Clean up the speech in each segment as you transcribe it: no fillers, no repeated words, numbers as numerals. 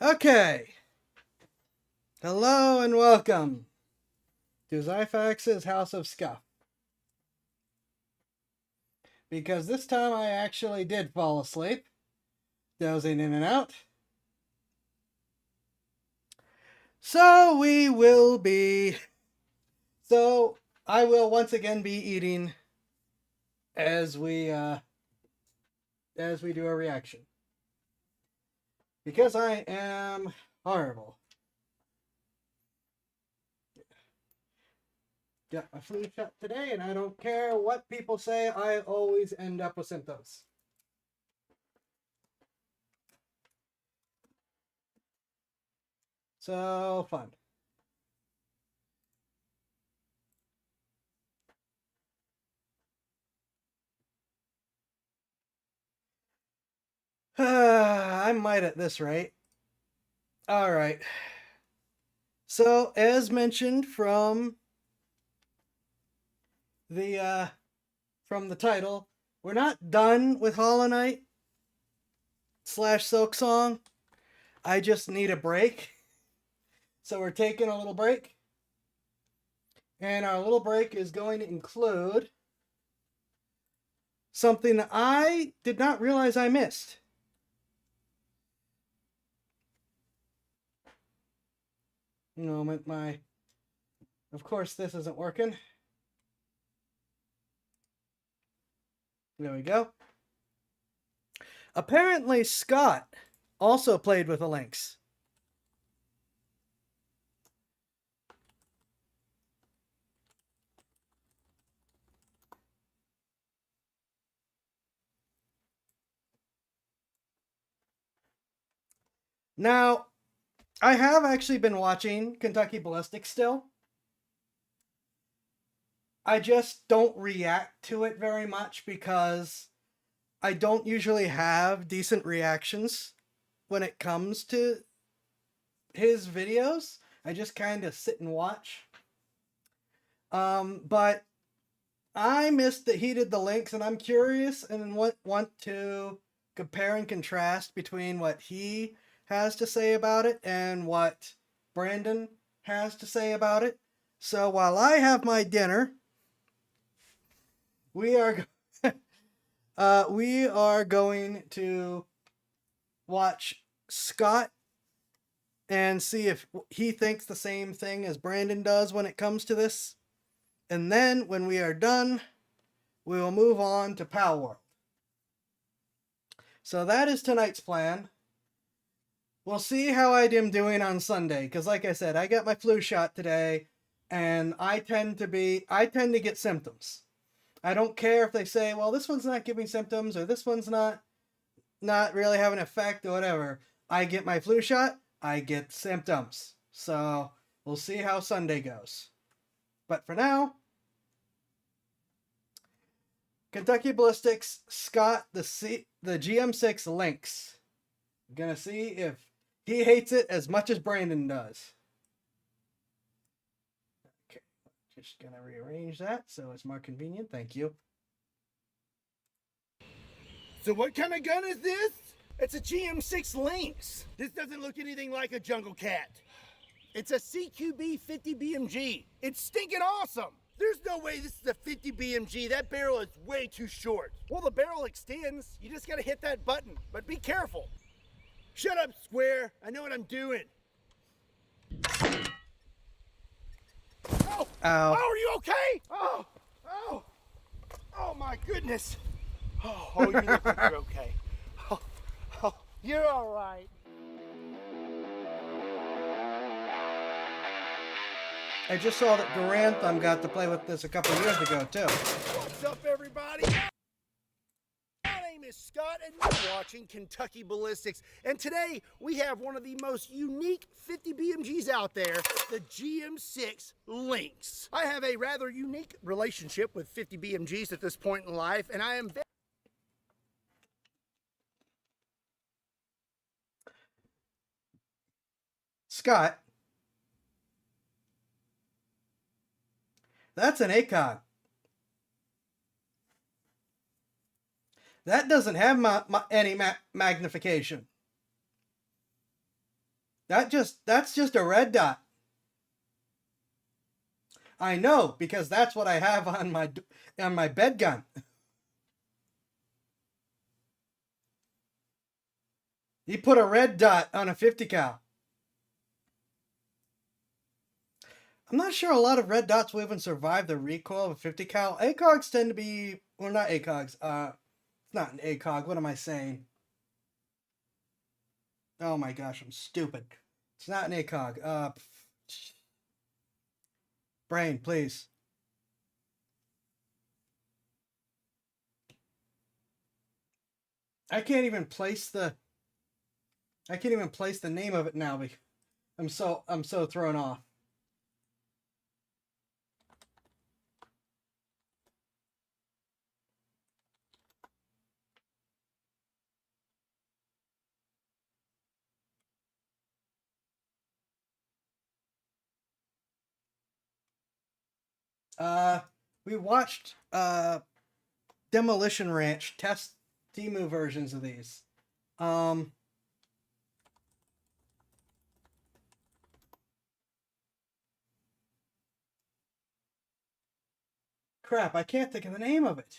Okay. Hello and welcome to Zyfax's House of Scuff. Because this time I actually did fall asleep, dozing in and out. So I will once again be eating as we do a reaction. Because I am horrible. Got my flu shot today, and I don't care what people say, I always end up with symptoms. So fun. I might at this rate. All right. So, as mentioned the from the title, we're not done with Hollow Knight / Silksong. I just need a break. So we're taking a little break. And our little break is going to include something that I did not realize I missed. Of course this isn't working. There we go. Apparently Scott also played with the Lynx. Now, I have actually been watching Kentucky Ballistics still. I just don't react to it very much because I don't usually have decent reactions when it comes to his videos. I just kind of sit and watch. But I missed that he did the Lynx, and I'm curious and want to compare and contrast between what he has to say about it and what Brandon has to say about it. So while I have my dinner, we are we are going to watch Scott and see if he thinks the same thing as Brandon does when it comes to this. And then when we are done, we will move on to Palworld. So that is tonight's plan. We'll see how I am doing on Sunday, because like I said, I got my flu shot today, and I tend to get symptoms. I don't care if they say, well, this one's not giving symptoms, or this one's not really having an effect, or whatever. I get my flu shot, I get symptoms. So we'll see how Sunday goes. But for now, Kentucky Ballistics, Scott, the GM6 Lynx. I'm gonna see if he hates it as much as Brandon does. Okay, just gonna rearrange that so it's more convenient. Thank you. So what kind of gun is this? It's a GM6 Lynx. This doesn't look anything like a Jungle Cat. It's a CQB 50 BMG. It's stinking awesome. There's no way this is a 50 BMG. That barrel is way too short. Well, the barrel extends. You just gotta hit that button, but be careful. Shut up, Square. I know what I'm doing. Oh! Ow. Oh, are you okay? Oh my goodness. Oh, you look like you're okay. Oh, you're all right. I just saw that Durantham got to play with this a couple years ago, too. What's up, everybody? My name is Scott, and you're watching Kentucky Ballistics. And today, we have one of the most unique 50 BMGs out there, the GM6 Lynx. I have a rather unique relationship with 50 BMGs at this point in life, and I am very... Scott, that's an ACOG. That doesn't have any magnification. That's just a red dot. I know, because that's what I have on my bed gun. He put a red dot on a 50 cal. I'm not sure a lot of red dots will even survive the recoil of a 50 cal. ACOGs tend to be, well, not ACOGs. It's not an ACOG. What am I saying? Oh my gosh, I'm stupid. It's not an ACOG. Brain, please. I can't even place the name of it now. I'm so thrown off. We watched Demolition Ranch test Temu versions of these. Crap, I can't think of the name of it.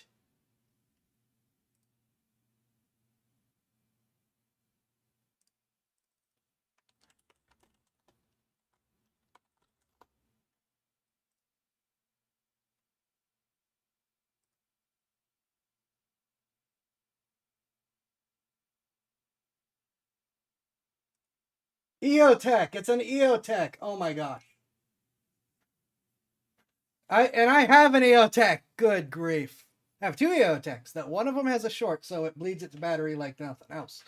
EOTech. It's an EOTech. Oh my gosh. I have an EOTech. Good grief. I have two EOTechs. That one of them has a short, so it bleeds its battery like nothing else.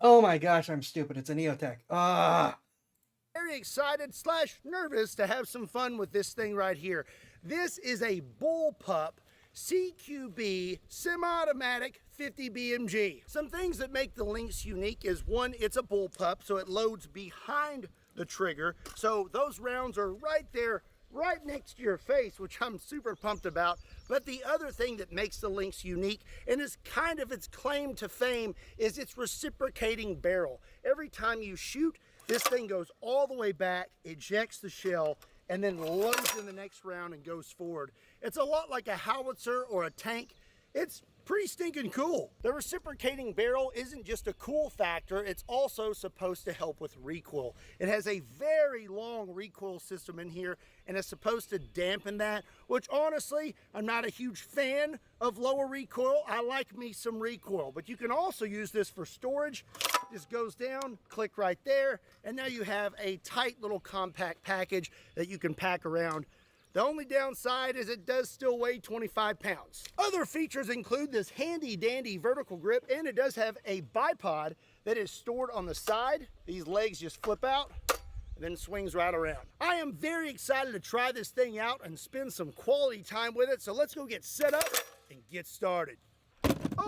Oh my gosh, I'm stupid. It's an EOTech. Very excited / nervous to have some fun with this thing right here. This is a Bullpup CQB semi-automatic 50 BMG. Some things that make the Lynx unique is one, it's a Bullpup, so it loads behind the trigger. So those rounds are right there, right next to your face, which I'm super pumped about. But the other thing that makes the Lynx unique, and is kind of its claim to fame, is its reciprocating barrel. Every time you shoot, this thing goes all the way back, ejects the shell, and then loads in the next round and goes forward. It's a lot like a howitzer or a tank. It's pretty stinking cool. The reciprocating barrel isn't just a cool factor, it's also supposed to help with recoil. It has a very long recoil system in here and is supposed to dampen that, which honestly, I'm not a huge fan of lower recoil. I like me some recoil, but you can also use this for storage. This goes down, click right there, and now you have a tight little compact package that you can pack around. The only downside is it does still weigh 25 pounds. Other features include this handy dandy vertical grip, and it does have a bipod that is stored on the side. These legs just flip out and then swings right around. I am very excited to try this thing out and spend some quality time with it, so let's go get set up and get started.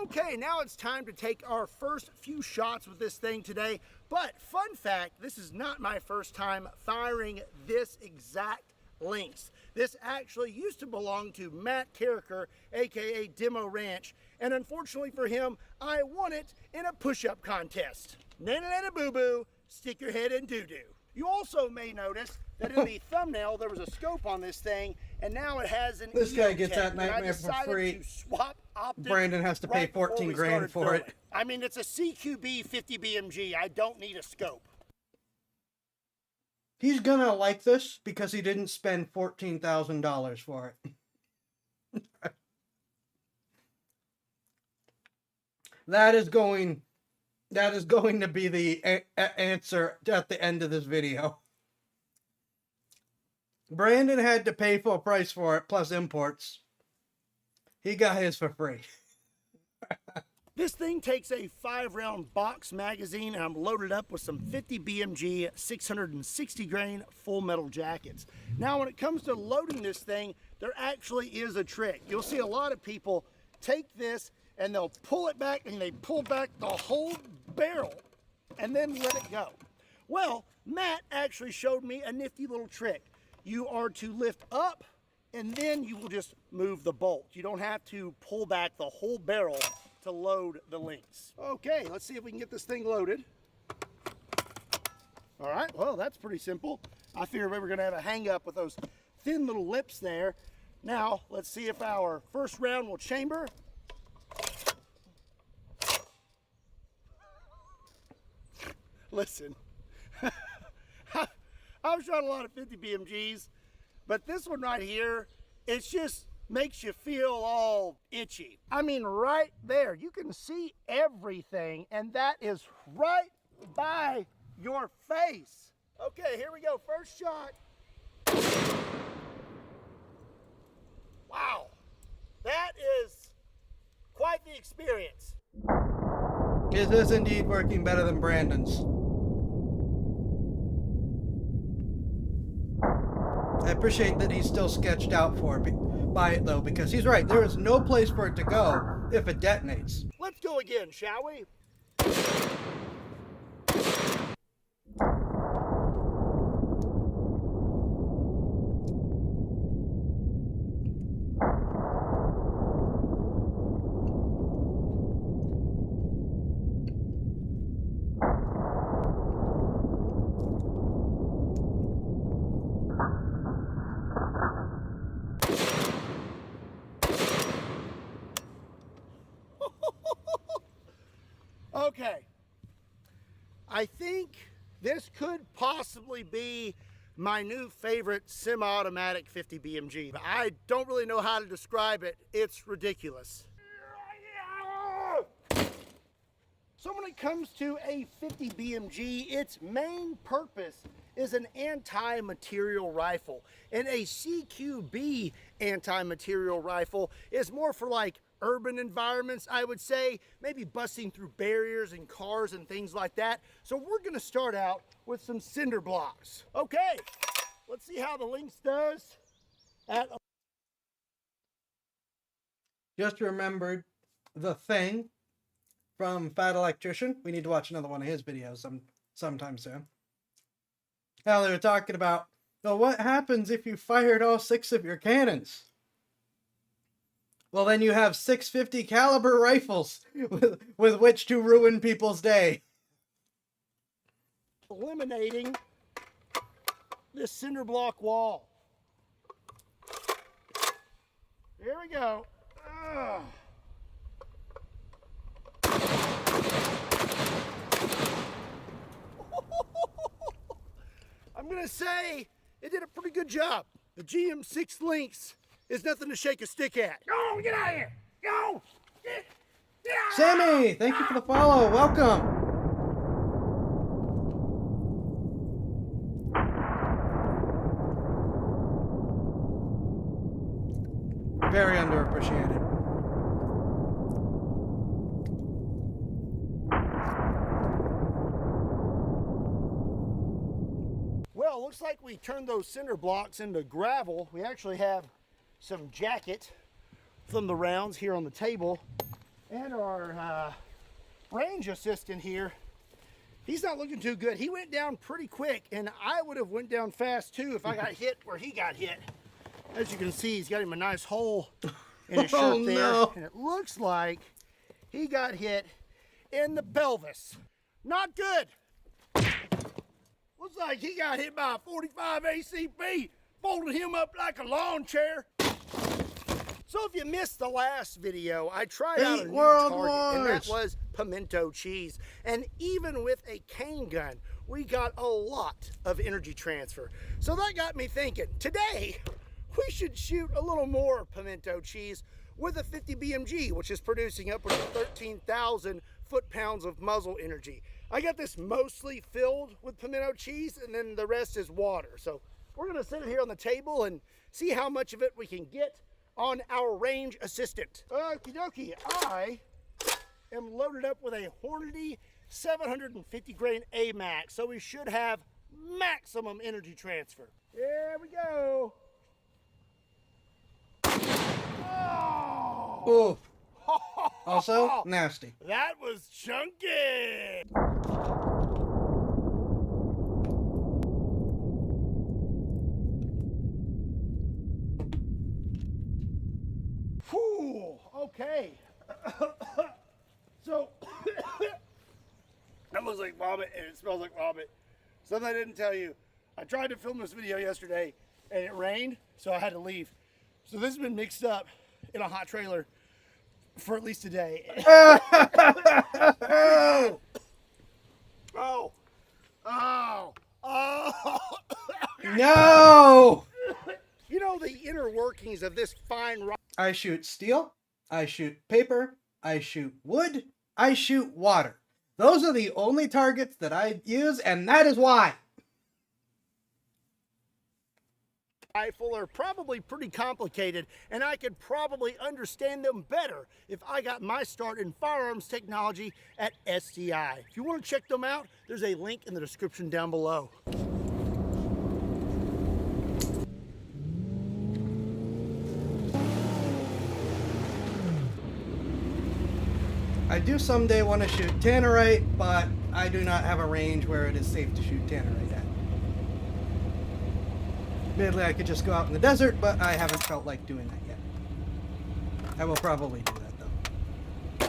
Okay, now it's time to take our first few shots with this thing today, but fun fact, this is not my first time firing this exact Lynx. This actually used to belong to Matt Carricker, aka Demo Ranch, and unfortunately for him, I won it in a push-up contest. Nana nana boo boo, stick your head in doo doo. You also may notice that in the thumbnail there was a scope on this thing, and now it has an This guy gets EOTech, that Nightmare for free. Brandon has to pay 14 grand for it. I mean, it's a CQB 50 BMG. I don't need a scope. He's gonna like this because he didn't spend $14,000 for it. That is going to be the answer at the end of this video. Brandon had to pay full price for it, plus imports. He got his for free. This thing takes a 5-round box magazine, and I'm loaded up with some 50 BMG 660 grain full metal jackets. Now, when it comes to loading this thing, there actually is a trick. You'll see a lot of people take this and they'll pull it back, and they pull back the whole barrel and then let it go. Well, Matt actually showed me a nifty little trick. You are to lift up, and then you will just move the bolt. You don't have to pull back the whole barrel to load the Lynx. Okay, let's see if we can get this thing loaded. All right, well, that's pretty simple. I figured we were gonna have a hang up with those thin little lips there. Now, let's see if our first round will chamber. Listen, I've shot a lot of 50 BMGs, but this one right here, it just makes you feel all itchy. I mean, right there, you can see everything, and that is right by your face. Okay, here we go, first shot. Wow, that is quite the experience. It is indeed working better than Brandon's. I appreciate that he's still sketched out by it though, because he's right. There is no place for it to go if it detonates. Let's go again, shall we? Okay, I think this could possibly be my new favorite semi-automatic 50 BMG. I don't really know how to describe it. It's ridiculous. So when it comes to a 50 BMG, its main purpose is an anti-material rifle. And a CQB anti-material rifle is more for like urban environments, I would say, maybe busting through barriers in cars and things like that. So we're gonna start out with some cinder blocks. Okay, let's see how the Lynx does at... Just remembered the Thing from Fat Electrician. We need to watch another one of his videos sometime soon. Now they were talking about, well, what happens if you fired all 6 of your cannons? Well, then you have 650 caliber rifles with which to ruin people's day. eliminating this cinder block wall. Here we go. I'm gonna say it did a pretty good job. The GM6 Lynx is nothing to shake a stick at. Go, get out of here! Go! Get out! Sammy, thank you for the follow. Welcome. Very underappreciated. Well, looks like we turned those cinder blocks into gravel. We actually have some jacket from the rounds here on the table. And our range assistant here, he's not looking too good. He went down pretty quick, and I would have went down fast too if I got hit where he got hit. As you can see, he's got him a nice hole in his shirt there. No. And it looks like he got hit in the pelvis. Not good. Looks like he got hit by a 45 ACP, folded him up like a lawn chair. So if you missed the last video, I tried out a new target, and that was pimento cheese. And even with a cane gun, we got a lot of energy transfer. So that got me thinking, today, we should shoot a little more pimento cheese with a 50 BMG, which is producing upwards of 13,000 foot-pounds of muzzle energy. I got this mostly filled with pimento cheese, and then the rest is water. So we're gonna sit it here on the table and see how much of it we can get on our range assistant. Okie dokie, I am loaded up with a Hornady 750 grain AMAX, so we should have maximum energy transfer. There we go. Ooh. Also, nasty. That was chunky. Whew, okay. So, that looks like vomit and it smells like vomit. Something I didn't tell you. I tried to film this video yesterday and it rained, so I had to leave. So this has been mixed up in a hot trailer for at least a day. Oh! Oh! Oh! Oh! No! You know the inner workings of this fine rock. I shoot steel, I shoot paper, I shoot wood, I shoot water. Those are the only targets that I use, and that is why. Rifle are probably pretty complicated, and I could probably understand them better if I got my start in firearms technology at STI. If you want to check them out, there's a link in the description down below. I do someday want to shoot tannerite, but I do not have a range where it is safe to shoot tannerite at. Admittedly, I could just go out in the desert, but I haven't felt like doing that yet. I will probably do that, though.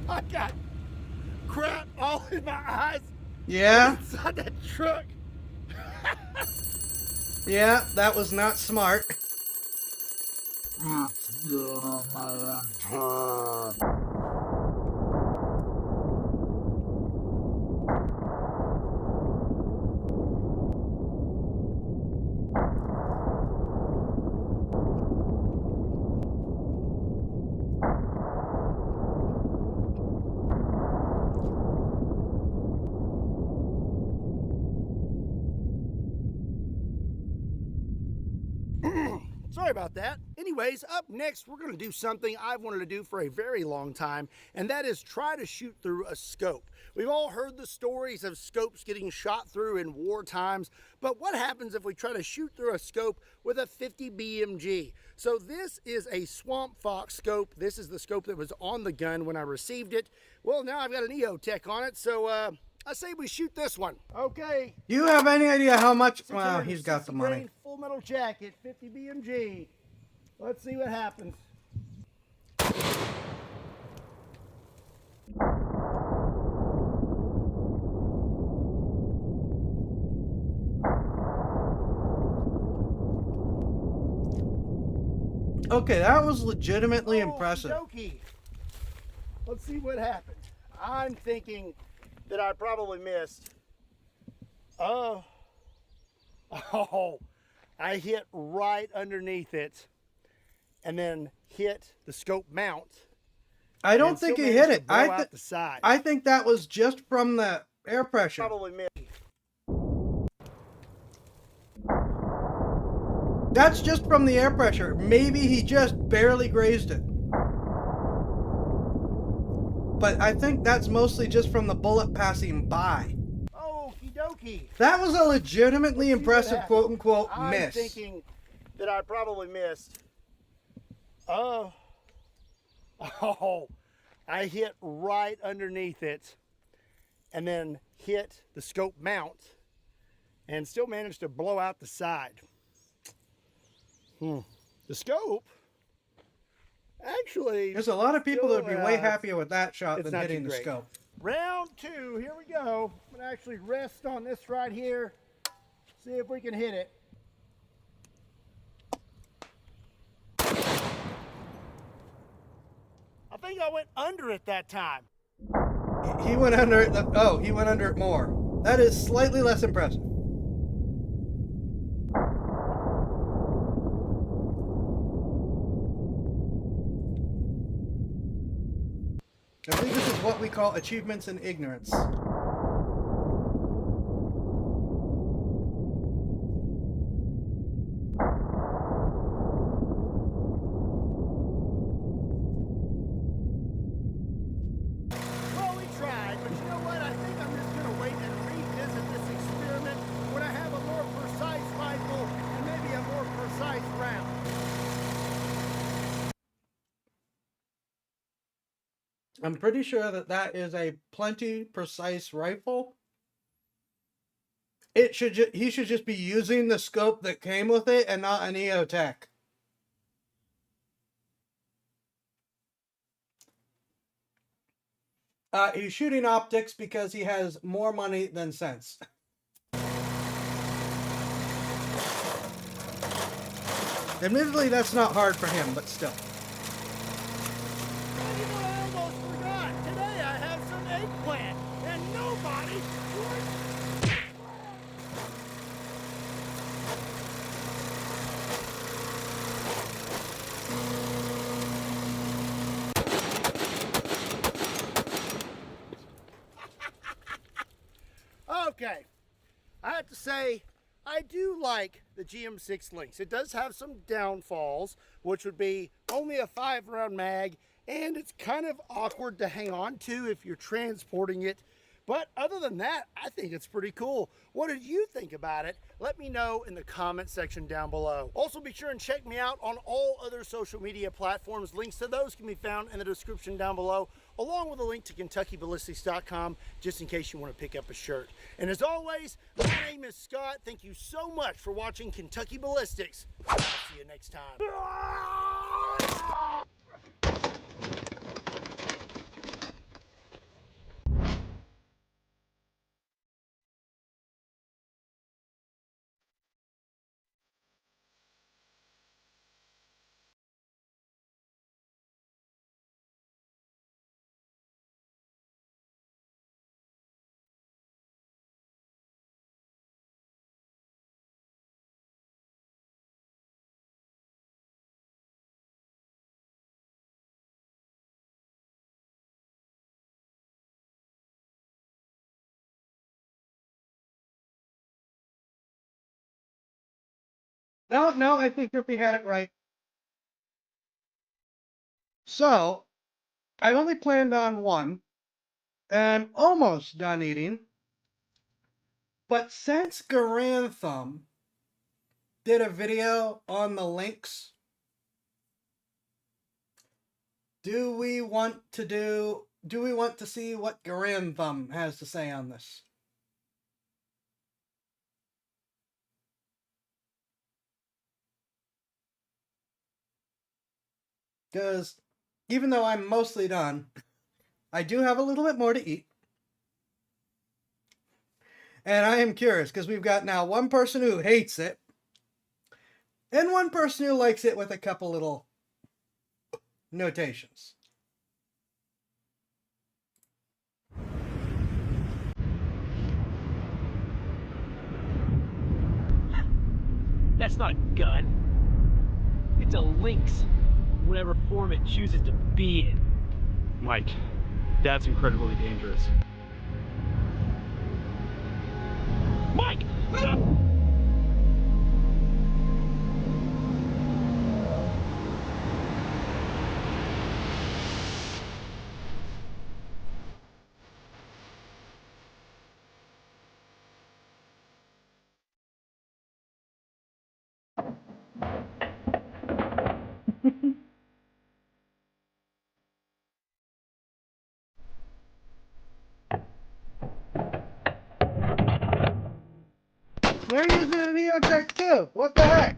I got crap all in my eyes Yeah? inside that truck. Yeah, that was not smart. Sorry about that. Anyways, up next, we're going to do something I've wanted to do for a very long time, and that is try to shoot through a scope. We've all heard the stories of scopes getting shot through in war times, but what happens if we try to shoot through a scope with a 50 BMG? So this is a Swamp Fox scope. This is the scope that was on the gun when I received it. Well, now I've got an EOTech on it, so I say we shoot this one. Okay. Do you have any idea how much? Well, 660 he's got the money. grain, full metal jacket, 50 BMG. Let's see what happens. Okay, that was legitimately Oh, impressive. okey-dokey. Let's see what happens. I'm thinking that I probably missed. Oh, I hit right underneath it and then hit the scope mount. I don't and think still he hit managed it. to blow out the side. I think that was just from the air pressure. Probably missed. That's just from the air pressure. Maybe he just barely grazed it. But I think that's mostly just from the bullet passing by. Okie dokie. That was a legitimately Let's see what impressive happens. quote-unquote I'm miss. thinking that I probably missed. Oh, I hit right underneath it and then hit the scope mount and still managed to blow out the side. The scope, actually, There's a lot of people that would be way Still, happier with that shot it's than not hitting too the great. scope. Round two, here we go. I'm gonna actually rest on this right here, see if we can hit it. I think I went under it that time. He went under it. He went under it more. That is slightly less impressive. I believe this is what we call achievements in ignorance. Well, we tried, but you know what? I think I'm just gonna wait and revisit this experiment when I have a more precise rifle and maybe a more precise round. I'm pretty sure that that is a plenty precise rifle. he should just be using the scope that came with it and not an EOTech. He's shooting optics because he has more money than sense. Admittedly, that's not hard for him, but still. You know, I almost forgot. Today I have some eggplant, and nobody wants. Okay, I have to say, I do like the GM6 Lynx. It does have some downfalls, which would be only a 5-round mag, and it's kind of awkward to hang on to if you're transporting it. But other than that, I think it's pretty cool. What did you think about it? Let me know in the comment section down below. Also, be sure and check me out on all other social media platforms. Links to those can be found in the description down below, along with a link to KentuckyBallistics.com, just in case you want to pick up a shirt. And as always, my name is Scott. Thank you so much for watching Kentucky Ballistics. I'll see you next time. No, I think Grippy had it right. So, I only planned on one, and I'm almost done eating. But since Garantham did a video on the Lynx, do we want to see what Garantham has to say on this? Because even though I'm mostly done, I do have a little bit more to eat. And I am curious, because we've got now one person who hates it, and one person who likes it with a couple little notations. That's not a gun. It's a lynx, whatever form it chooses to be in. Mike, that's incredibly dangerous. Mike! They're using an EOTech too. What the heck?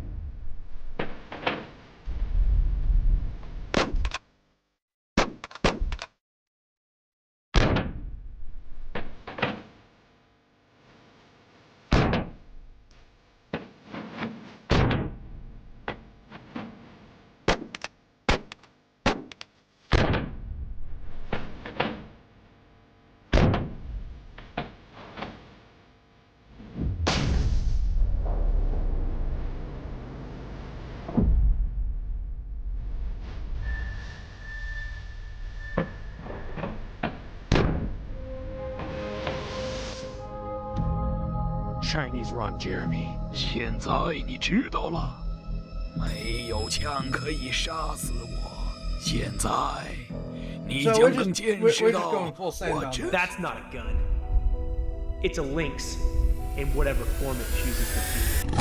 Chinese run, Jeremy. 现在你知道了，没有枪可以杀死我。现在你 So 将更见 we're 识 just 到 going full send 我 on 这 this. That's not a gun. It's a lynx in whatever form it chooses to be.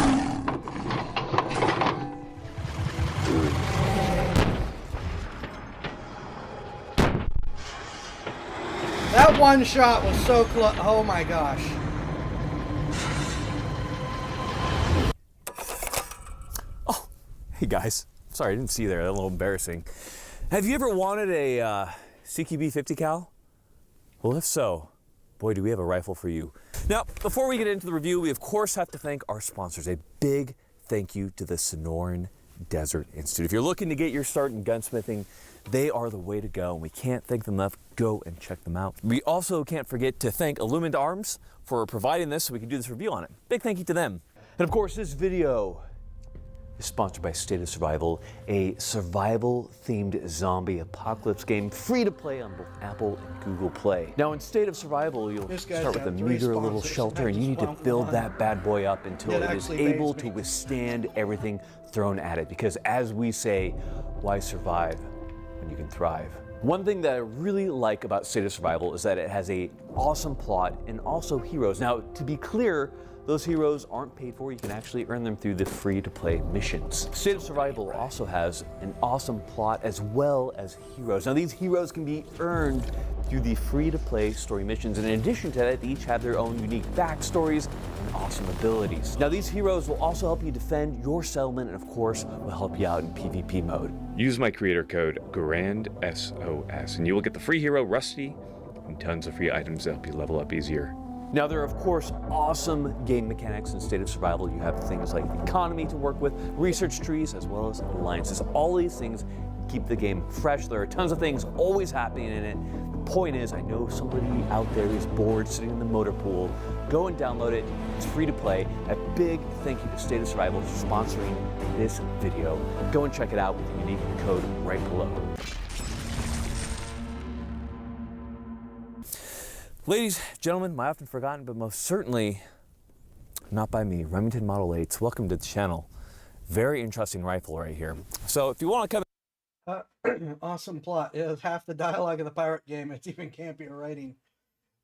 That one shot was so close. Oh my gosh. Hey guys, sorry, I didn't see you there, a little embarrassing. Have you ever wanted a CQB 50 cal? Well, if so, boy, do we have a rifle for you. Now, before we get into the review, we of course have to thank our sponsors. A big thank you to the Sonoran Desert Institute. If you're looking to get your start in gunsmithing, they are the way to go, and we can't thank them enough. Go and check them out. We also can't forget to thank Illumined Arms for providing this so we can do this review on it. Big thank you to them. And of course, this video is sponsored by State of Survival, a survival-themed zombie apocalypse game free to play on both Apple and Google Play. Now, in State of Survival, you'll start with a meager little shelter, and you need to build that bad boy up until it is able to withstand everything thrown at it. Because as we say, why survive when you can thrive? One thing that I really like about State of Survival is that it has an awesome plot and also heroes. Now, to be clear, those heroes aren't paid for. You can actually earn them through the free-to-play missions. State of Survival also has an awesome plot as well as heroes. Now, these heroes can be earned through the free-to-play story missions. And in addition to that, they each have their own unique backstories and awesome abilities. Now, these heroes will also help you defend your settlement and, of course, will help you out in PvP mode. Use my creator code GRANDSOS, and you will get the free hero Rusty and tons of free items to help you level up easier. Now, there are, of course, awesome game mechanics in State of Survival. You have things like the economy to work with, research trees, as well as alliances. All these things keep the game fresh. There are tons of things always happening in it. The point is, I know somebody out there is bored sitting in the motor pool. Go and download it. It's free to play. A big thank you to State of Survival for sponsoring this video. Go and check it out with the unique code right below. Ladies, gentlemen, my often forgotten, but most certainly not by me, Remington Model 8s. Welcome to the channel. Very interesting rifle right here. So if you want to come... Awesome plot. It has half the dialogue of the pirate game. It's even campier writing.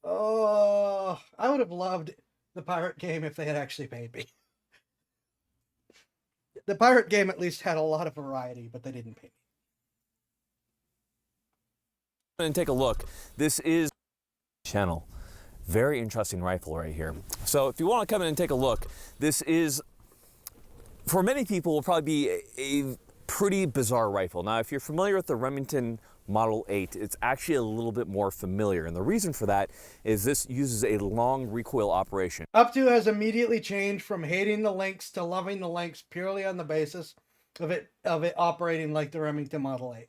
Oh, I would have loved the pirate game if they had actually paid me. The pirate game at least had a lot of variety, but they didn't pay me. And take a look. This is channel. Very interesting rifle right here. So if you want to come in and take a look, this is, for many people, will probably be a pretty bizarre rifle. Now, if you're familiar with the Remington Model 8, it's actually a little bit more familiar. And the reason for that is this uses a long recoil operation. Up to has immediately changed from hating the Lynx to loving the Lynx purely on the basis of it operating like the Remington Model 8.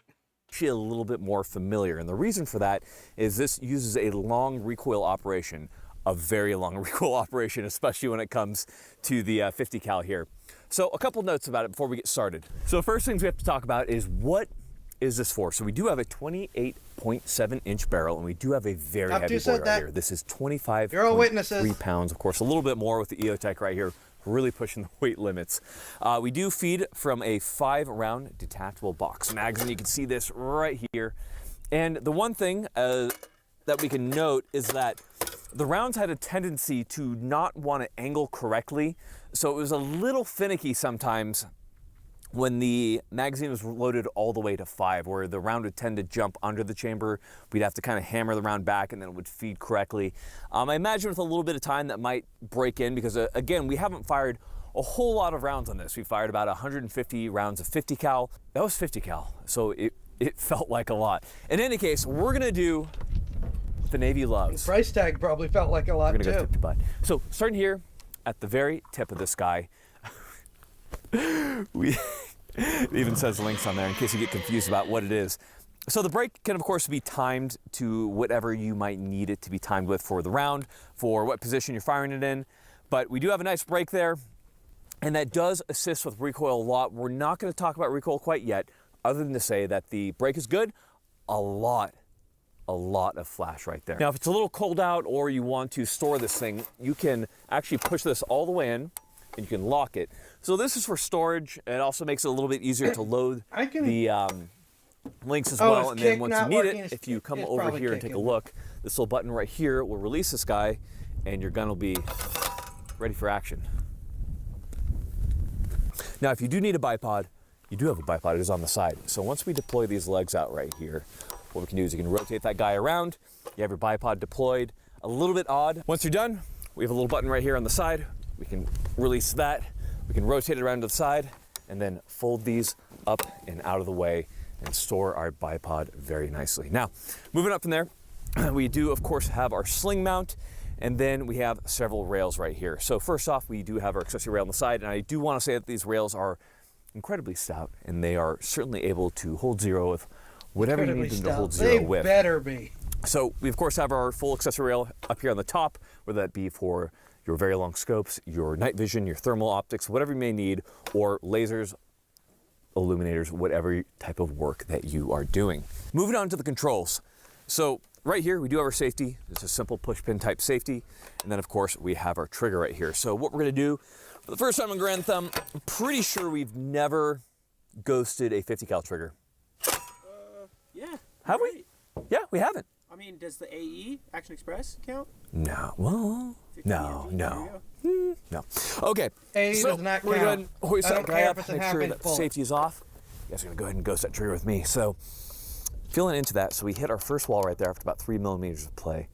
Actually a little bit more familiar. And the reason for that is this uses a long recoil operation, a very long recoil operation, especially when it comes to the 50 cal here. So a couple notes about it before we get started. So the first things we have to talk about is what is this for? So we do have a 28.7 inch barrel, and we do have a very heavy boy right here. This is 25.3 pounds. Of course, a little bit more with the EOTech right here, really pushing the weight limits. We do feed from a 5-round detachable box magazine. You can see this right here. And the one thing that we can note is that the rounds had a tendency to not want to angle correctly. So it was a little finicky sometimes when the magazine was loaded all the way to 5, where the round would tend to jump under the chamber. We'd have to kind of hammer the round back and then it would feed correctly. I imagine with a little bit of time that might break in because again, we haven't fired a whole lot of rounds on this. We fired about 150 rounds of 50 cal. That was 50 cal, so it felt like a lot. In any case, we're gonna do what the Navy loves. The price tag probably felt like a lot we're gonna too. Go tip to butt. So starting here at the very tip of this guy, it even says links on there in case you get confused about what it is. So the break can of course be timed to whatever you might need it to be timed with for the round, for what position you're firing it in. But we do have a nice break there, and that does assist with recoil a lot. We're not going to talk about recoil quite yet, other than to say that the break is good. A lot of flash right there. Now, if it's a little cold out or you want to store this thing, you can actually push this all the way in and you can lock it. So this is for storage. It also makes it a little bit easier to load the links as well. And then once you need it, if you come over here and take a look, this little button right here will release this guy and your gun will be ready for action. Now, if you do need a bipod, you do have a bipod. It is on the side. So once we deploy these legs out right here, what we can do is you can rotate that guy around. You have your bipod deployed. A little bit odd. Once you're done, we have a little button right here on the side. We can release that. We can rotate it around to the side. and then fold these up and out of the way and store our bipod very nicely. Now, moving up from there, we do of course have our sling mount, and then we have several rails right here. So first off, we do have our accessory rail on the side, and I do want to say that these rails are incredibly stout, and they are certainly able to hold zero with whatever you need them to hold zero with. They better be. So we of course have our full accessory rail up here on the top, whether that be for your very long scopes, your night vision, your thermal optics, whatever you may need, or lasers, illuminators, whatever type of work that you are doing. Moving on to the controls. So right here, we do have our safety. It's a simple push pin type safety. And then of course, we have our trigger right here. So what we're gonna do, for the first time on Garand Thumb, I'm pretty sure we've never ghosted a 50 cal trigger. Yeah. Have we? Yeah, we haven't. I mean, does the AE, Action Express, count? No, well, 50 no, MG? no. There you No. Okay. AE so does not we're going count. to hoist I that don't guy care up, if it's a make half sure inch that bullet. safety is off. You guys are going to go ahead and ghost that trigger with me. So feeling into that, so we hit our first wall right there after about 3 millimeters of play.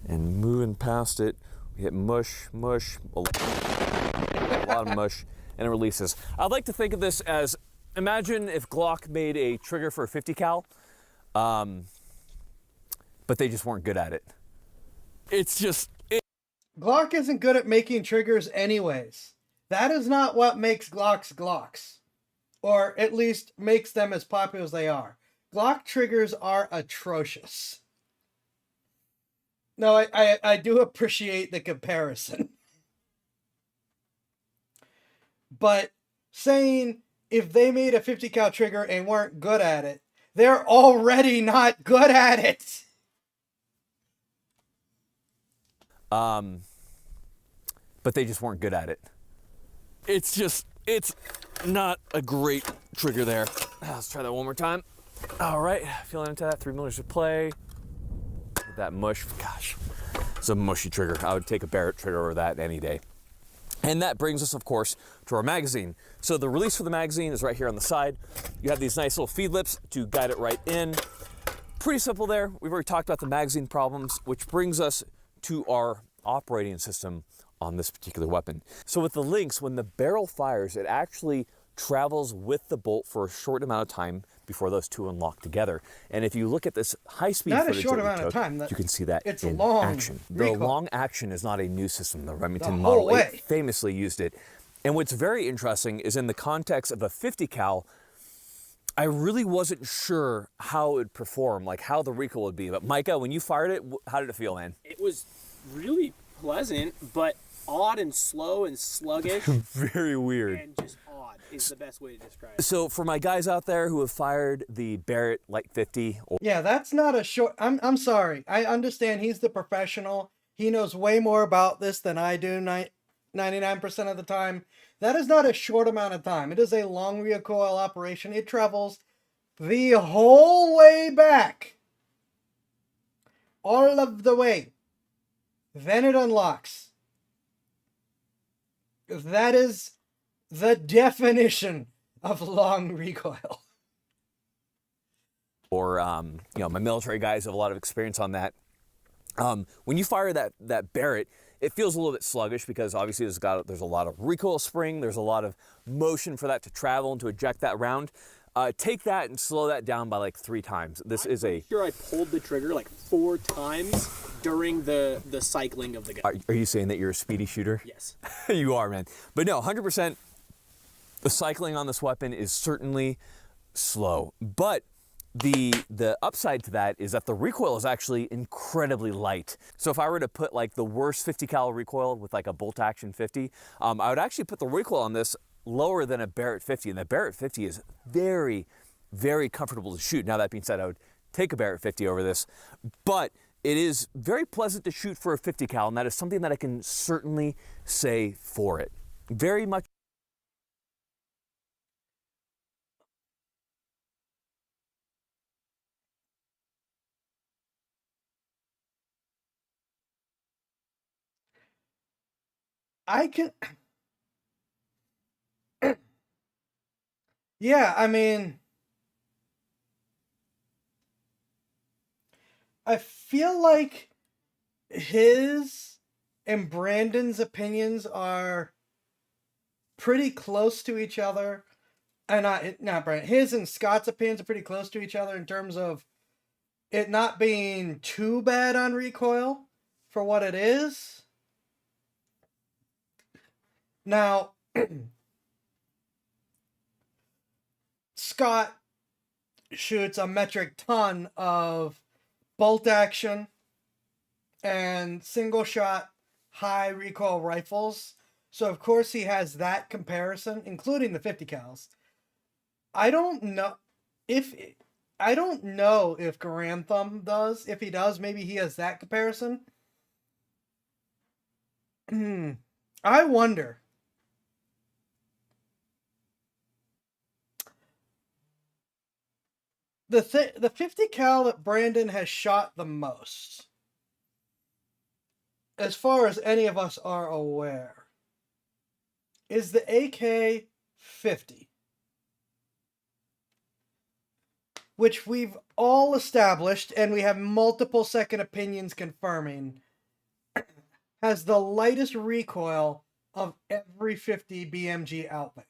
And moving past it, we hit mush, mush, a lot of mush, and it releases. I'd like to think of this as, imagine if Glock made a trigger for a 50 cal, but they just weren't good at it. It's just, Glock isn't good at making triggers anyways. That is not what makes Glocks Glocks. Or at least makes them as popular as they are. Glock triggers are atrocious. No, I do appreciate the comparison. But saying if they made a 50 cal trigger and weren't good at it, they're already not good at it. But they just weren't good at it. It's not a great trigger there. Let's try that one more time. All right, feeling into that, 3 millimeters of play. That mush, gosh, it's a mushy trigger. I would take a Barrett trigger over that any day. And that brings us, of course, to our magazine. So the release for the magazine is right here on the side. You have these nice little feed lips to guide it right in. Pretty simple there. We've already talked about the magazine problems, which brings us to our operating system on this particular weapon. So with the Lynx, when the barrel fires, it actually travels with the bolt for a short amount of time before those two unlock together. And if you look at this high-speed Not a footage short that we amount of took, time. you can see that It's in long action. recoil. The long action is not a new system. The Remington The Model whole 8 way. famously used it. And what's very interesting is in the context of a 50 cal, I really wasn't sure how it would perform, like how the recoil would be. But Micah, when you fired it, how did it feel, man? It was really pleasant, but odd and slow and sluggish. Very weird. And just odd is the best way to describe it. So for my guys out there who have fired the Barrett Light 50, or Yeah, that's not a short... I'm sorry. I understand he's the professional. He knows way more about this than I do 99% of the time. That is not a short amount of time. It is a long recoil operation. It travels the whole way back. All of the way. Then it unlocks. That is the definition of long recoil. or my military guys have a lot of experience on that. When you fire that Barrett, it feels a little bit sluggish because obviously there's a lot of recoil spring, there's a lot of motion for that to travel and to eject that round. Take that and slow that down by like 3 times. This is a... Sure, I pulled the trigger like 4 times during the cycling of the gun. Are you saying that you're a speedy shooter? Yes. You are, man. But no, 100%, the cycling on this weapon is certainly slow. But the upside to that is that the recoil is actually incredibly light. So if I were to put like the worst 50 cal recoil with like a bolt action 50, I would actually put the recoil on this lower than a Barrett 50. And the Barrett 50 is very, very comfortable to shoot. Now that being said, I would take a Barrett 50 over this, but it is very pleasant to shoot for a 50 cal, and that is something that I can certainly say for it. Very much. I can... Yeah, I mean... I feel like his and Brandon's opinions are pretty close to each other. not Brandon. His and Scott's opinions are pretty close to each other in terms of it not being too bad on recoil for what it is. Now, Scott shoots a metric ton of bolt action and single shot high recoil rifles. So of course he has that comparison, including the 50 cals. I don't know if Garantham does. If he does, maybe he has that comparison. I wonder. The 50 cal that Brandon has shot the most, as far as any of us are aware, is the AK-50. Which we've all established, and we have multiple second opinions confirming, has the lightest recoil of every 50 BMG out there.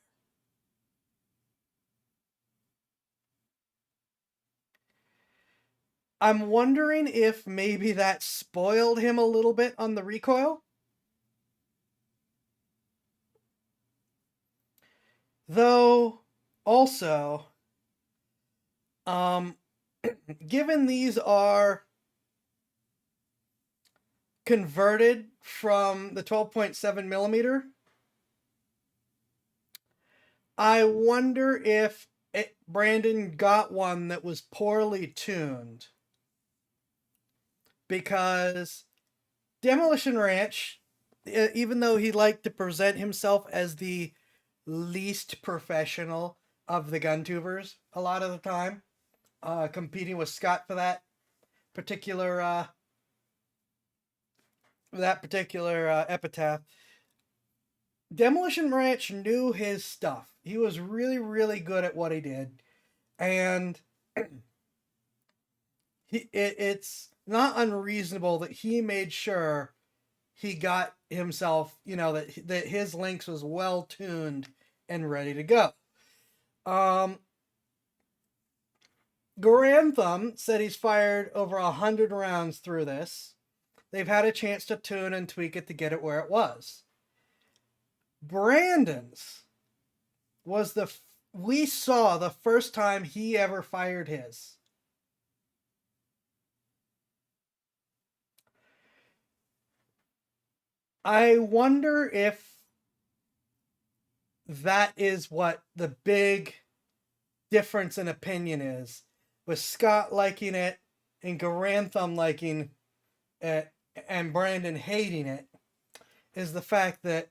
I'm wondering if maybe that spoiled him a little bit on the recoil. Though, also, given these are converted from the 12.7 millimeter, I wonder if Brandon got one that was poorly tuned. Because Demolition Ranch, even though he liked to present himself as the least professional of the gun tubers a lot of the time, competing with Scott for that particular epitaph, Demolition Ranch knew his stuff. He was really, really good at what he did, and it's not unreasonable that he made sure he got himself, that his Lynx was well tuned and ready to go. Garantham said he's fired over 100 rounds through this. They've had a chance to tune and tweak it to get it where it was. Brandon's was we saw the first time he ever fired his. I wonder if that is what the big difference in opinion is, with Scott liking it and Garantham liking it and Brandon hating it, is the fact that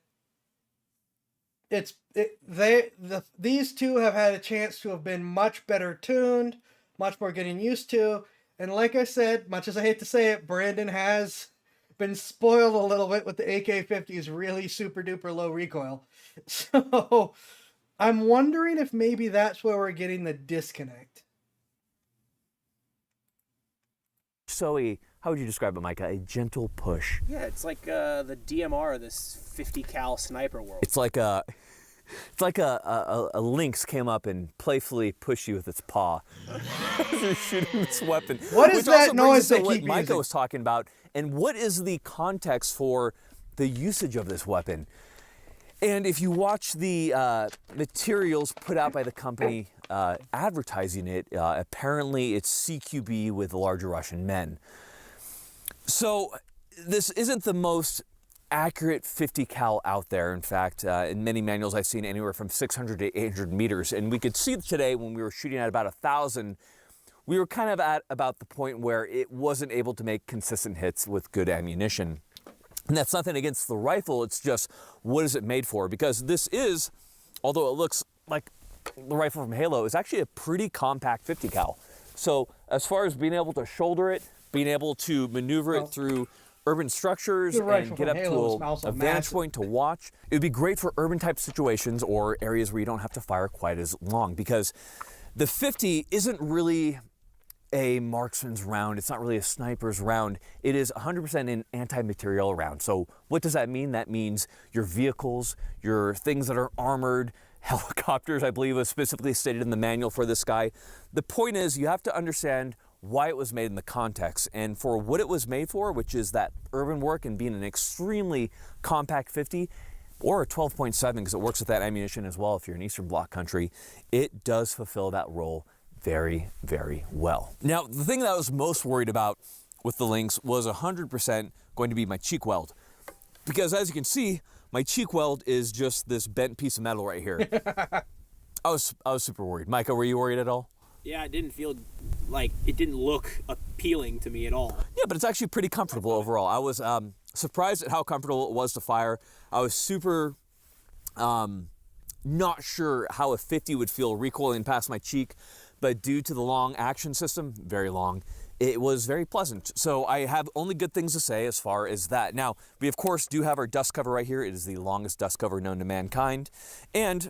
these two have had a chance to have been much better tuned, much more getting used to, and like I said, much as I hate to say it, Brandon has been spoiled a little bit with the AK-50's really super duper low recoil. So I'm wondering if maybe that's where we're getting the disconnect. So how would you describe it, Micah? A gentle push. Yeah, it's like the DMR of this 50 cal sniper world. It's like a lynx came up and playfully pushed you with its paw as you're shooting this weapon. What is that noise they keep Micah using? was talking about, and what is the context for the usage of this weapon? And if you watch the materials put out by the company advertising it, apparently it's CQB with the larger Russian men. So this isn't the most accurate 50 cal out there. In fact, in many manuals I've seen anywhere from 600 to 800 meters. And we could see today when we were shooting at about 1,000, we were kind of at about the point where it wasn't able to make consistent hits with good ammunition. And that's nothing against the rifle, it's just what is it made for? Because this is, although it looks like the rifle from Halo, is actually a pretty compact 50 cal. So as far as being able to shoulder it, being able to maneuver it through urban structures and get up to a vantage point to watch, it would be great for urban type situations or areas where you don't have to fire quite as long, because the 50 isn't really a marksman's round. It's not really a sniper's round. It is 100% an anti-materiel round. So what does that mean? That means your vehicles, your things that are armored, helicopters, I believe was specifically stated in the manual for this guy. The point is, you have to understand why it was made in the context, and for what it was made for, which is that urban work and being an extremely compact 50, or a 12.7 because it works with that ammunition as well if you're in Eastern Bloc country, it does fulfill that role very, very well. Now, the thing that I was most worried about with the Lynx was 100% going to be my cheek weld. Because as you can see, my cheek weld is just this bent piece of metal right here. I was super worried. Micah, were you worried at all? Yeah, it didn't feel like, it didn't look appealing to me at all. Yeah, but it's actually pretty comfortable overall. I was surprised at how comfortable it was to fire. I was super not sure how a 50 would feel recoiling past my cheek, but due to the long action system, very long, it was very pleasant. So I have only good things to say as far as that. Now, we of course do have our dust cover right here. It is the longest dust cover known to mankind. And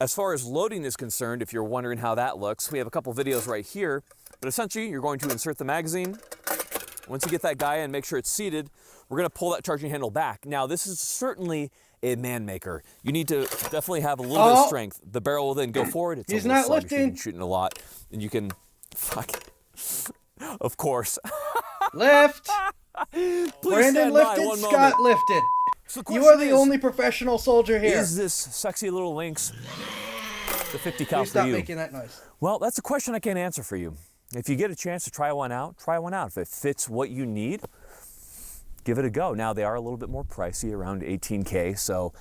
as far as loading is concerned, if you're wondering how that looks, we have a couple videos right here. But essentially, you're going to insert the magazine. Once you get that guy in, make sure it's seated, we're going to pull that charging handle back. Now, this is certainly a man maker. You need to definitely have a little bit of strength. The barrel will then go forward. It's He's a little not sluggish. lifting. You've been shooting a lot, and you can, of course. Lift. Please Brandon stand by lifted, one Scott moment. lifted. So the You are question the is, only professional soldier here. is this sexy little Lynx the 50 cal Please for stop you? making that noise. Well, that's a question I can't answer for you. If you get a chance to try one out, try one out. If it fits what you need, give it a go. Now, they are a little bit more pricey, around 18K, so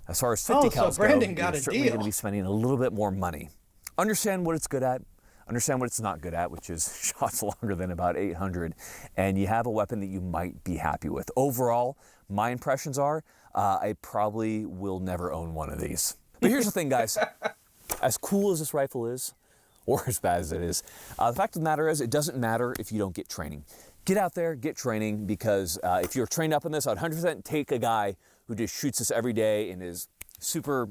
as far as 50 cals go, Brandon got you're a certainly deal. going to be spending a little bit more money. Understand what it's good at, understand what it's not good at, which is shots longer than about 800, and you have a weapon that you might be happy with. Overall, my impressions are, I probably will never own one of these. But here's the thing, guys. As cool as this rifle is, or as bad as it is, the fact of the matter is, it doesn't matter if you don't get training. Get out there, get training, because if you're trained up in this, I'd 100% take a guy who just shoots this every day and is super,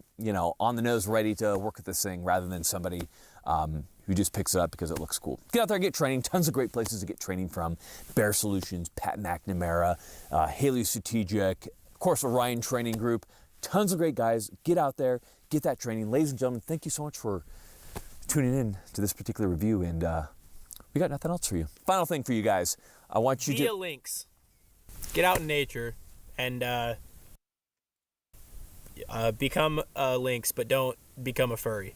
on the nose, ready to work at this thing, rather than somebody who just picks it up because it looks cool. Get out there, get training. Tons of great places to get training from. Bear Solutions, Pat McNamara, Haley Strategic, of course, Orion Training Group. Tons of great guys. Get out there, get that training. Ladies and gentlemen, thank you so much for tuning in to this particular review, and we got nothing else for you. Final thing for you guys. I want you Be a to... lynx. Get out in nature and become a lynx, but don't become a furry.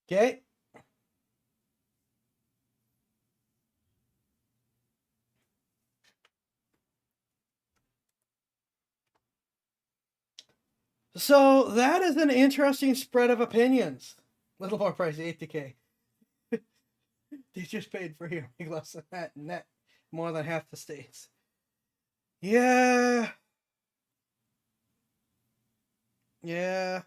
Okay. So that is an interesting spread of opinions. A little more pricey, 80K. They just paid for hearing less than that, and that more than half the states. Yeah. Yeah.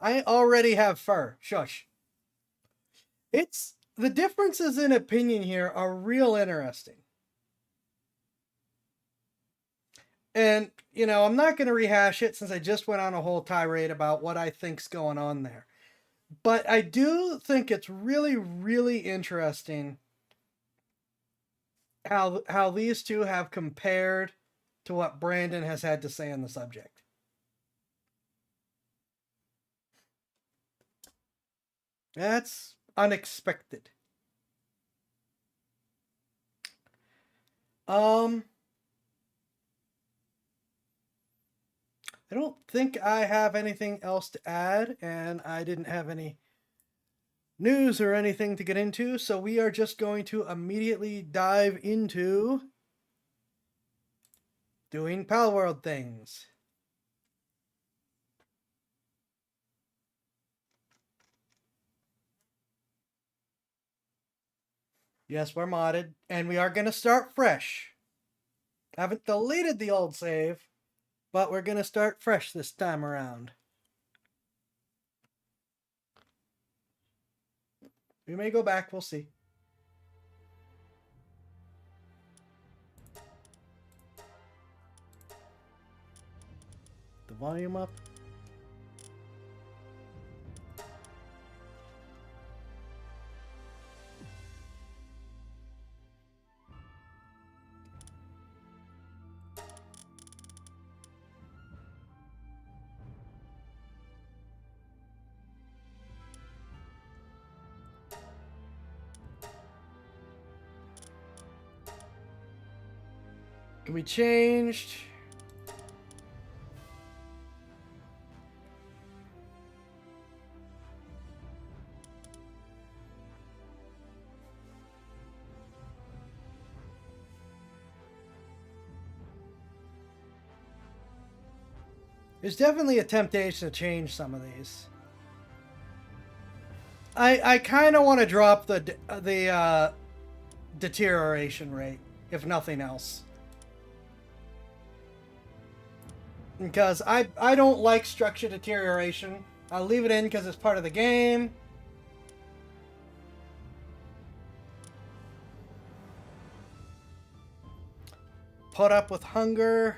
I already have fur. Shush. It's the differences in opinion here are real interesting. And, I'm not going to rehash it since I just went on a whole tirade about what I think's going on there. But I do think it's really, really interesting how these two have compared to what Brandon has had to say on the subject. That's unexpected. I don't think I have anything else to add, and I didn't have any news or anything to get into, so we are just going to immediately dive into doing Palworld things. Yes, we're modded, and we are going to start fresh. I haven't deleted the old save, but we're going to start fresh this time around. We may go back, we'll see. The volume up. We changed. There's definitely a temptation to change some of these. I kind of want to drop the deterioration rate, if nothing else. Because I don't like structure deterioration. I'll leave it in because it's part of the game. Put up with hunger.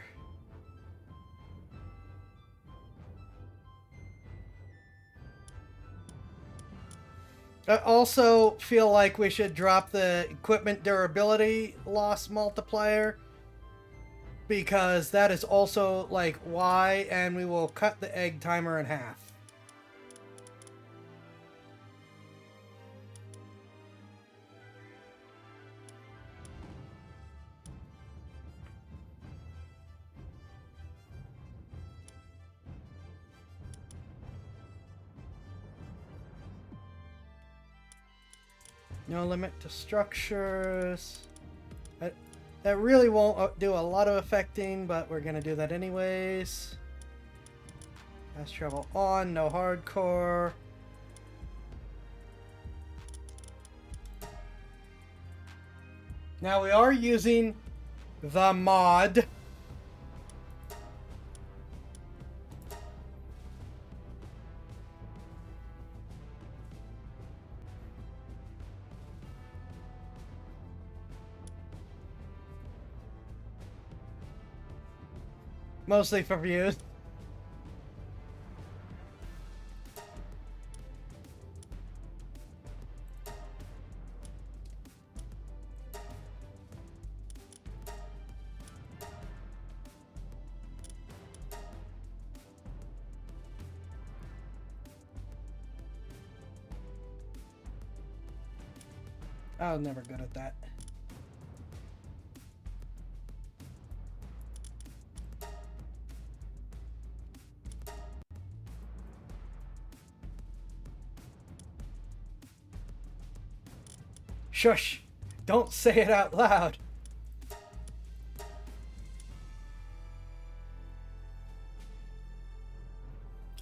I also feel like we should drop the equipment durability loss multiplier, because that is also like Y, and we will cut the egg timer in half. No limit to structures. That really won't do a lot of affecting, but we're going to do that anyways. Fast travel on, no hardcore. Now we are using the mod. Mostly for views. I was never good at that. Shush! Don't say it out loud!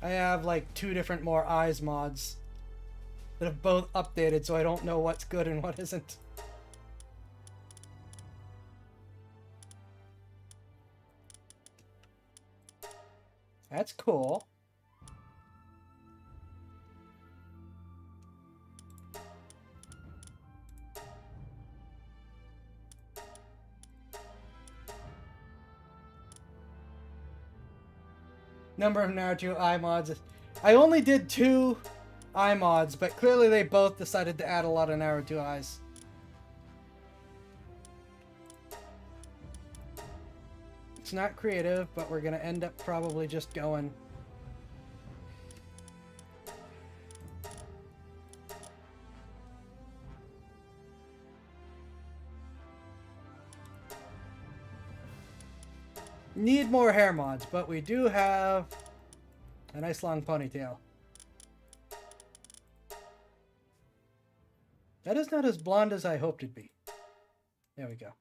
I have like 2 different more eyes mods that have both updated, so I don't know what's good and what isn't. That's cool. Number of Naruto eye mods. I only did 2 eye mods, but clearly they both decided to add a lot of Naruto eyes. It's not creative, but we're gonna end up probably just going. Need more hair mods, but we do have a nice long ponytail. That is not as blonde as I hoped it'd be. There we go.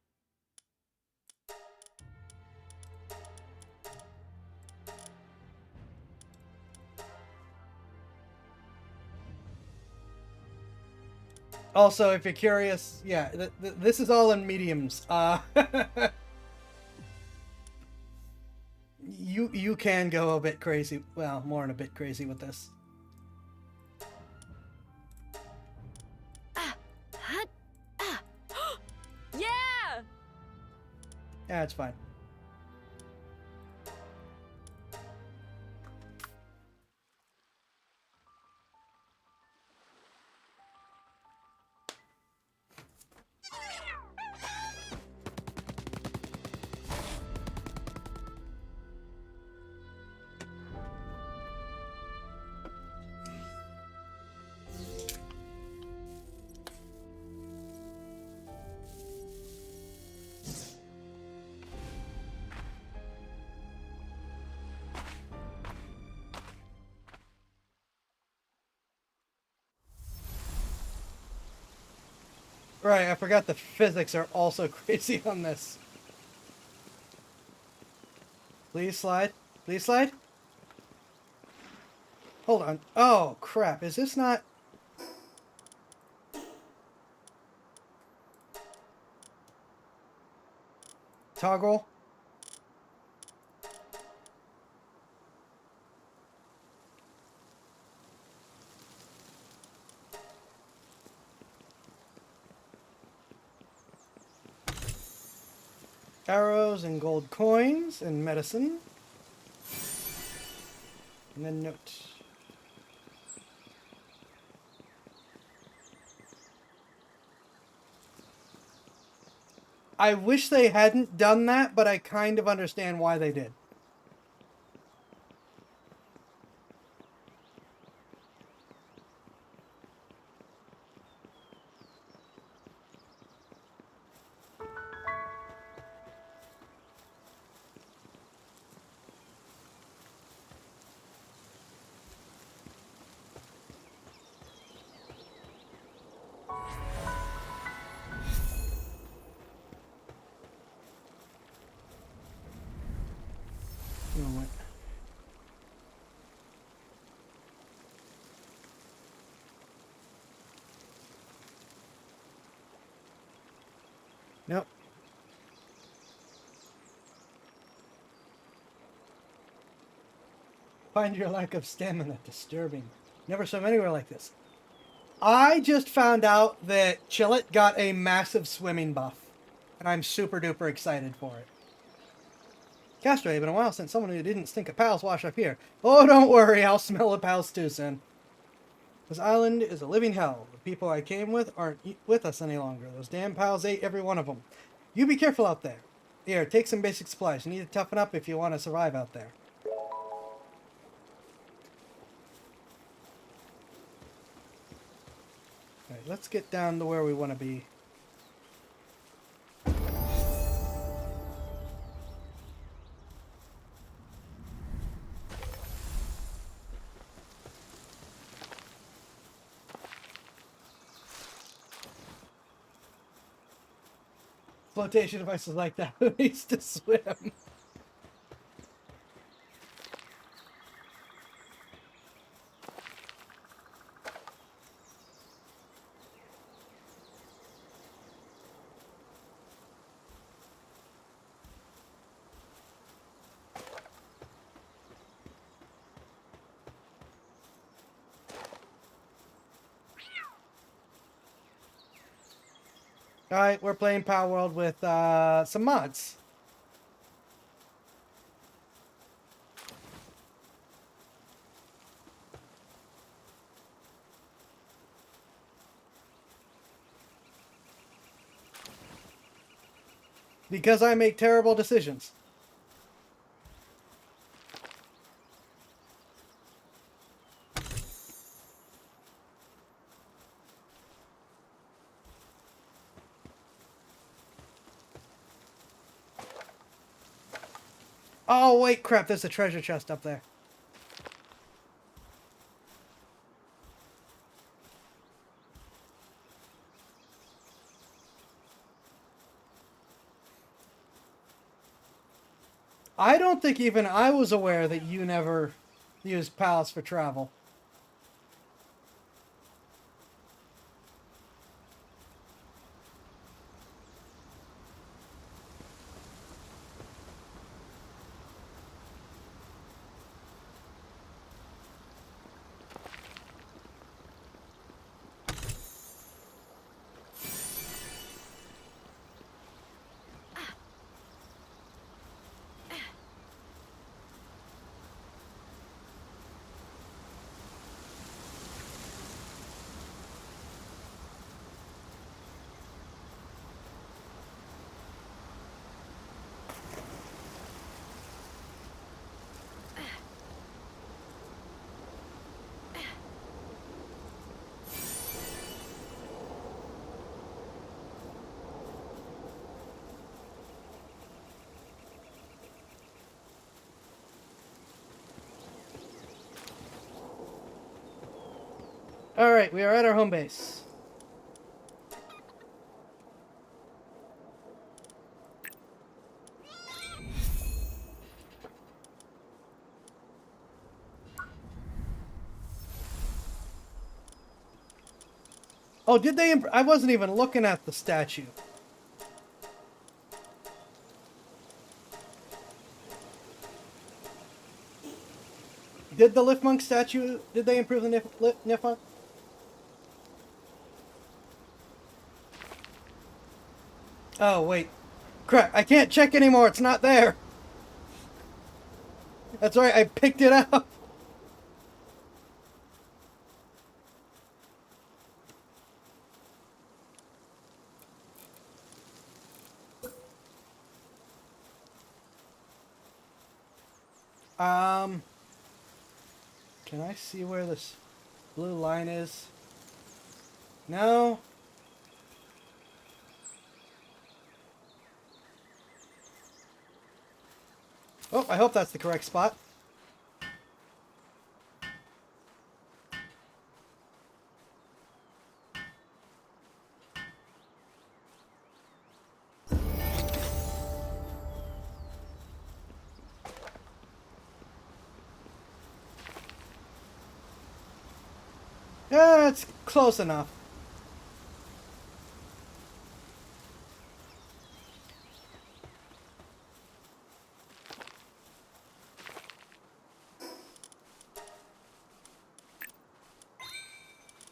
Also, if you're curious, yeah, this is all in mediums. You can go a bit crazy. Well, more than a bit crazy with this. Yeah! Yeah, it's fine. Right, I forgot the physics are also crazy on this. Please slide. Please slide. Hold on. Oh, crap. Is this not... Toggle? Arrows and gold coins and medicine. And then note. I wish they hadn't done that, but I kind of understand why they did. Oh, wait. Nope. Find your lack of stamina disturbing. Never swim anywhere like this. I just found out that Chillet got a massive swimming buff, and I'm super duper excited for it. Castaway, been a while since someone who didn't stink of pals washed up here. Oh, don't worry, I'll smell a pals too soon. This island is a living hell. The people I came with aren't with us any longer. Those damn pals ate every one of them. You be careful out there. Here, take some basic supplies. You need to toughen up if you want to survive out there. Alright, let's get down to where we want to be. Flotation devices like that. Who needs to swim? Alright, we're playing Power World with some mods. Because I make terrible decisions. Oh, wait, crap, there's a treasure chest up there. I don't think even I was aware that you never used pals for travel. Alright, we are at our home base. Oh, did they? I wasn't even looking at the statue. Did the Lift Monk statue, did they improve the Nifunk? Oh, wait. Crap, I can't check anymore, it's not there. That's right, I picked it up. Can I see where this blue line is? No. Oh, I hope that's the correct spot. Yeah, it's close enough.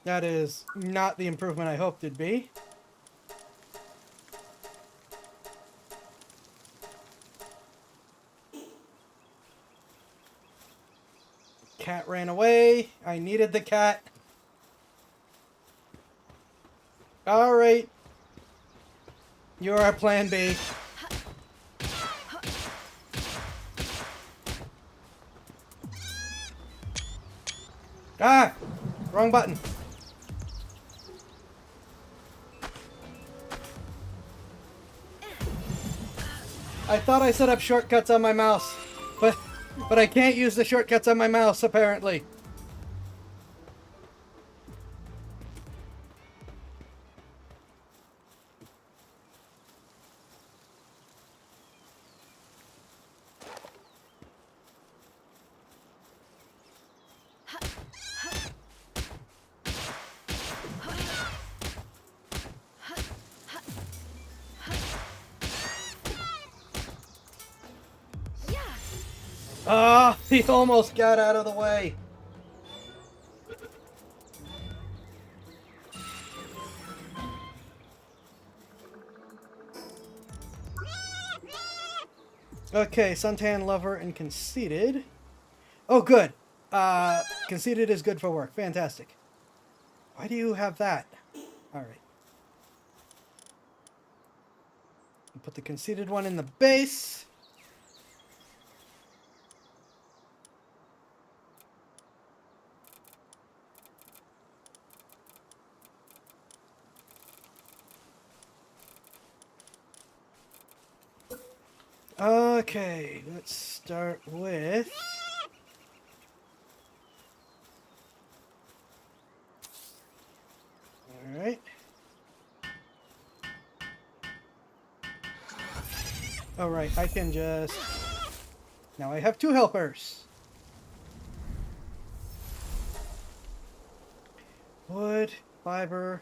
That is not the improvement I hoped it'd be. Cat ran away. I needed the cat. All right. You're our plan B. Ah! Wrong button. I thought I set up shortcuts on my mouse, but I can't use the shortcuts on my mouse apparently. Ah, he almost got out of the way. Okay, Suntan Lover and Conceited. Oh, good. Conceited is good for work. Fantastic. Why do you have that? All right. Put the Conceited one in the base. Okay, let's start with... Alright. Alright, I can just... Now I have 2 helpers. Wood, fiber...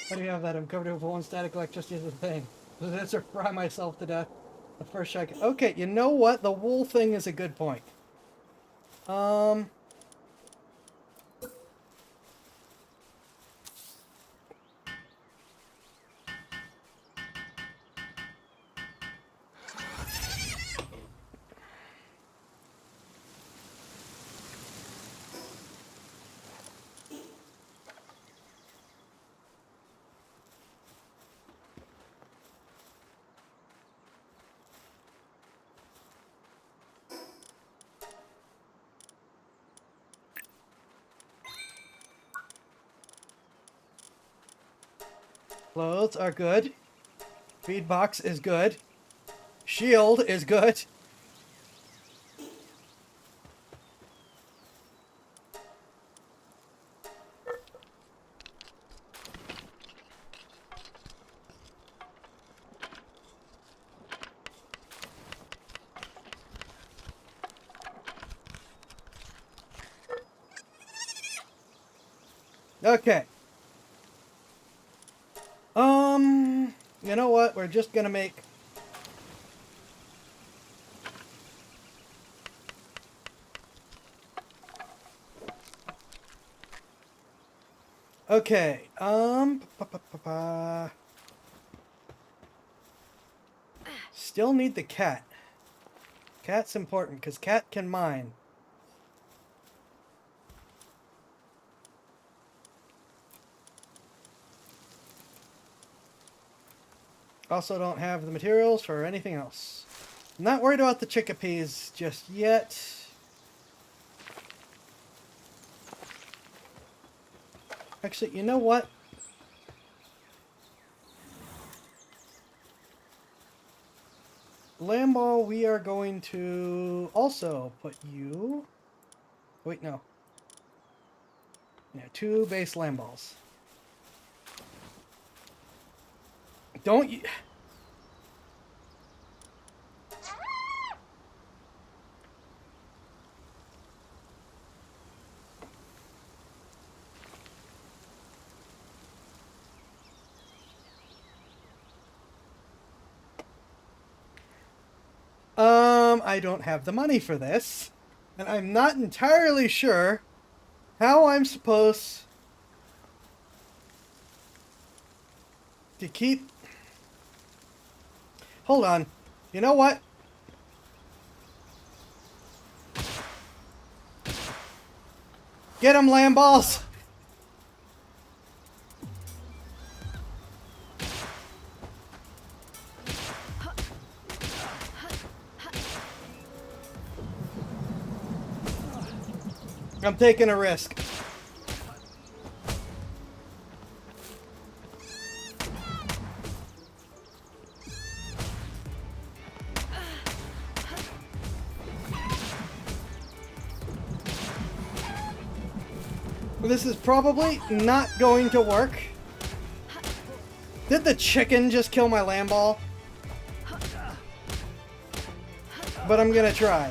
Why do you have that? I'm covered with one static electricity is the thing. This or fry myself to death. The first shot. Okay, you know what? The wool thing is a good point. Clothes are good. Feed box is good. Shield is good. Okay. You know what? We're just gonna make... Okay, still need the cat. Cat's important, because cat can mine. Also don't have the materials for anything else. I'm not worried about the chickpeas just yet. Actually, you know what? Lamball, we are going to also put you... Wait, no. Yeah, 2 base Lamballs. Don't you... I don't have the money for this, and I'm not entirely sure how I'm supposed to keep... Hold on. You know what? Get 'em, Lamballs! I'm taking a risk. This is probably not going to work. Did the chicken just kill my Lamball? But I'm gonna try.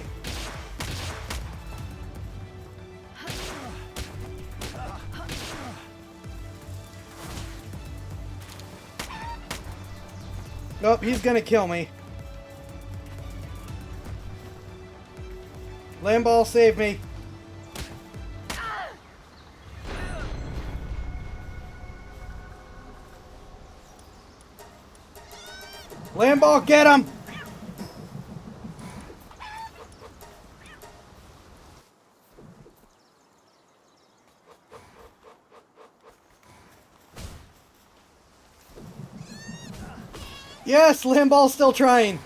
Nope, he's gonna kill me. Lamball, save me. Lamball, get him! Yes, Lamball's still trying.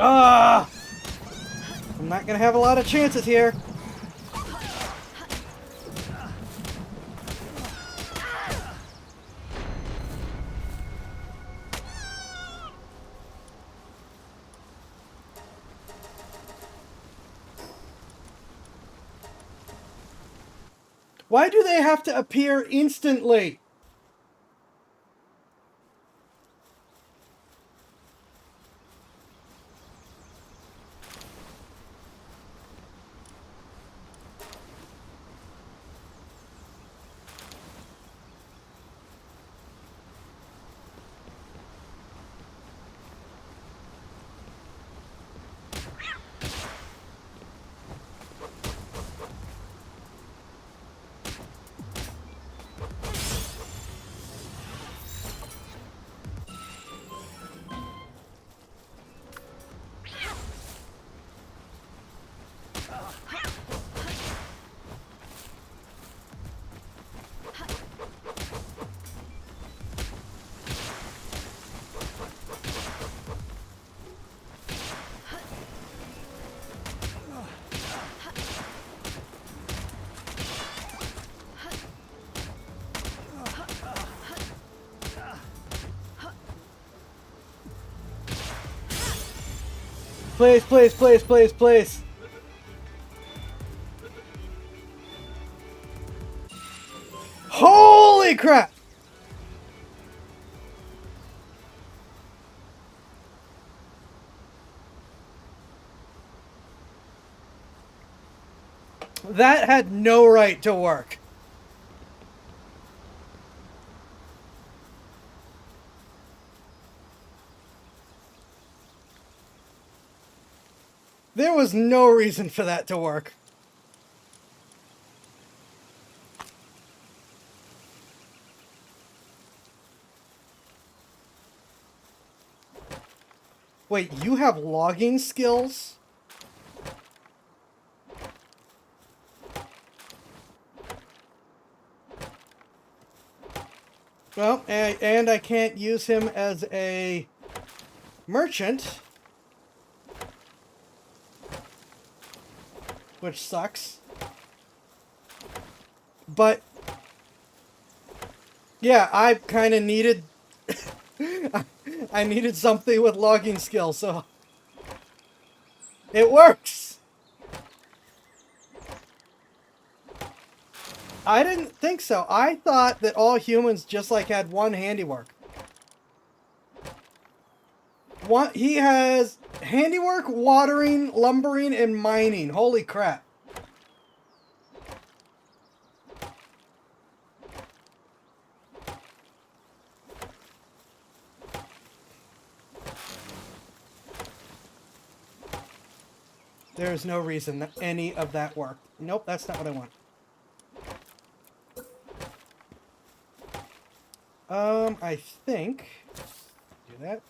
Ah! I'm not gonna have a lot of chances here. Why do they have to appear instantly? Please, please, please, please, please. Holy crap! That had no right to work. There was no reason for that to work. Wait, you have logging skills? Well, and I can't use him as a merchant. Which sucks. But yeah, I kind of needed I needed something with logging skills, so it works. I didn't think so. I thought that all humans just like had one handiwork. He has handiwork, watering, lumbering, and mining. Holy crap. There's no reason that any of that worked. Nope, that's not what I want. I think... Do that.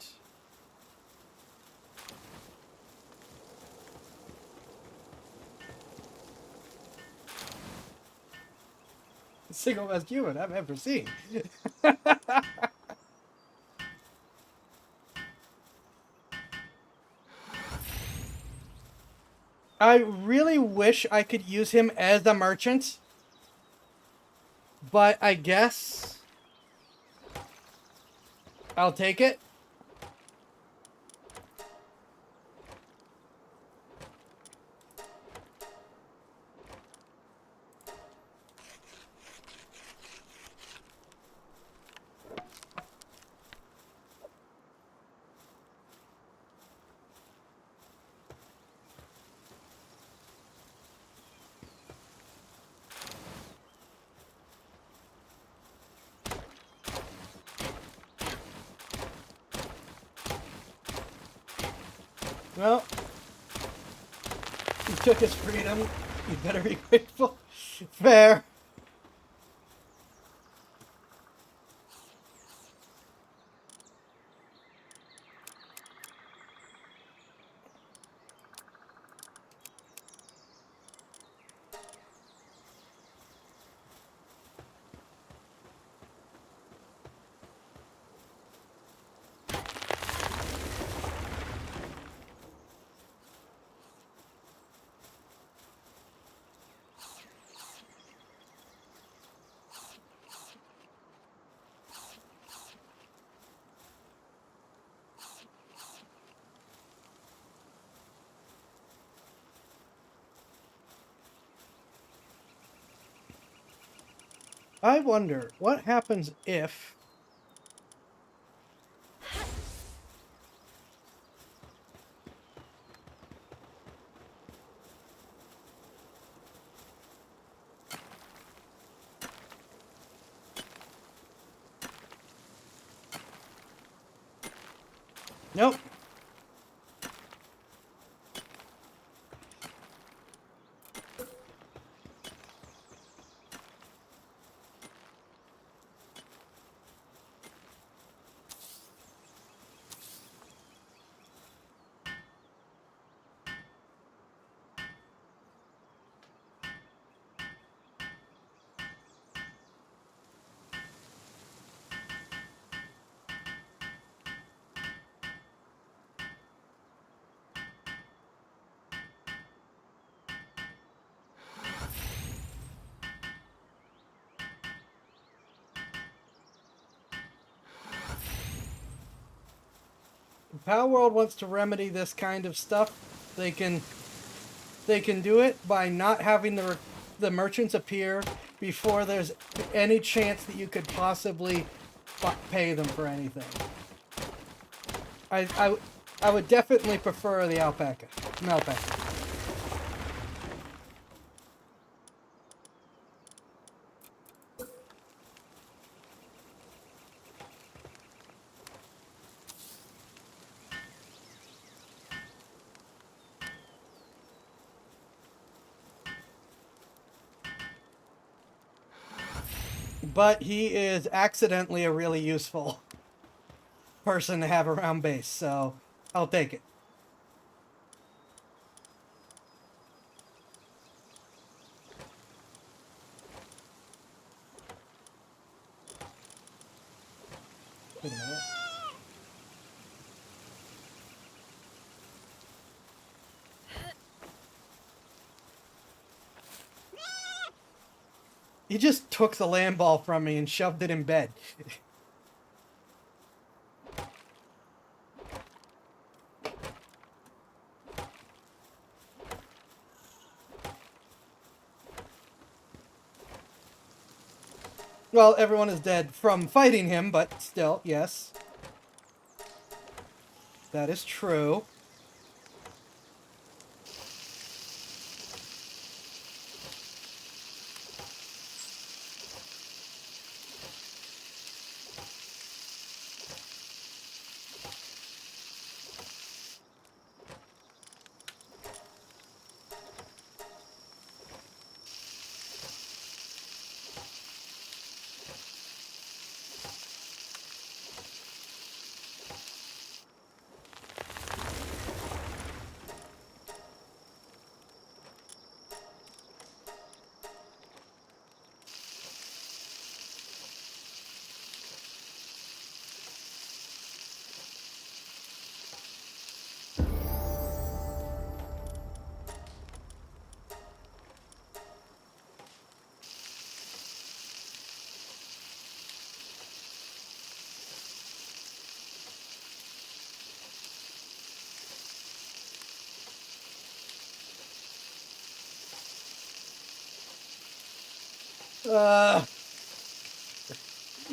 Single best human I've ever seen. I really wish I could use him as a merchant, but I guess I'll take it. Well, he took his freedom. You better be grateful. Fair. I wonder what happens if nope. Palworld wants to remedy this kind of stuff. They can do it by not having the merchants appear before there's any chance that you could possibly pay them for anything. I would definitely prefer the alpaca. But he is accidentally a really useful person to have around base, so I'll take it. Wait a minute. He just took the land ball from me and shoved it in bed. Well, everyone is dead from fighting him, but still, yes. That is true.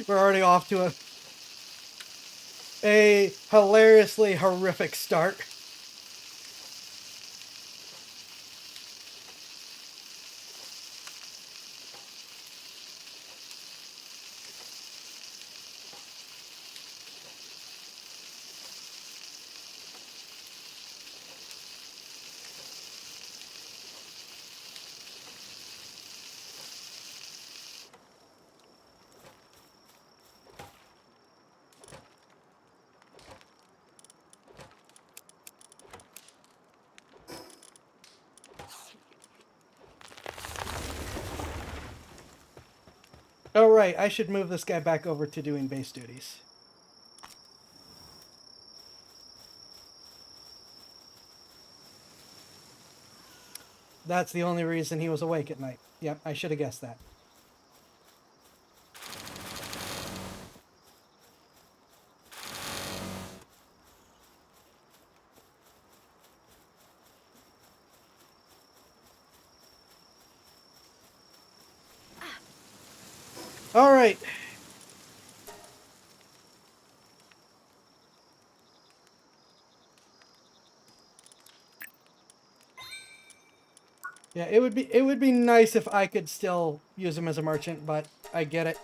We're already off to a hilariously horrific start. Oh, right, I should move this guy back over to doing base duties. That's the only reason he was awake at night. Yep, I should have guessed that. All right. Yeah, it would be nice if I could still use him as a merchant, but I get it.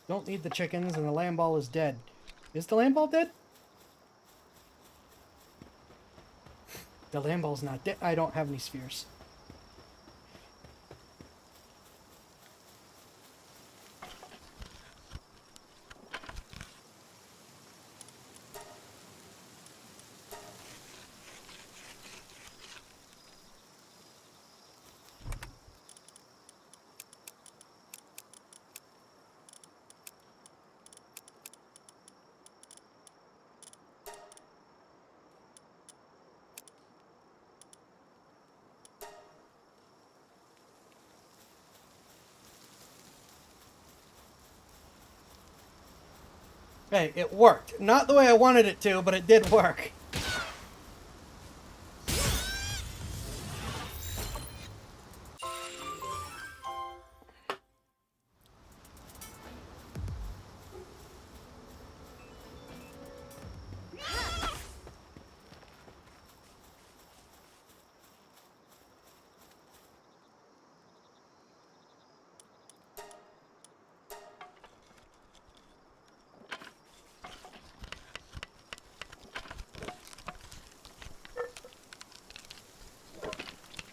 Don't need the chickens, and the land ball is dead. Is the land ball dead? The land ball's not dead. I don't have any spheres. Hey, it worked. Not the way I wanted it to, but it did work.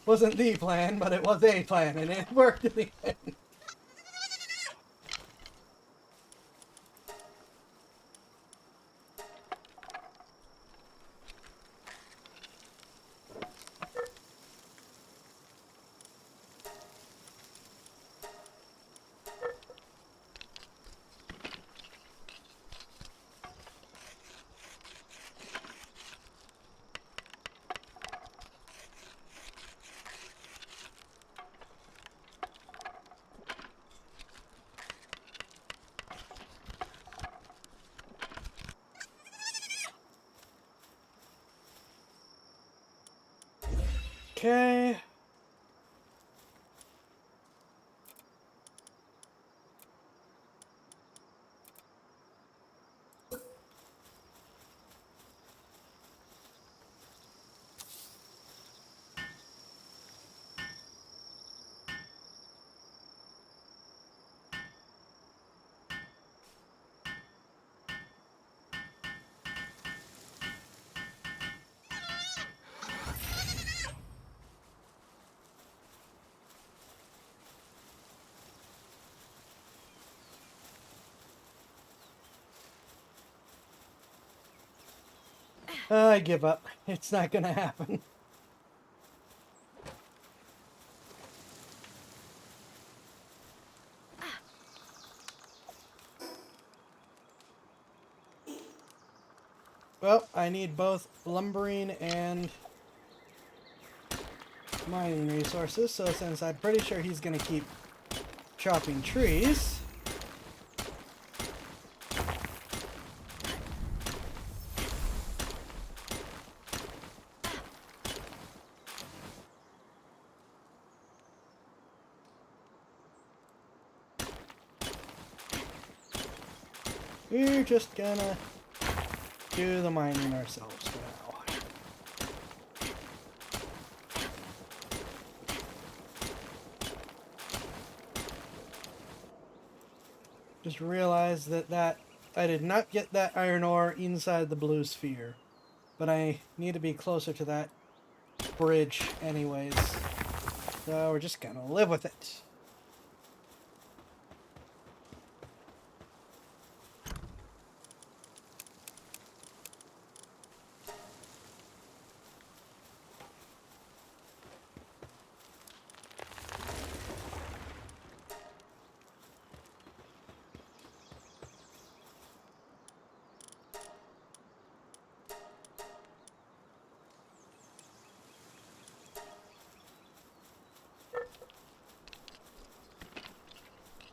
Wasn't the plan, but it was a plan, and it worked in the end. Okay. I give up. It's not gonna happen. Well, I need both lumbering and mining resources, so since I'm pretty sure he's gonna keep chopping trees, we're just gonna do the mining ourselves for now. Just realized that I did not get that iron ore inside the blue sphere, but I need to be closer to that bridge anyways, so we're just gonna live with it.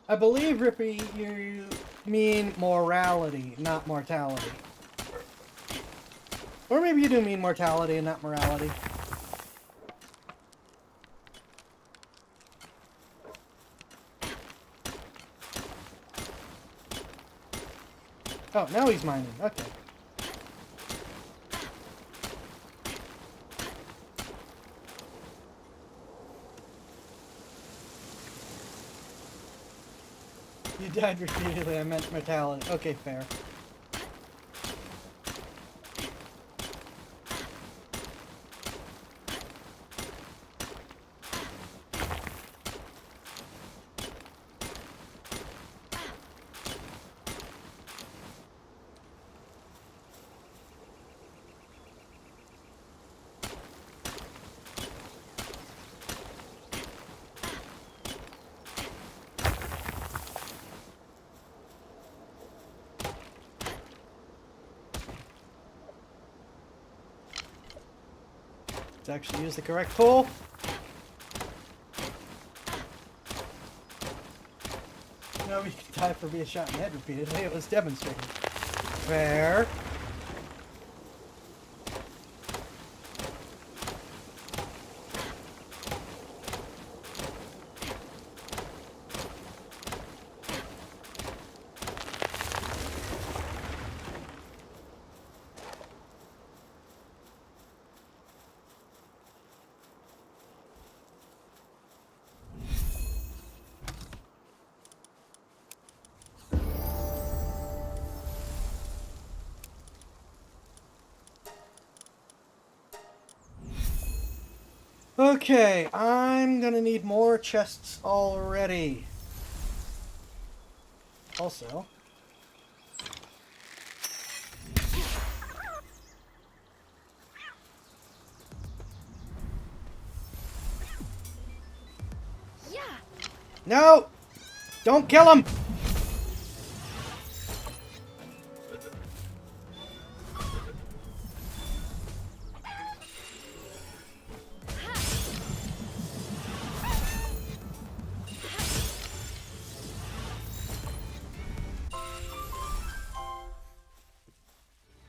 I believe, Rippy, you mean morality, not mortality. Or maybe you do mean mortality and not morality. Oh, now he's mining. Okay. You died repeatedly, I meant mortality. Okay, fair. Let's actually use the correct tool. No, we can die for being shot in the head repeatedly. It was demonstrated. Fair. Okay, I'm gonna need more chests already. Also, no! Don't kill him!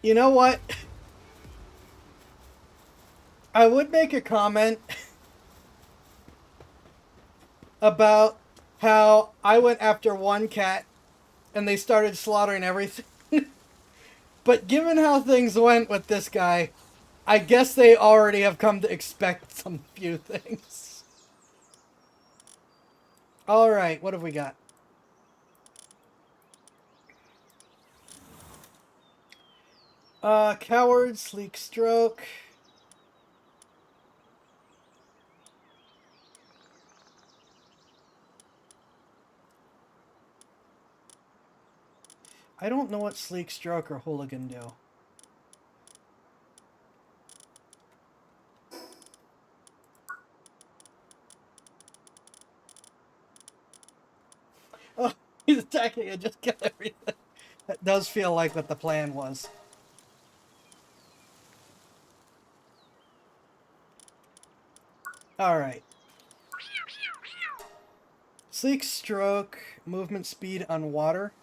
You know what? I would make a comment about how I went after one cat and they started slaughtering everything. But given how things went with this guy, I guess they already have come to expect some few things. Alright, what have we got? Coward, Sleek Stroke. I don't know what Sleek Stroke or Hooligan do. Oh, he's attacking and just kill everything. That does feel like what the plan was. Alright. Sleek Stroke, movement speed on water.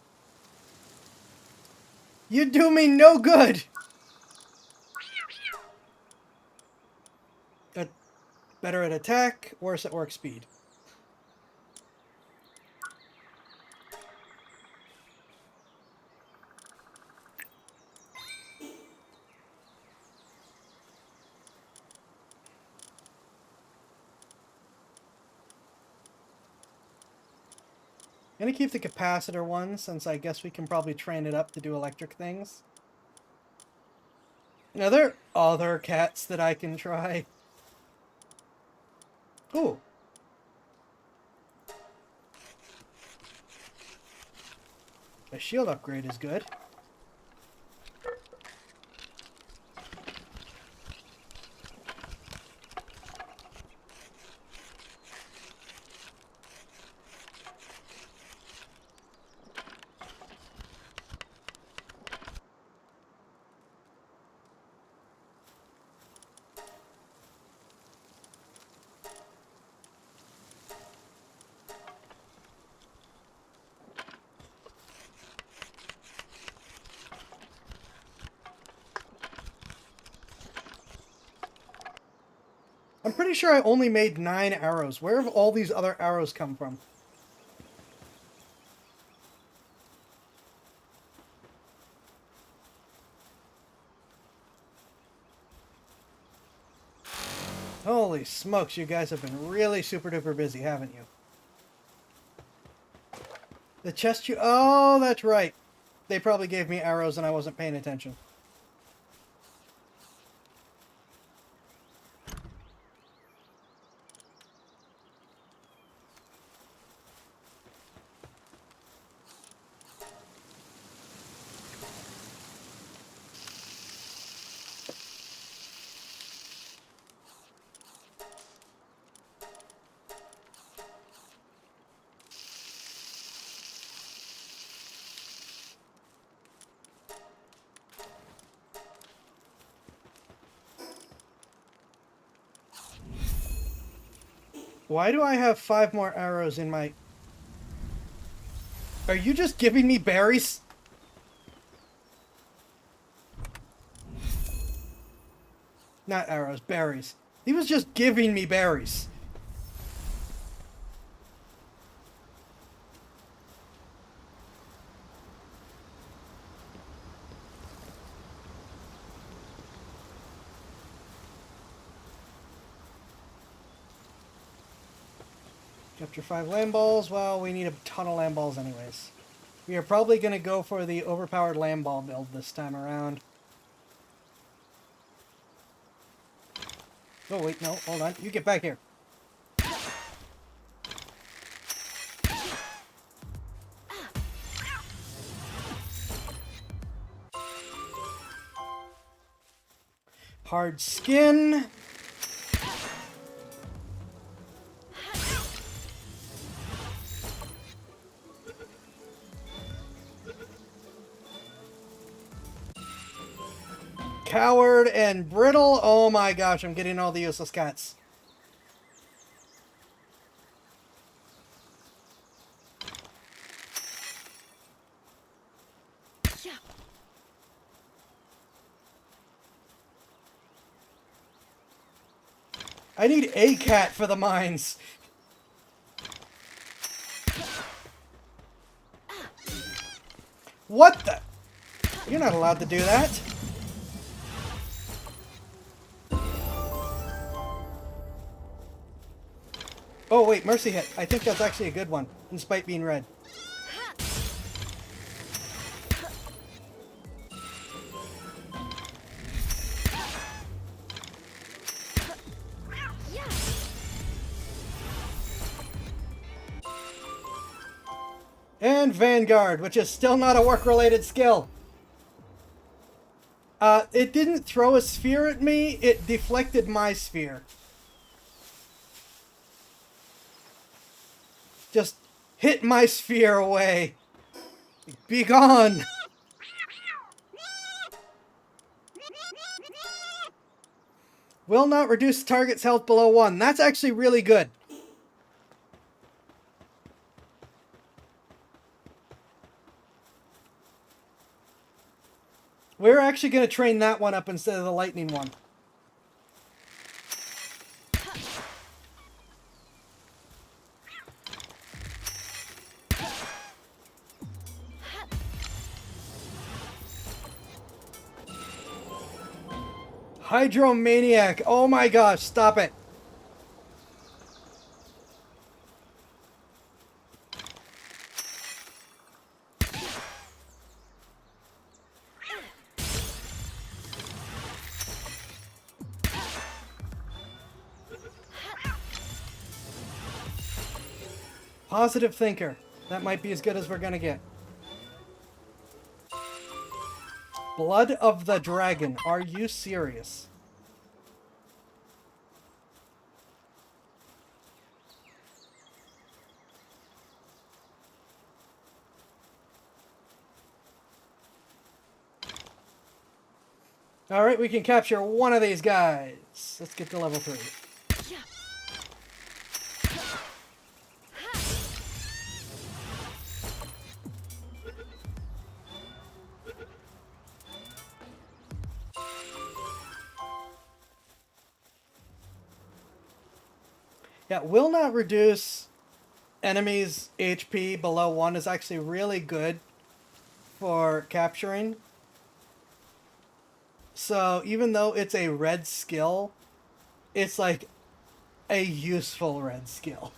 You do me no good! Better at attack, worse at work speed. I'm gonna keep the capacitor one, since I guess we can probably train it up to do electric things. Now, there are other cats that I can try. Ooh. A shield upgrade is good. I'm pretty sure I only made 9 arrows. Where have all these other arrows come from? Holy smokes, you guys have been really super duper busy, haven't you? The chest you... Oh, that's right. They probably gave me arrows and I wasn't paying attention. Why do I have 5 more arrows in my... Are you just giving me berries? Not arrows, berries. He was just giving me berries. Capture 5 land balls. Well, we need a ton of land balls anyways. We are probably going to go for the overpowered land ball build this time around. Oh, wait, no, hold on. You get back here. Hard skin. Coward and brittle. Oh my gosh, I'm getting all the useless cats. I need a cat for the mines. What the? You're not allowed to do that. Oh wait, mercy hit. I think that's actually a good one, despite being red. And Vanguard, which is still not a work-related skill. It didn't throw a sphere at me, it deflected my sphere. Just hit my sphere away. Be gone! Will not reduce target's health below 1. That's actually really good. We're actually going to train that one up instead of the lightning one. Hydromaniac. Oh my gosh, stop it. Positive thinker. That might be as good as we're gonna get. Blood of the Dragon. Are you serious? Alright, we can capture one of these guys. Let's get to level 3. Yeah, will not reduce enemies' HP below 1 is actually really good for capturing. So even though it's a red skill, it's like a useful red skill.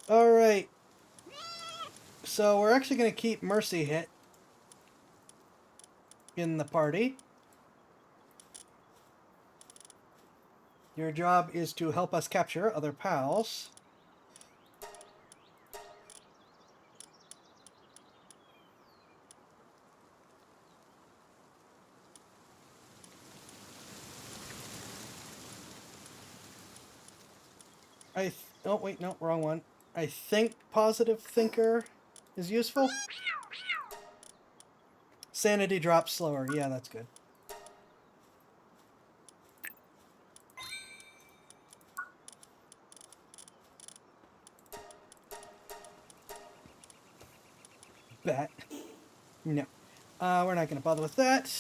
Alright. So we're actually going to keep Mercy Hit in the party. Your job is to help us capture other pals. Oh wait, no, wrong one. I think Positive Thinker is useful. Sanity drops slower. Yeah, that's good. Bet. No. We're not going to bother with that.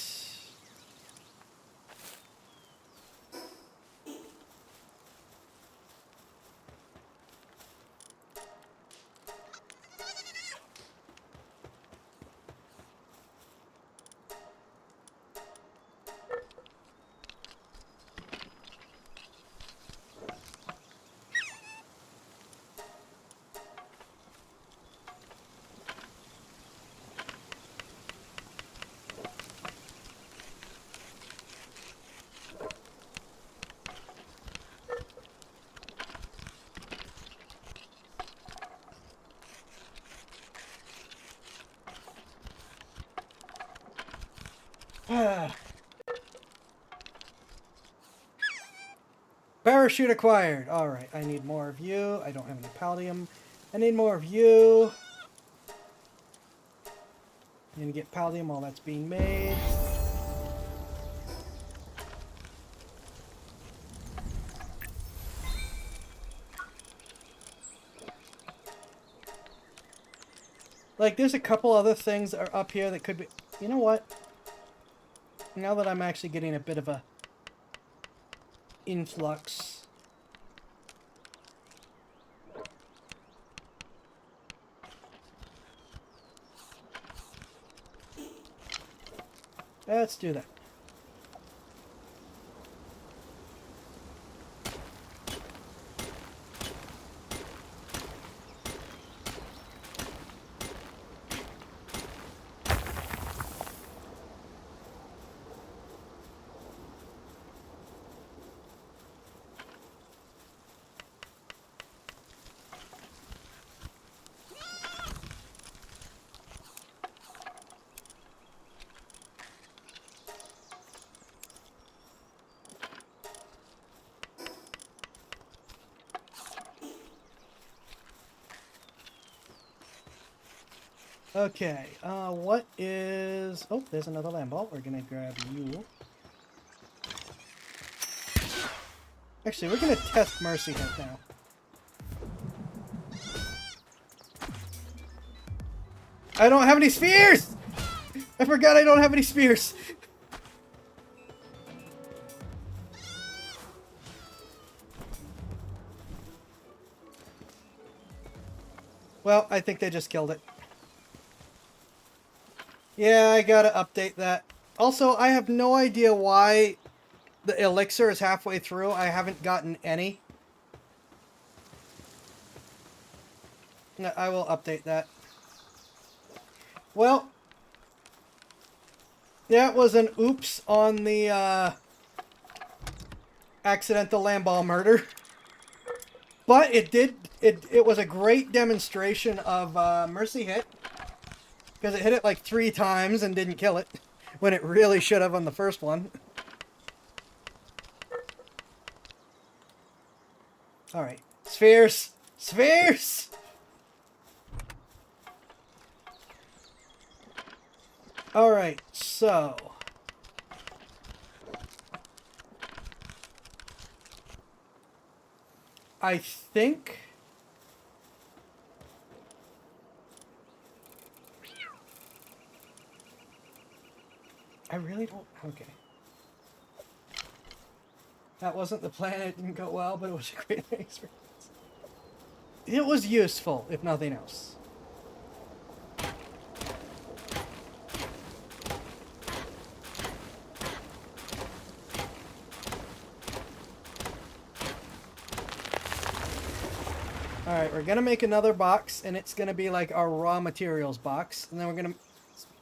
Parachute acquired. Alright, I need more of you. I don't have any palladium. I need more of you. I'm gonna get palladium while that's being made. Like, there's a couple other things that are up here that could be... You know what? Now that I'm actually getting a bit of a influx. Let's do that. Okay, what is... Oh, there's another land ball. We're gonna grab you. Actually, we're gonna test Mercy Hit now. I don't have any spears! I forgot I don't have any spears! Well, I think they just killed it. Yeah, I gotta update that. Also, I have no idea why the elixir is halfway through. I haven't gotten any. No, I will update that. Well, that was an oops on the accidental land ball murder. But it was a great demonstration of Mercy Hit. Because it hit it like 3 times and didn't kill it. When it really should have on the first one. Alright. Spheres! Spheres! Alright, so... I think... I really don't... Okay. That wasn't the plan. It didn't go well, but it was a great experience. It was useful, if nothing else. Alright, we're gonna make another box, and it's gonna be like our raw materials box. And then we're gonna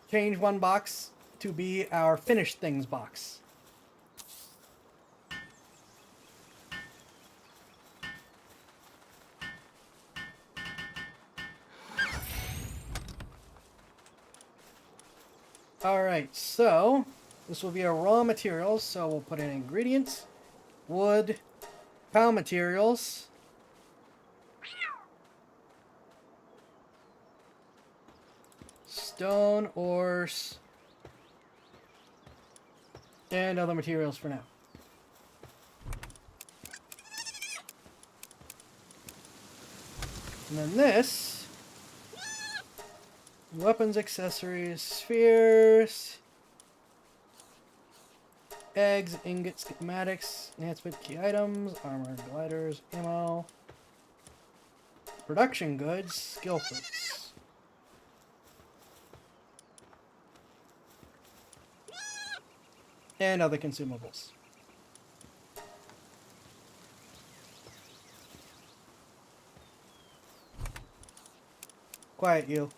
change one box to be our finished things box. Alright, so this will be our raw materials, so we'll put in ingredients, wood, POW materials, stone, ores, and other materials for now. And then this, weapons, accessories, spheres, eggs, ingots, schematics, enhancement, key items, armor, gliders, ammo, production goods, skill fruits. And other consumables. Quiet, you.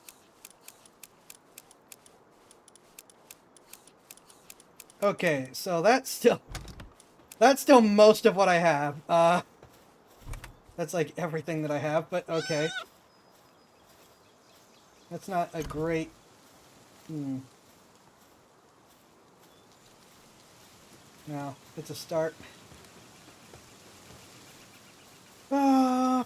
Okay, so that's still most of what I have. That's like everything that I have, but okay. That's not a great... No, it's a start. Uh,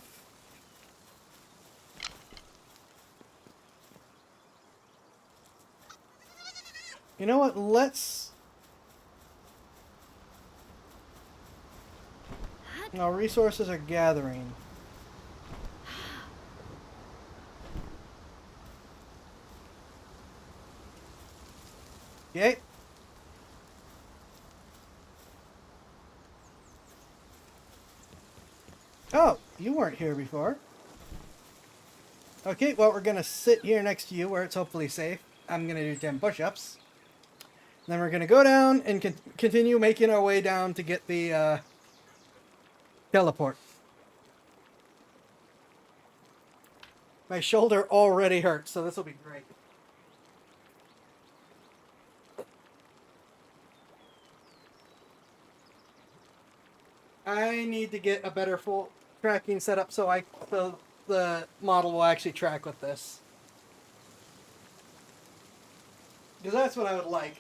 you know what? Let's... No, resources are gathering. Yay. Oh, you weren't here before. Okay, well, we're going to sit here next to you where it's hopefully safe. I'm going to do 10 push-ups. Then we're going to go down and continue making our way down to get the teleport. My shoulder already hurts, so this will be great. I need to get a better full tracking setup so the model will actually track with this. Because that's what I would like.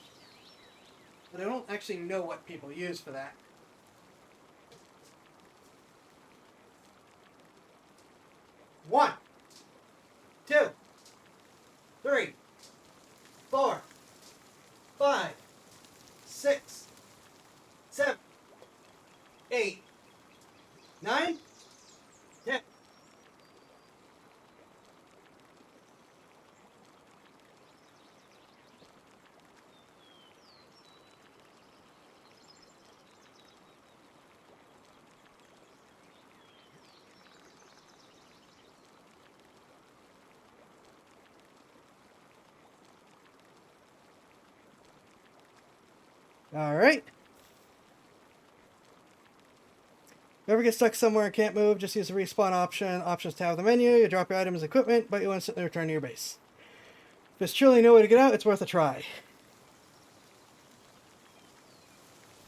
But I don't actually know what people use for that. One, 2, 3, 4, 5, 6, 7, 8, 9, 10. All right. If you ever get stuck somewhere and can't move, just use the respawn option. Options tab of the menu. You drop your items and equipment, but you'll instantly return to your base. If there's truly no way to get out, it's worth a try.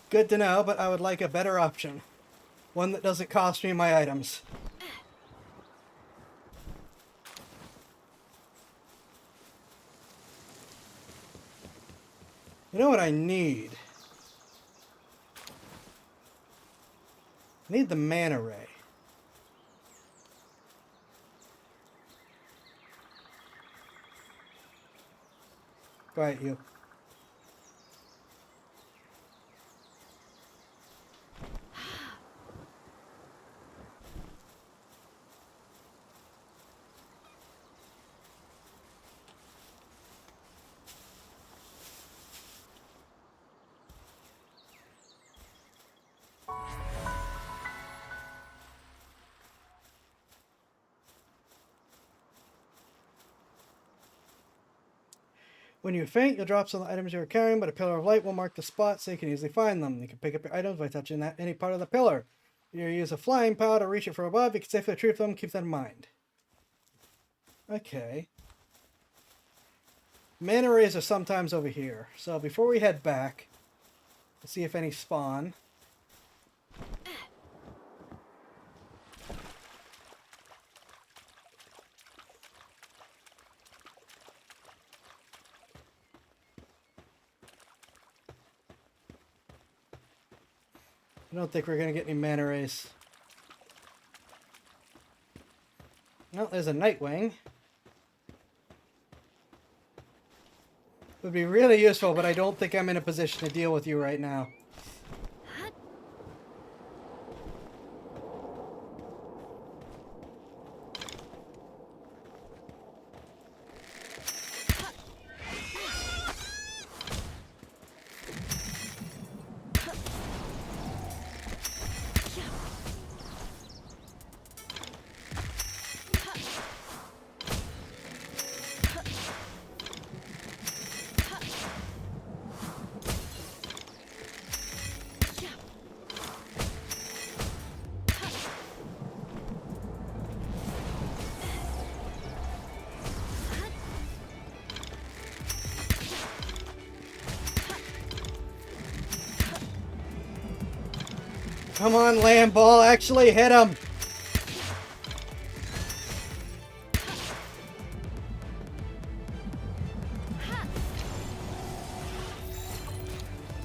Good to know, but I would like a better option. One that doesn't cost me my items. You know what I need? I need the mana ray. Go ahead, you. When you faint, you'll drop some of the items you were carrying, but a pillar of light will mark the spot so you can easily find them. You can pick up your items by touching any part of the pillar. If you use a flying POW to reach it from above, you can safely retrieve them. Keep that in mind. Okay. Mana rays are sometimes over here. So before we head back, let's see if any spawn. I don't think we're going to get any mana rays. No, there's a Nightwing. Would be really useful, but I don't think I'm in a position to deal with you right now. Come on, Land Ball, actually hit him!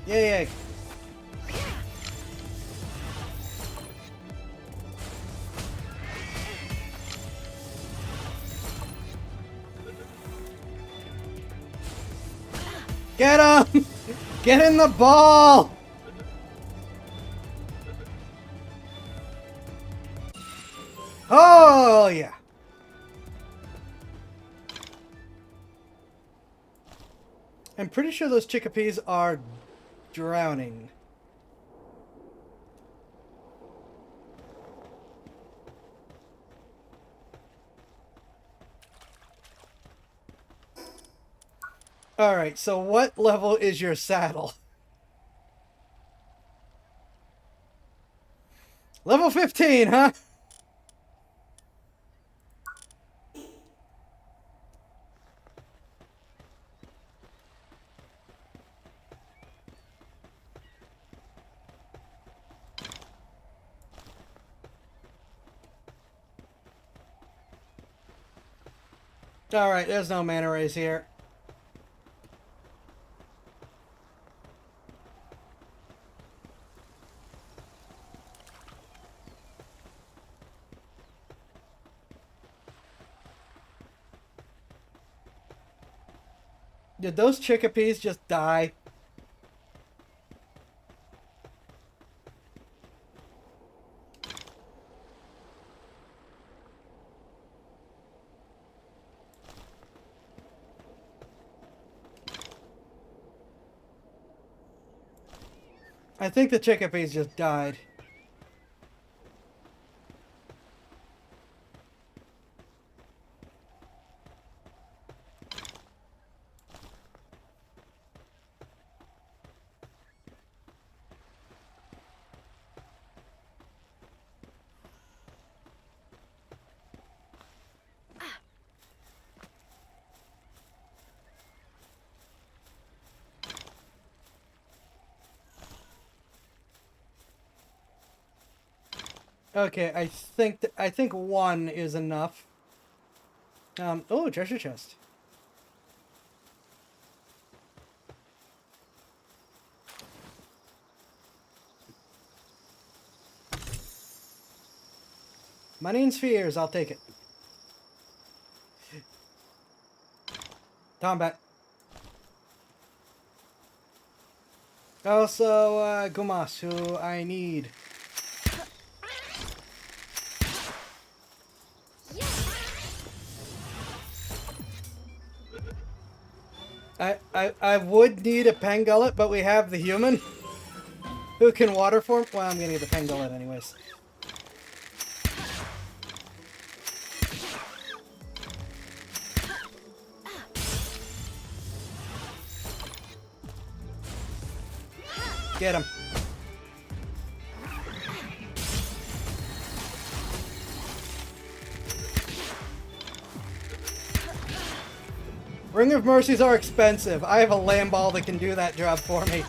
Yay! Get him! Get in the ball! Oh, yeah. I'm pretty sure those chickapees are drowning. Alright, so what level is your saddle? Level 15, huh? Alright, there's no mana rays here. Did those chickapees just die? I think the chickapees just died. Okay, I think one is enough. Oh, treasure chest. Money and spheres, I'll take it. Combat. Also, Gumas, who I need. I would need a Pangullet, but we have the human who can water form. Well, I'm gonna need the Pangullet anyways. Get him. Ring of Mercies are expensive. I have a Lamb Ball that can do that job for me.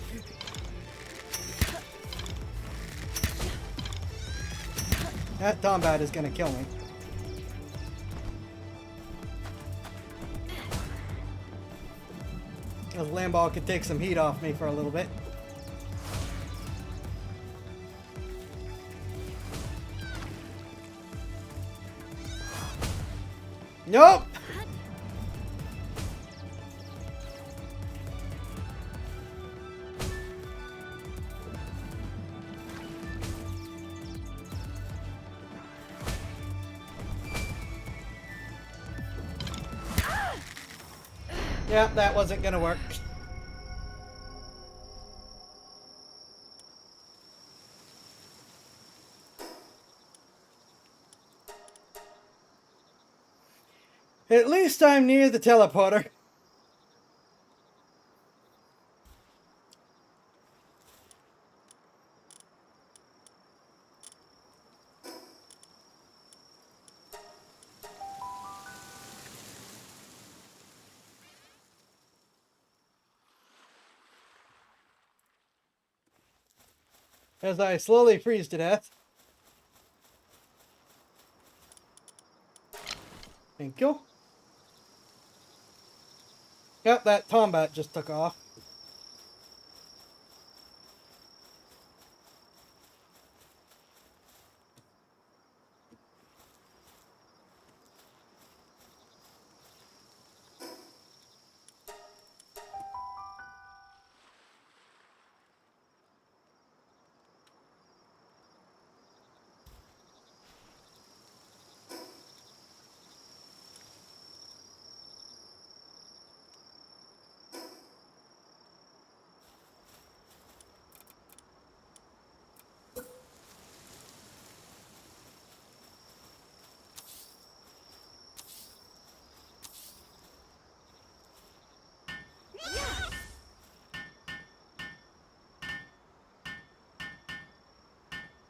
That Tombat is gonna kill me. This Lamb Ball could take some heat off me for a little bit. Nope! Yep, that wasn't gonna work. At least I'm near the teleporter. As I slowly freeze to death. Thank you. Yep, that Tombat just took off.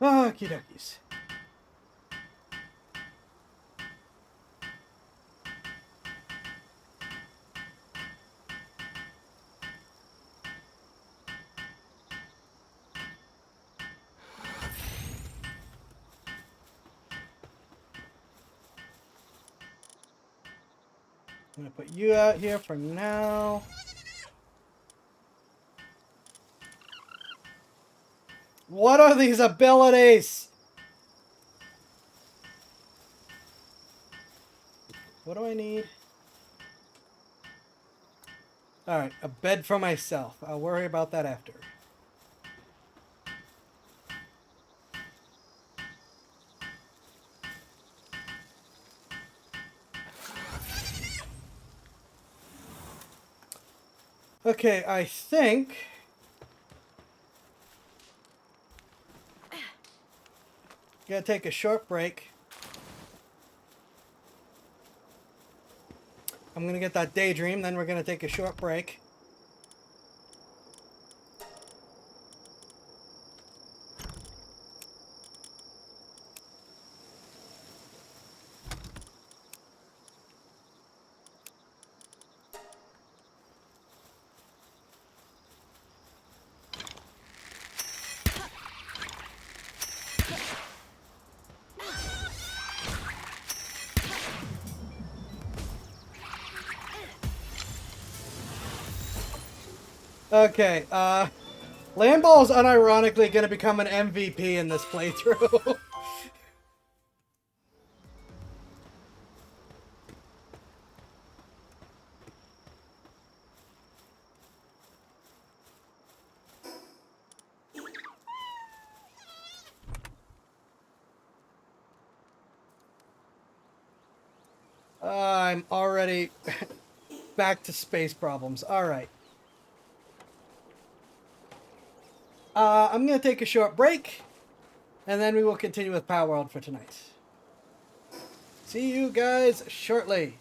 Okie dokies. I'm gonna put you out here for now. What are these abilities? What do I need? Alright, a bed for myself. I'll worry about that after. Okay, I think... Gotta take a short break. I'm gonna get that daydream, then we're gonna take a short break. Okay, Landball is unironically gonna become an MVP in this playthrough. I'm already back to space problems. Alright. I'm going to take a short break, and then we will continue with Power World for tonight. See you guys shortly.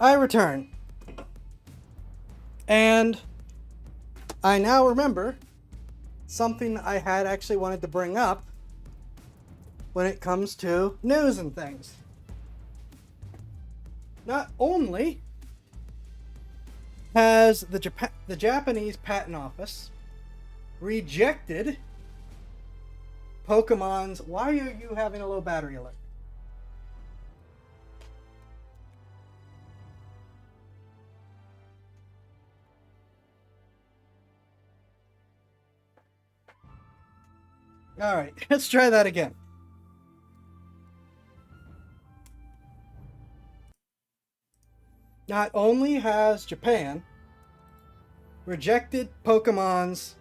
I return. And I now remember something I had actually wanted to bring up when it comes to news and things. Not only has the Japanese Patent Office rejected Pokemon's... Why are you having a low battery alert? Alright, let's try that again. Not only has Japan rejected Pokemon's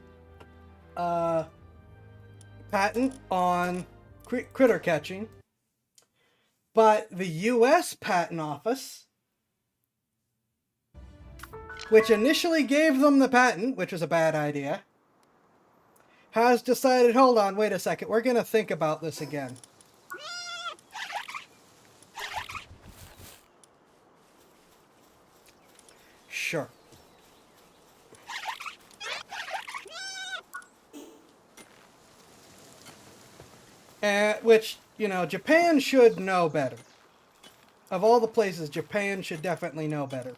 patent on critter catching, but the US Patent Office, which initially gave them the patent, which was a bad idea, has decided, hold on, wait a second, we're going to think about this again. Sure. Which, you know, Japan should know better. Of all the places, Japan should definitely know better.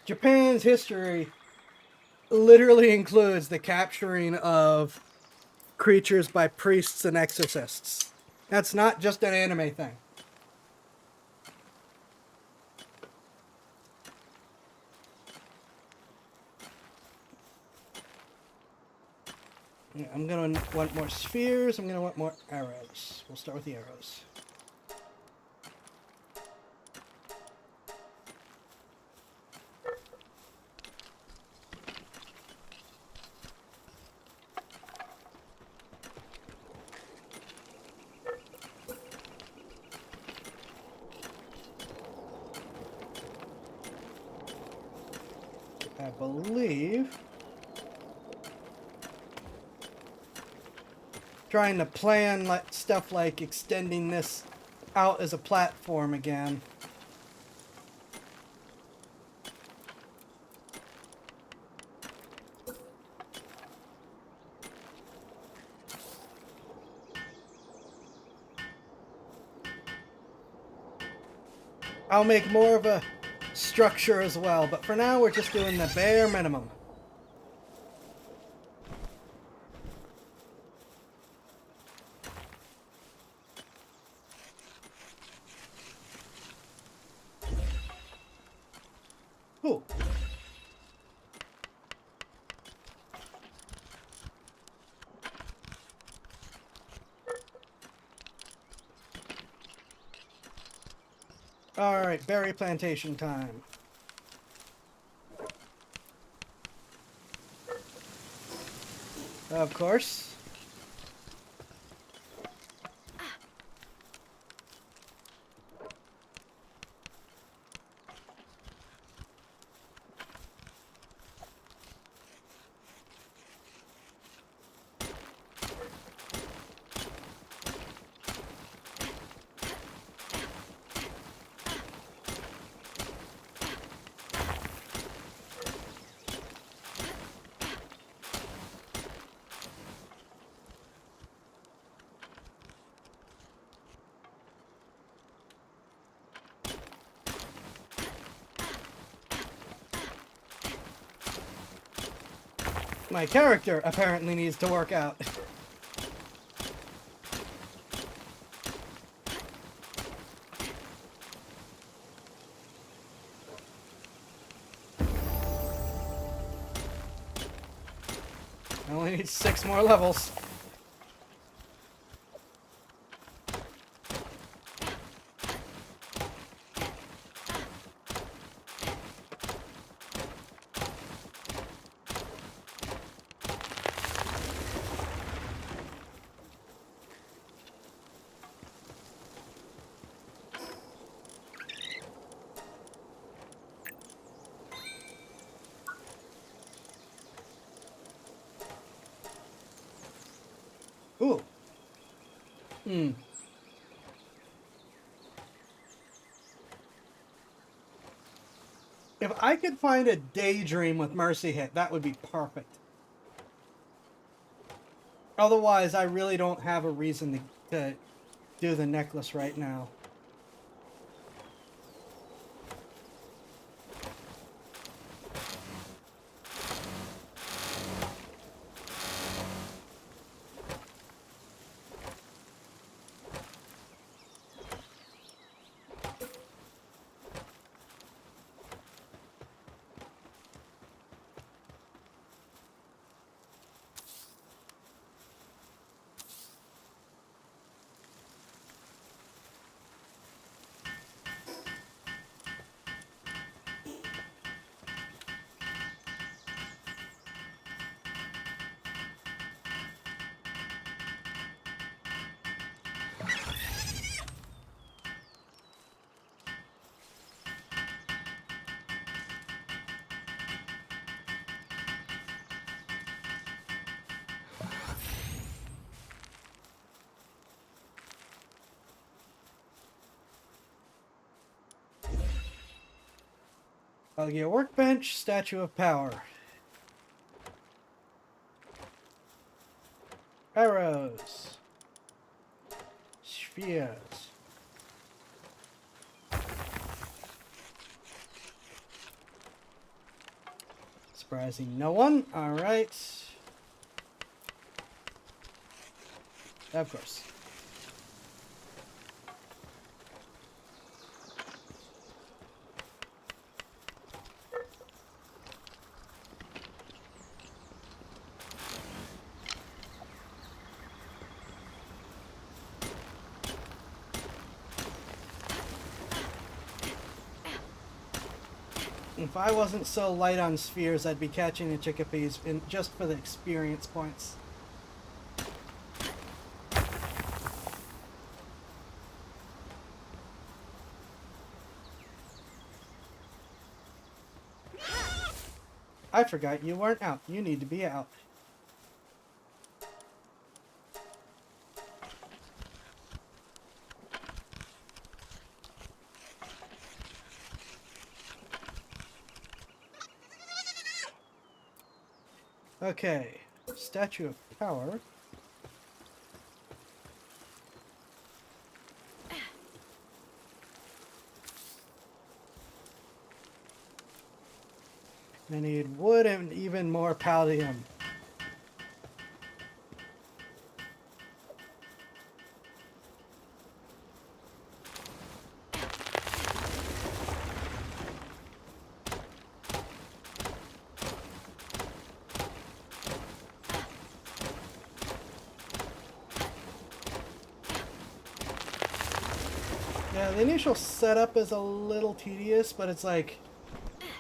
Japan's history literally includes the capturing of creatures by priests and exorcists. That's not just an anime thing. Yeah, I'm gonna want more spheres. I'm gonna want more arrows. We'll start with the arrows. I believe trying to plan like stuff like extending this out as a platform again. I'll make more of a structure as well, but for now we're just doing the bare minimum. Ooh. Alright, berry plantation time. Of course. My character apparently needs to work out. I only need 6 more levels. Ooh. Hmm. If I could find a Daydream with Mercy hit, that would be perfect. Otherwise, I really don't have a reason to do the necklace right now. I'll get workbench, statue of power. Arrows. Spheres. Surprising no one. Alright. Of course. If I wasn't so light on spheres, I'd be catching the chickadees just for the experience points. I forgot you weren't out. You need to be out. Okay, statue of power. I need wood and even more palladium. Yeah, the initial setup is a little tedious, but it's like,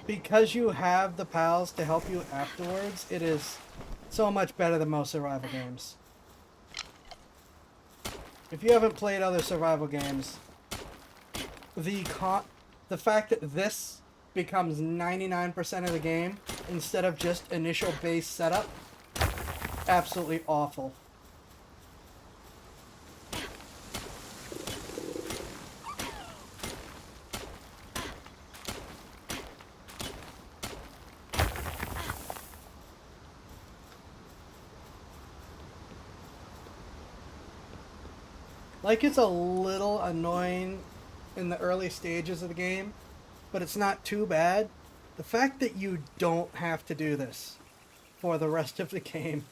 because you have the pals to help you afterwards, it is so much better than most survival games. If you haven't played other survival games, the fact that this becomes 99% of the game instead of just initial base setup, absolutely awful. Like, it's a little annoying in the early stages of the game, but it's not too bad. The fact that you don't have to do this for the rest of the game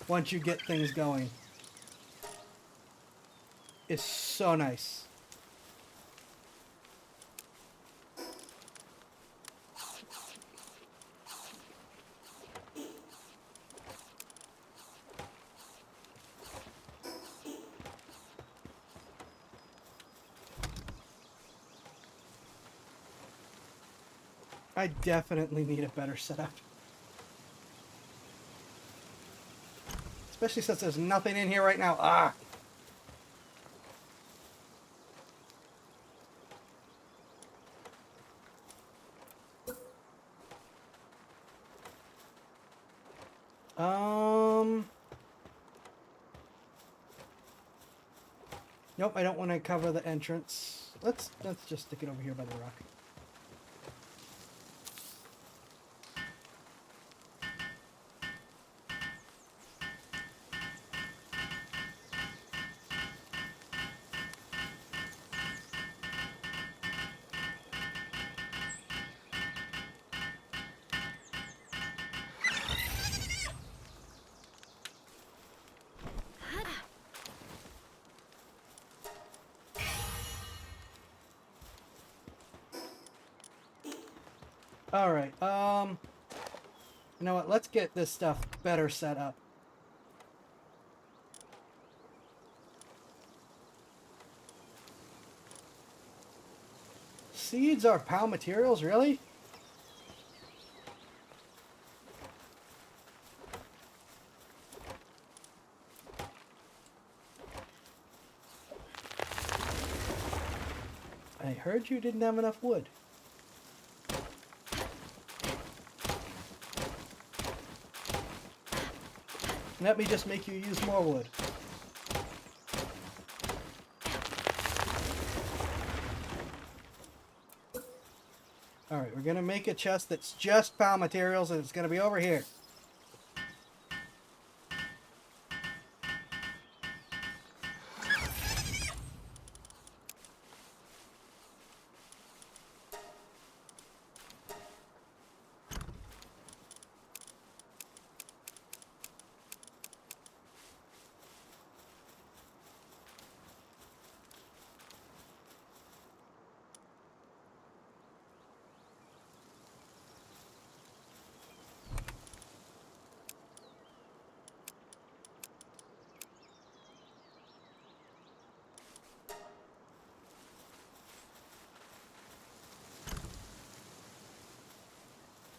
once you get things going is so nice. I definitely need a better setup. Especially since there's nothing in here right now. Ah! Nope, I don't want to cover the entrance. Let's just stick it over here by the rock. Alright, you know what, let's get this stuff better set up. Seeds are POW materials, really? I heard you didn't have enough wood. Let me just make you use more wood. Alright, we're gonna make a chest that's just POW materials, and it's gonna be over here.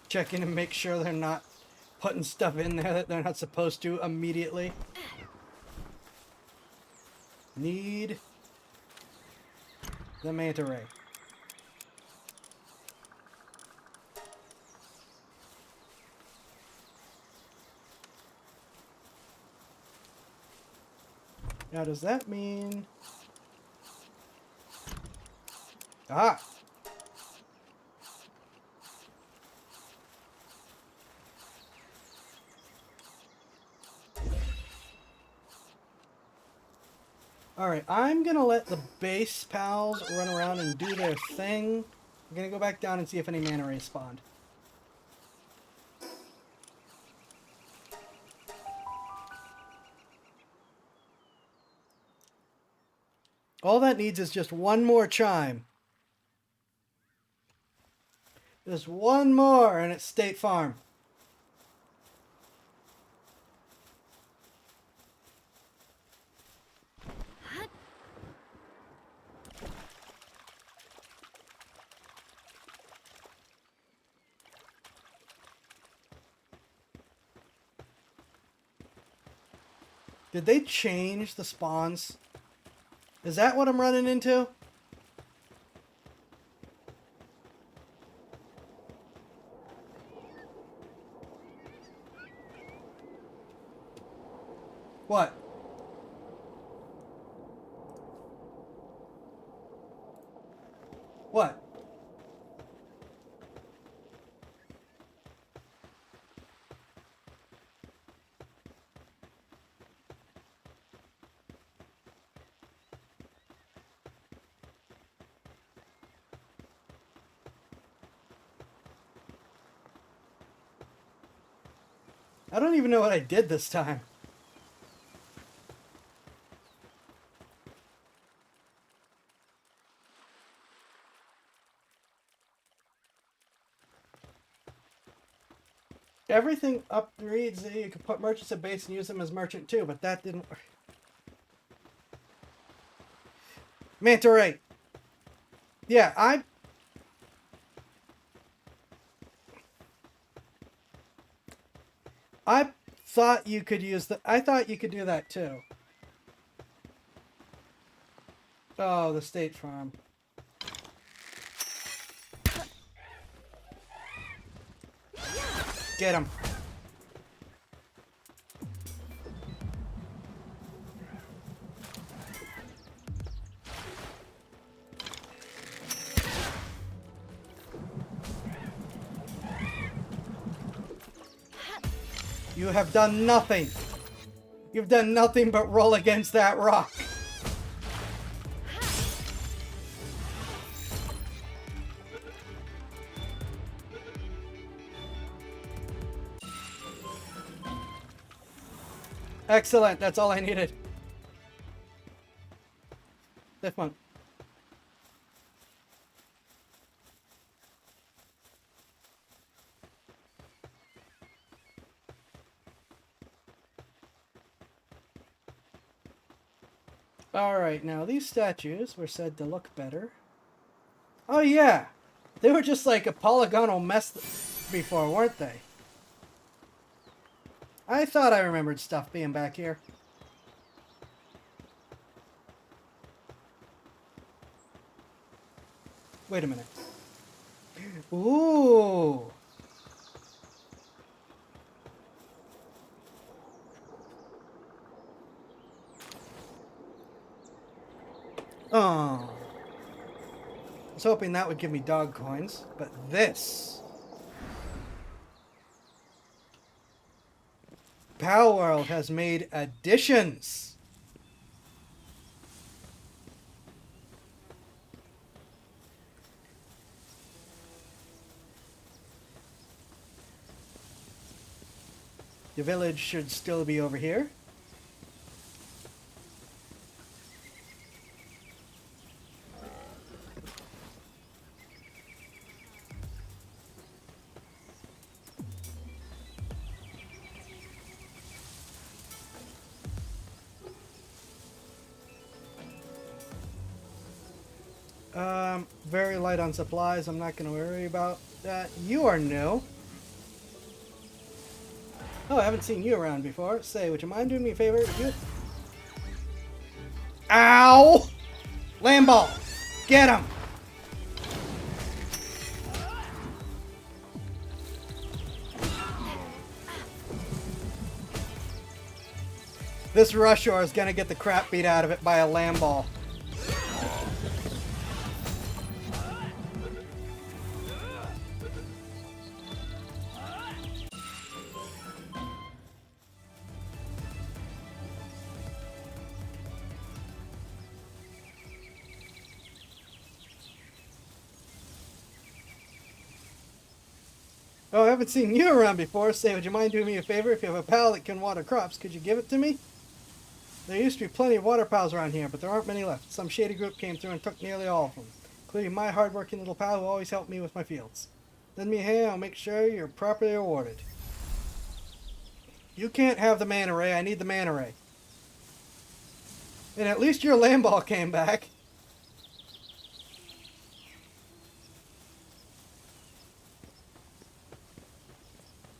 Checking to make sure they're not putting stuff in there that they're not supposed to immediately. Need the manta ray. Now does that mean... Ah! Alright, I'm gonna let the base pals run around and do their thing. I'm gonna go back down and see if any manta rays spawned. All that needs is just one more chime. Just one more and it's State Farm. Did they change the spawns? Is that what I'm running into? What? What? I don't even know what I did this time. Everything upgrades. You can put merchants at base and use them as merchant too, but that didn't work. Manta ray. Yeah, I thought you could use the... I thought you could do that too. Oh, the State Farm. Get him. You have done nothing. You've done nothing but roll against that rock. Excellent, that's all I needed. This one. Alright, now these statues were said to look better. Oh yeah! They were just like a polygonal mess before, weren't they? I thought I remembered stuff being back here. Wait a minute. Ooh! Oh. I was hoping that would give me dog coins, but this. Pal World has made additions. The village should still be over here. Very light on supplies. I'm not going to worry about that. You are new. Oh, I haven't seen you around before. Say, would you mind doing me a favor? Would you... Ow! Lamball! Get him! This Rushor is going to get the crap beat out of it by a Lamball. Oh, I haven't seen you around before. Say, would you mind doing me a favor? If you have a pal that can water crops, could you give it to me? There used to be plenty of water pals around here, but there aren't many left. Some shady group came through and took nearly all of them, including my hard-working little pal who always helped me with my fields. Lend me a hand, I'll make sure you're properly rewarded. You can't have the mana ray, I need the mana ray. And at least your Lamball came back.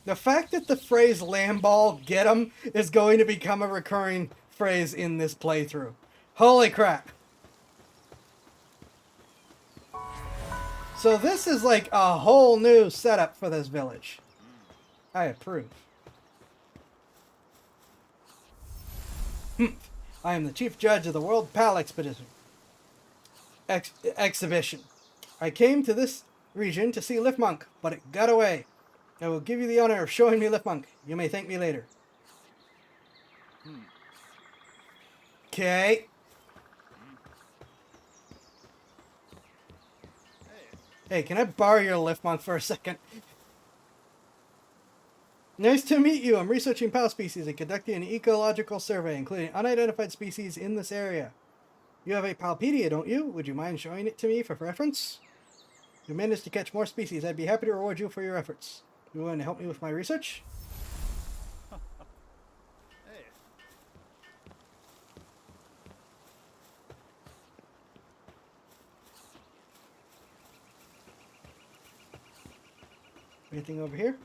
The fact that the phrase Lamball, get 'em, is going to become a recurring phrase in this playthrough. Holy crap. So this is like a whole new setup for this village. I approve. I am the chief judge of the World Pal Expedition. Exhibition. I came to this region to see Lifmunk, but it got away. I will give you the honor of showing me Lifmunk. You may thank me later. Okay. Hey, can I borrow your Lifmunk for a second? Nice to meet you. I'm researching pal species and conducting an ecological survey, including unidentified species in this area. You have a Palpedia, don't you? Would you mind showing it to me for reference? If you managed to catch more species, I'd be happy to reward you for your efforts. You want to help me with my research? Anything over here?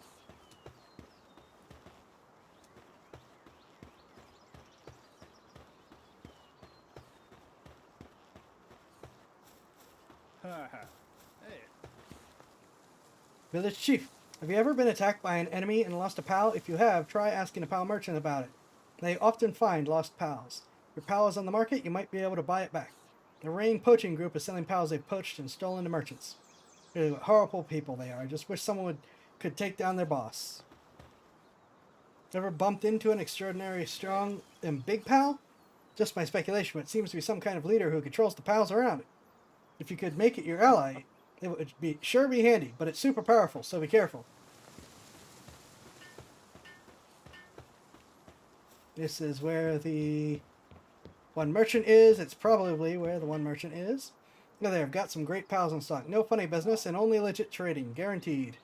Village Chief, have you ever been attacked by an enemy and lost a pal? If you have, try asking a pal merchant about it. They often find lost pals. If your pal is on the market, you might be able to buy it back. The Rain Poaching Group is selling pals they've poached and stolen to merchants. Really what horrible people they are. I just wish someone could take down their boss. Ever bumped into an extraordinary strong and big pal? Just my speculation, but it seems to be some kind of leader who controls the pals around it. If you could make it your ally, it would be sure be handy, but it's super powerful, so be careful. This is where the one merchant is. It's probably where the one merchant is. Now there, I've got some great pals in stock. No funny business and only legit trading, guaranteed.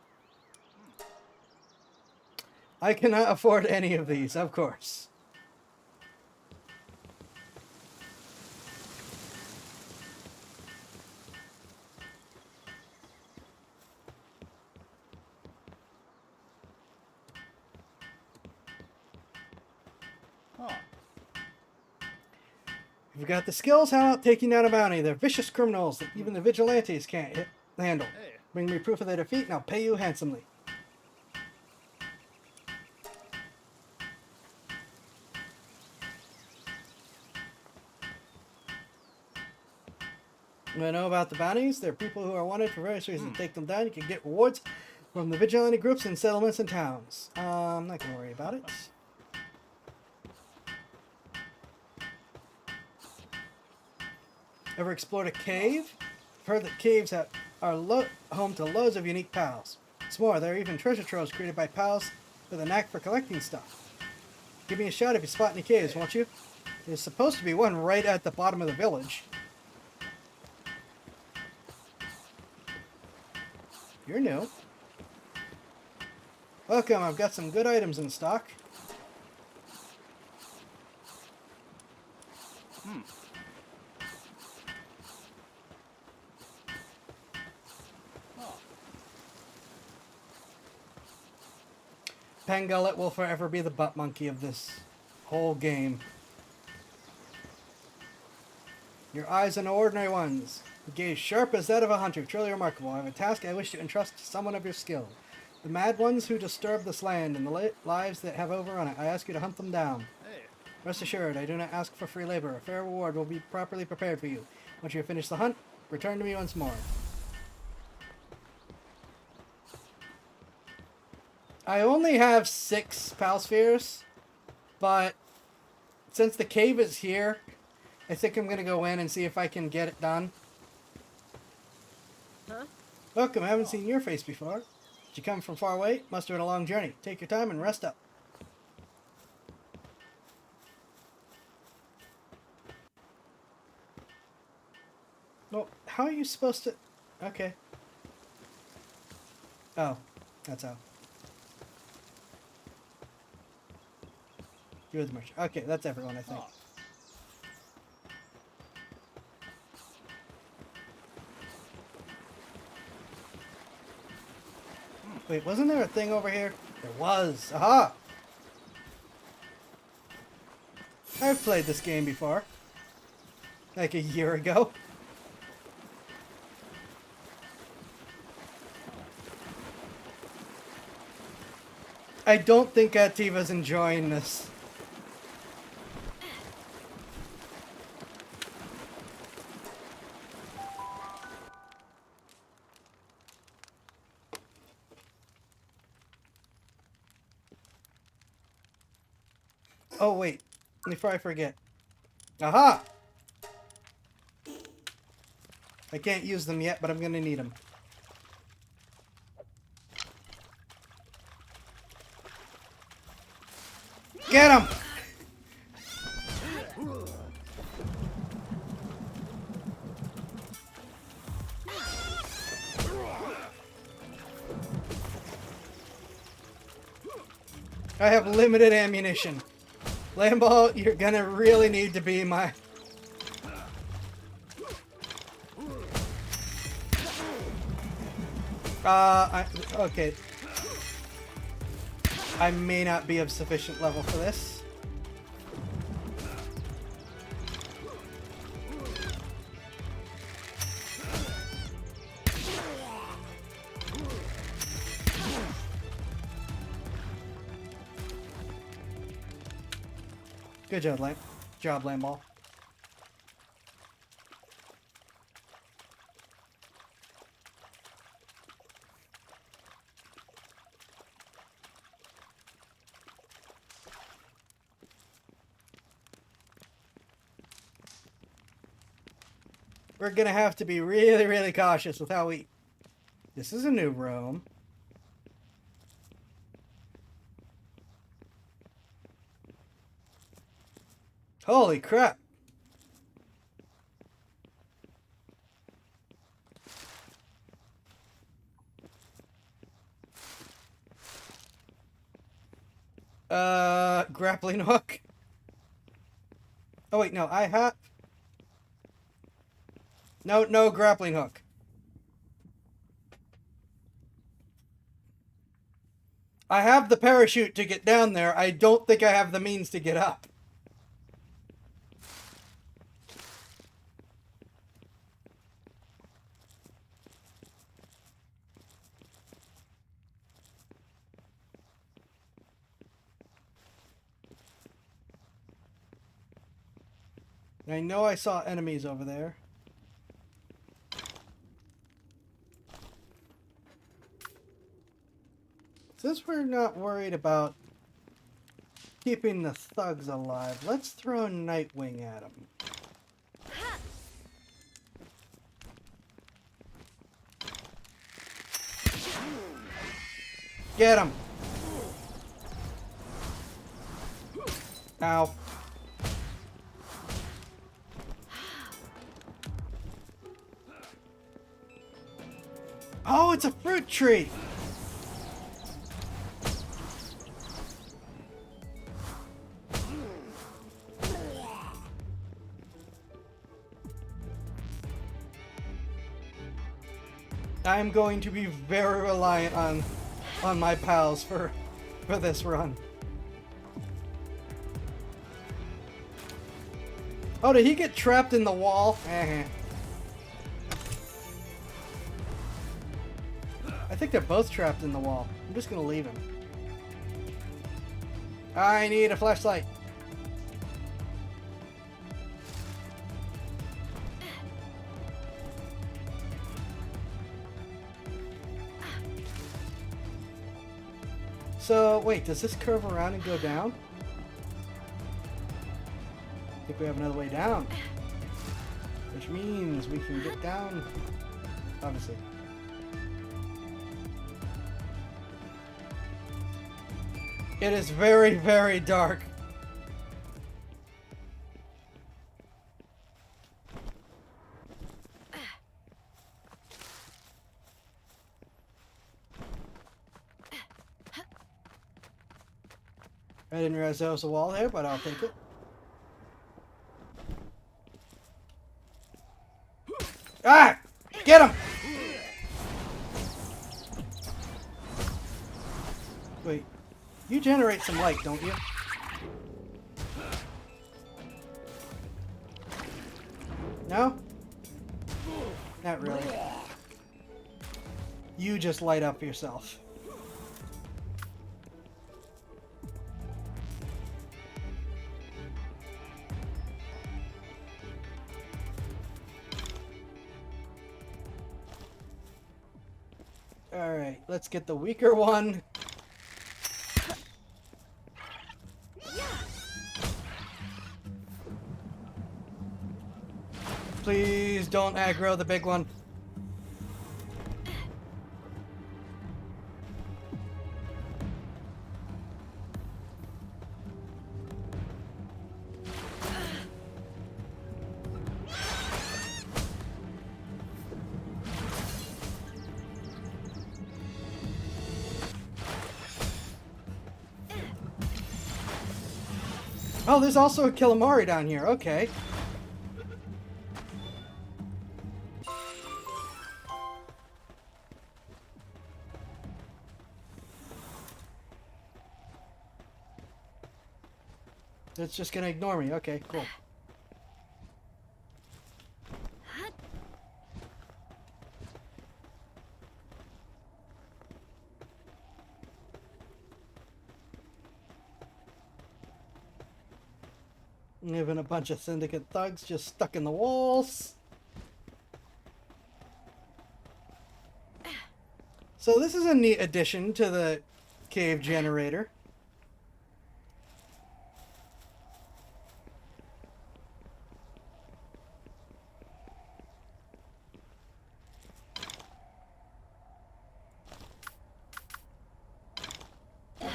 I cannot afford any of these, of course. If you've got the skills, how about taking down a bounty? They're vicious criminals that even the vigilantes can't handle. Bring me proof of their defeat and I'll pay you handsomely. I know about the bounties. They're people who are wanted for various reasons. Take them down, you can get rewards from the vigilante groups in settlements and towns. I'm not going to worry about it. Ever explored a cave? I've heard that caves are home to loads of unique pals. What's more, there are even treasure troves created by pals with a knack for collecting stuff. Give me a shout if you spot any caves, won't you? There's supposed to be one right at the bottom of the village. You're new. Welcome, I've got some good items in stock. Pangullet will forever be the butt monkey of this whole game. Your eyes are no ordinary ones. Your gaze sharp as that of a hunter. Truly remarkable. I have a task I wish to entrust to someone of your skill. The mad ones who disturb this land and the lives that have overrun it. I ask you to hunt them down. Rest assured, I do not ask for free labor. A fair reward will be properly prepared for you. Once you have finished the hunt, return to me once more. I only have 6 pal spheres, but since the cave is here, I think I'm going to go in and see if I can get it done. Huh? Welcome, I haven't seen your face before. Did you come from far away? Must have been a long journey. Take your time and rest up. Well, how are you supposed to... Okay. Oh, that's how. You with merch. Okay, that's everyone, I think. Wait, wasn't there a thing over here? There was. Aha! I've played this game before. Like a year ago. I don't think Ativa's enjoying this. Oh, wait. Before I forget. Aha! I can't use them yet, but I'm gonna need them. Get him! I have limited ammunition. Lambo, you're gonna really need to be my... okay. I may not be of sufficient level for this. Good job, Lamball. We're gonna have to be really, really cautious with how we... This is a new room. Holy crap. Grappling hook. Oh wait, no, I have... No grappling hook. I have the parachute to get down there. I don't think I have the means to get up. I know I saw enemies over there. Since we're not worried about keeping the thugs alive, let's throw Nightwing at them. Get him! Ow. Oh, it's a fruit tree! I'm going to be very reliant on my pals for this run. Oh, did he get trapped in the wall? I think they're both trapped in the wall. I'm just gonna leave him. I need a flashlight. So, wait, does this curve around and go down? I think we have another way down. Which means we can get down, obviously. It is very, very dark. I didn't realize there was a wall there, but I'll take it. Ah! Get him! Wait, you generate some light, don't you? No? Not really. You just light up yourself. Alright, let's get the weaker one. Please don't aggro the big one. Oh, there's also a Killamari down here. Okay. It's just gonna ignore me. Okay, cool. Even a bunch of Syndicate thugs just stuck in the walls. So this is a neat addition to the cave generator.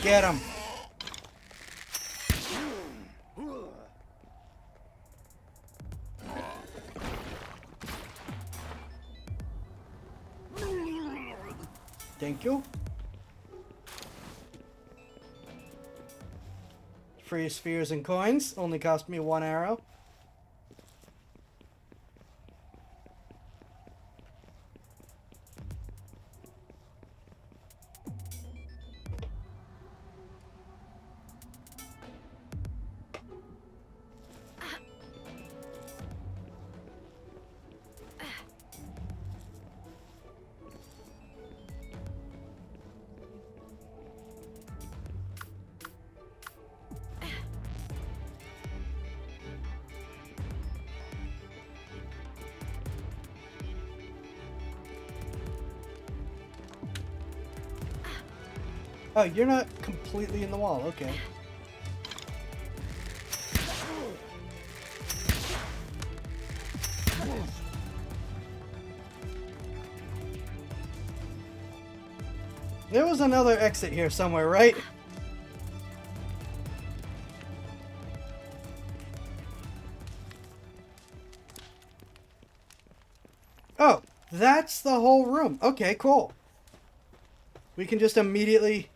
Get him. Thank you. Free spheres and coins. Only cost me 1 arrow. Oh, you're not completely in the wall. Okay. There was another exit here somewhere, right? Oh, that's the whole room. Okay, cool. We can just immediately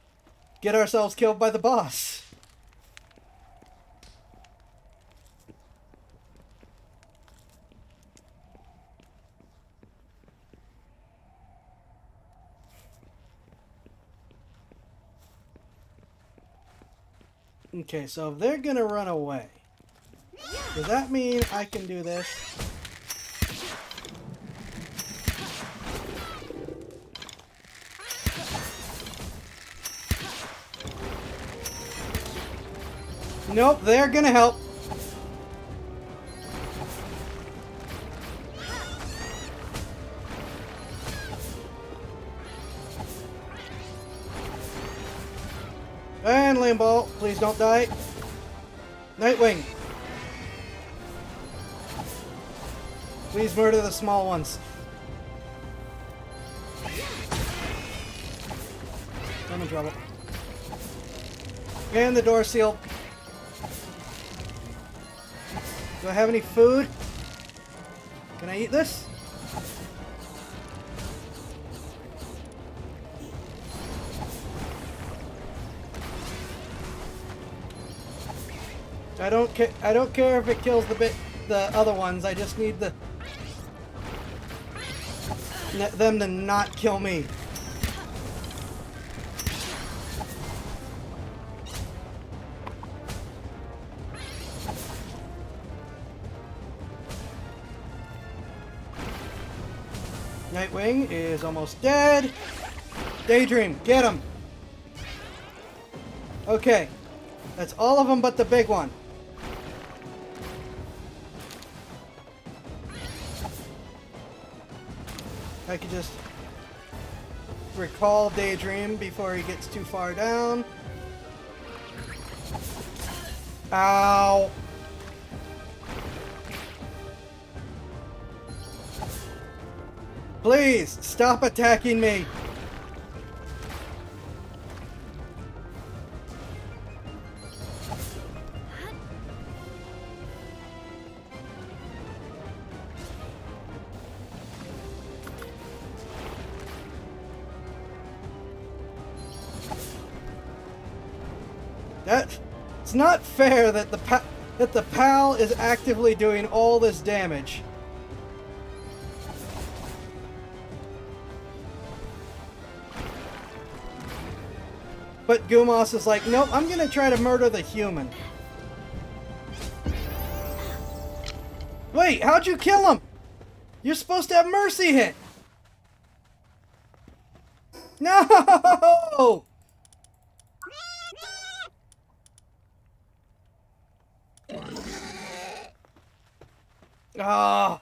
get ourselves killed by the boss. Okay, so if they're gonna run away, does that mean I can do this? Nope, they're gonna help. And Limbo, please don't die. Nightwing. Please murder the small ones. I'm in trouble. And the door sealed. Do I have any food? Can I eat this? I don't care if it kills the other ones. I just need them to not kill me. Nightwing is almost dead. Daydream, get him. Okay, that's all of them but the big one. I could just recall Daydream before he gets too far down. Ow. Please, stop attacking me. It's not fair that the PAL is actively doing all this damage. But Gumos is like, nope, I'm gonna try to murder the human. Wait, how'd you kill him? You're supposed to have mercy hit. No! Ah.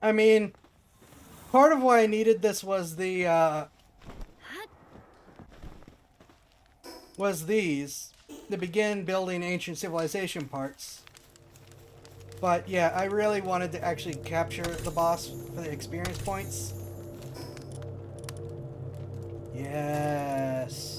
I mean, part of why I needed this was these to begin building ancient civilization parts. But yeah, I really wanted to actually capture the boss for the experience points. Yes.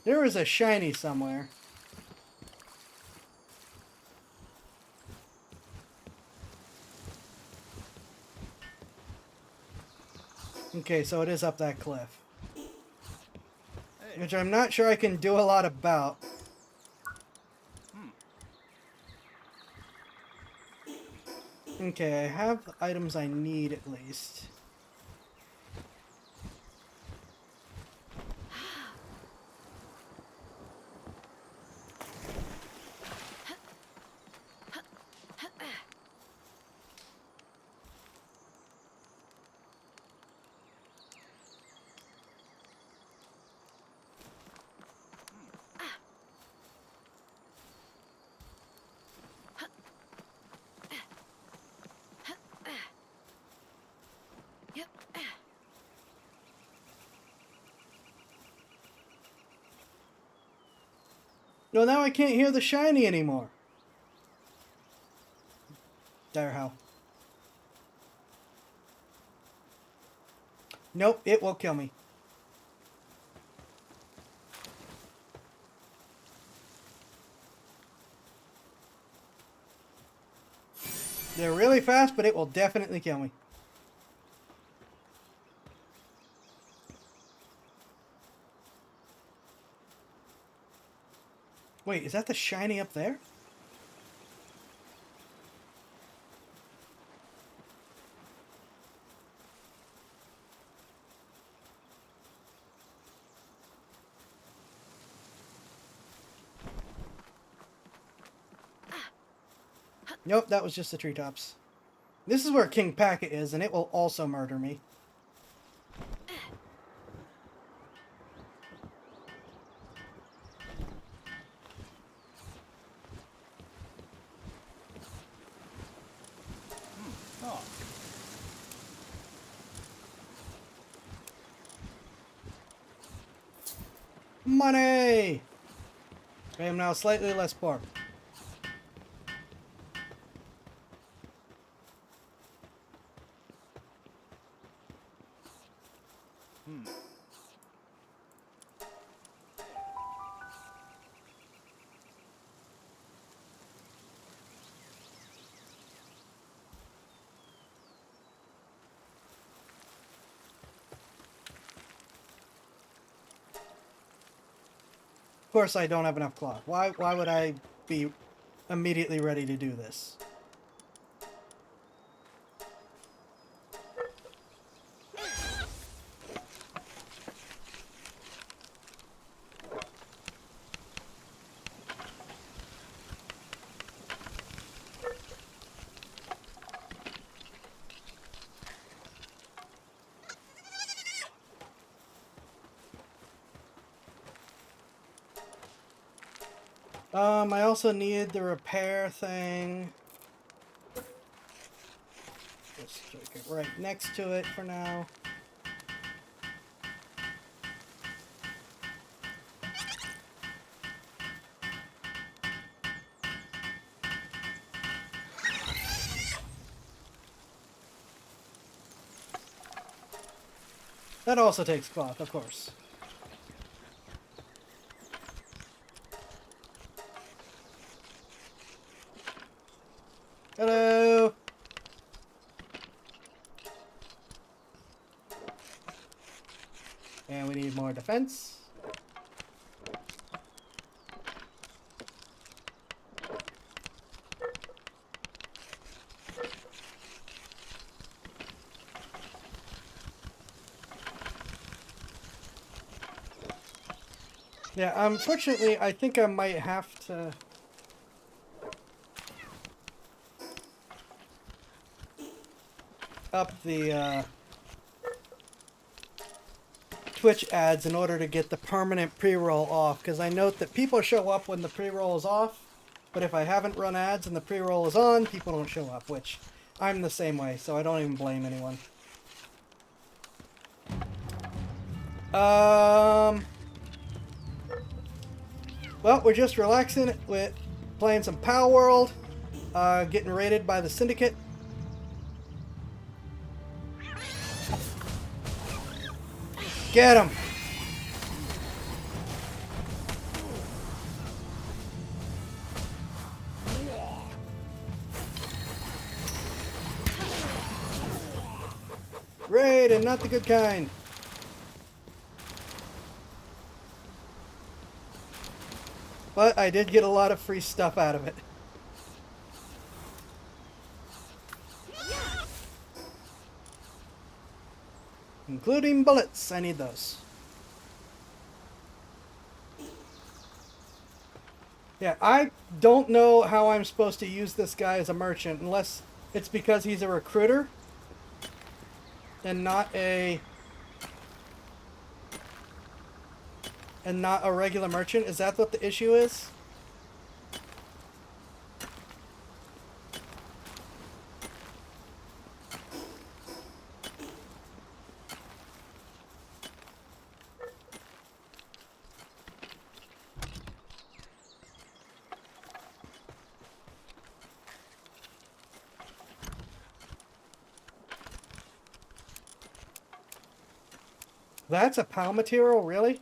There was a shiny somewhere. Okay, so it is up that cliff. which I'm not sure I can do a lot about. Okay, I have the items I need at least. No, now I can't hear the shiny anymore. Dire how. Nope, it will kill me. They're really fast, but it will definitely kill me. Wait, is that the shiny up there? Nope, that was just the treetops. This is where King Packet is, and it will also murder me. Money! I am now slightly less poor. Of course I don't have enough cloth. Why would I be immediately ready to do this? I also need the repair thing. Just stick it right next to it for now. That also takes cloth, of course. Hello! And we need more defense. Yeah, unfortunately, I think I might have to... up the Twitch ads in order to get the permanent pre-roll off, because I note that people show up when the pre-roll is off, but if I haven't run ads and the pre-roll is on, people don't show up, which I'm the same way, so I don't even blame anyone. Well, we're just relaxing with playing some Pow World, getting raided by the Syndicate. Get him! Raid, and not the good kind. But I did get a lot of free stuff out of it. Including bullets. I need those. Yeah, I don't know how I'm supposed to use this guy as a merchant unless it's because he's a recruiter and not a regular merchant. Is that what the issue is? That's a POW material, really?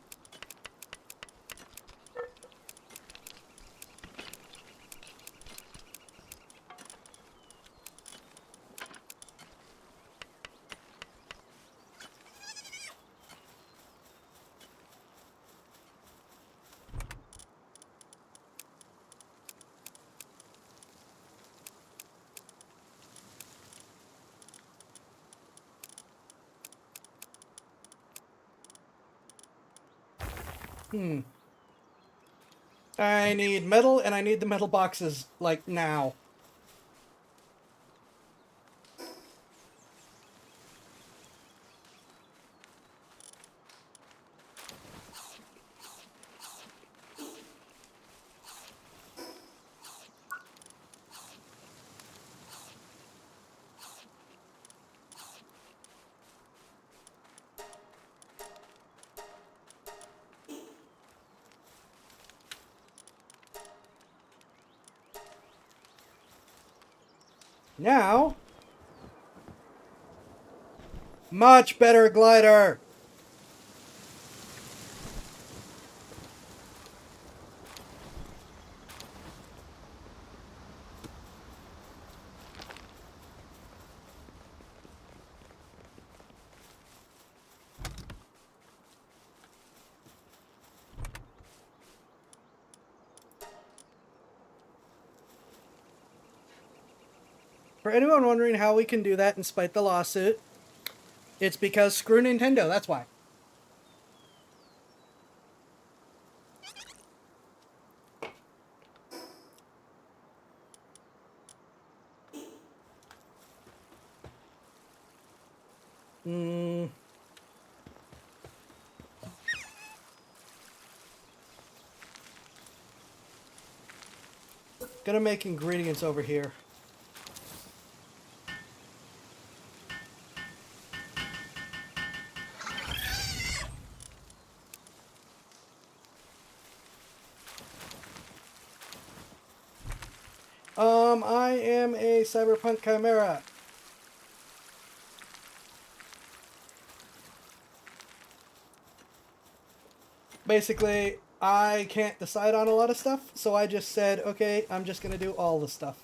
I need metal, and I need the metal boxes, like, now. Now, much better glider. For anyone wondering how we can do that despite the lawsuit, it's because screw Nintendo, that's why. Gonna make ingredients over here. I am a Cyberpunk Chimera. Basically, I can't decide on a lot of stuff, so I just said, okay, I'm just gonna do all the stuff.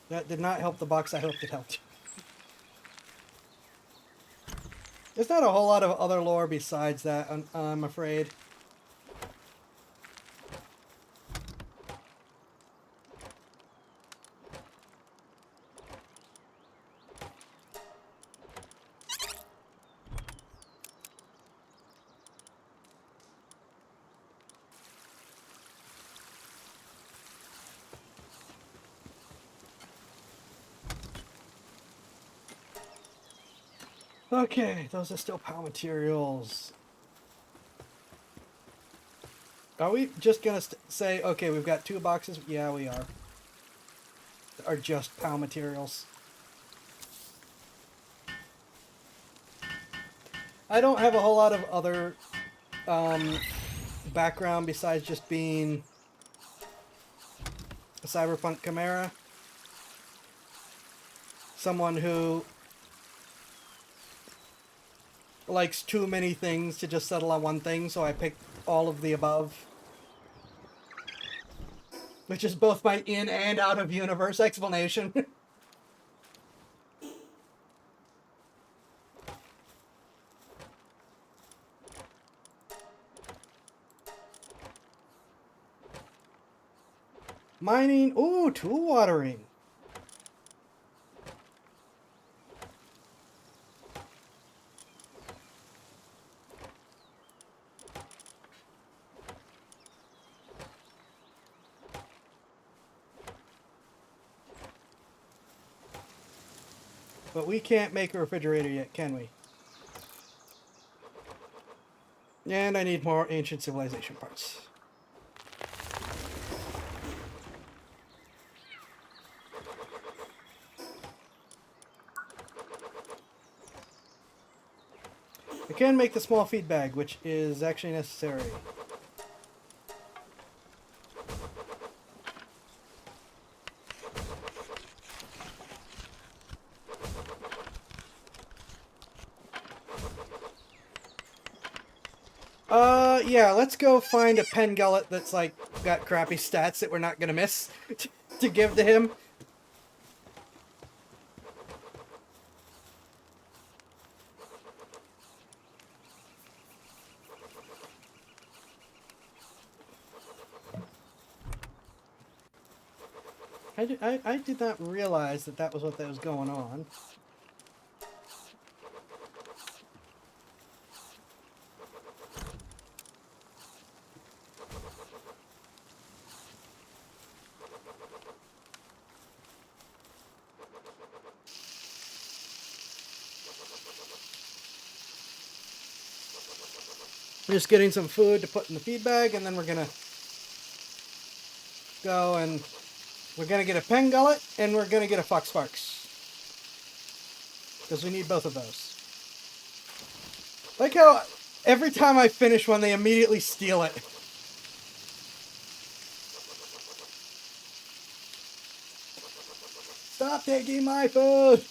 That did not help the box I hoped it helped. There's not a whole lot of other lore besides that, I'm afraid. Okay, those are still POW materials. Are we just gonna say, okay, we've got 2 boxes? Yeah, we are. Are just POW materials. I don't have a whole lot of other background besides just being a Cyberpunk Chimera. Someone who likes too many things to just settle on one thing, so I picked all of the above. Which is both my in and out of universe explanation. Mining. Ooh, tool watering. But we can't make a refrigerator yet, can we? And I need more ancient civilization parts. I can make the small feed bag, which is actually necessary. Yeah, let's go find a pen gullet that's like got crappy stats that we're not gonna miss to give to him. I did not realize that that was what that was going on. Just getting some food to put in the feed bag, and then we're gonna go and we're gonna get a pen gullet, and we're gonna get a fox sparks, because we need both of those. Like how every time I finish one, they immediately steal it. Stop taking my food!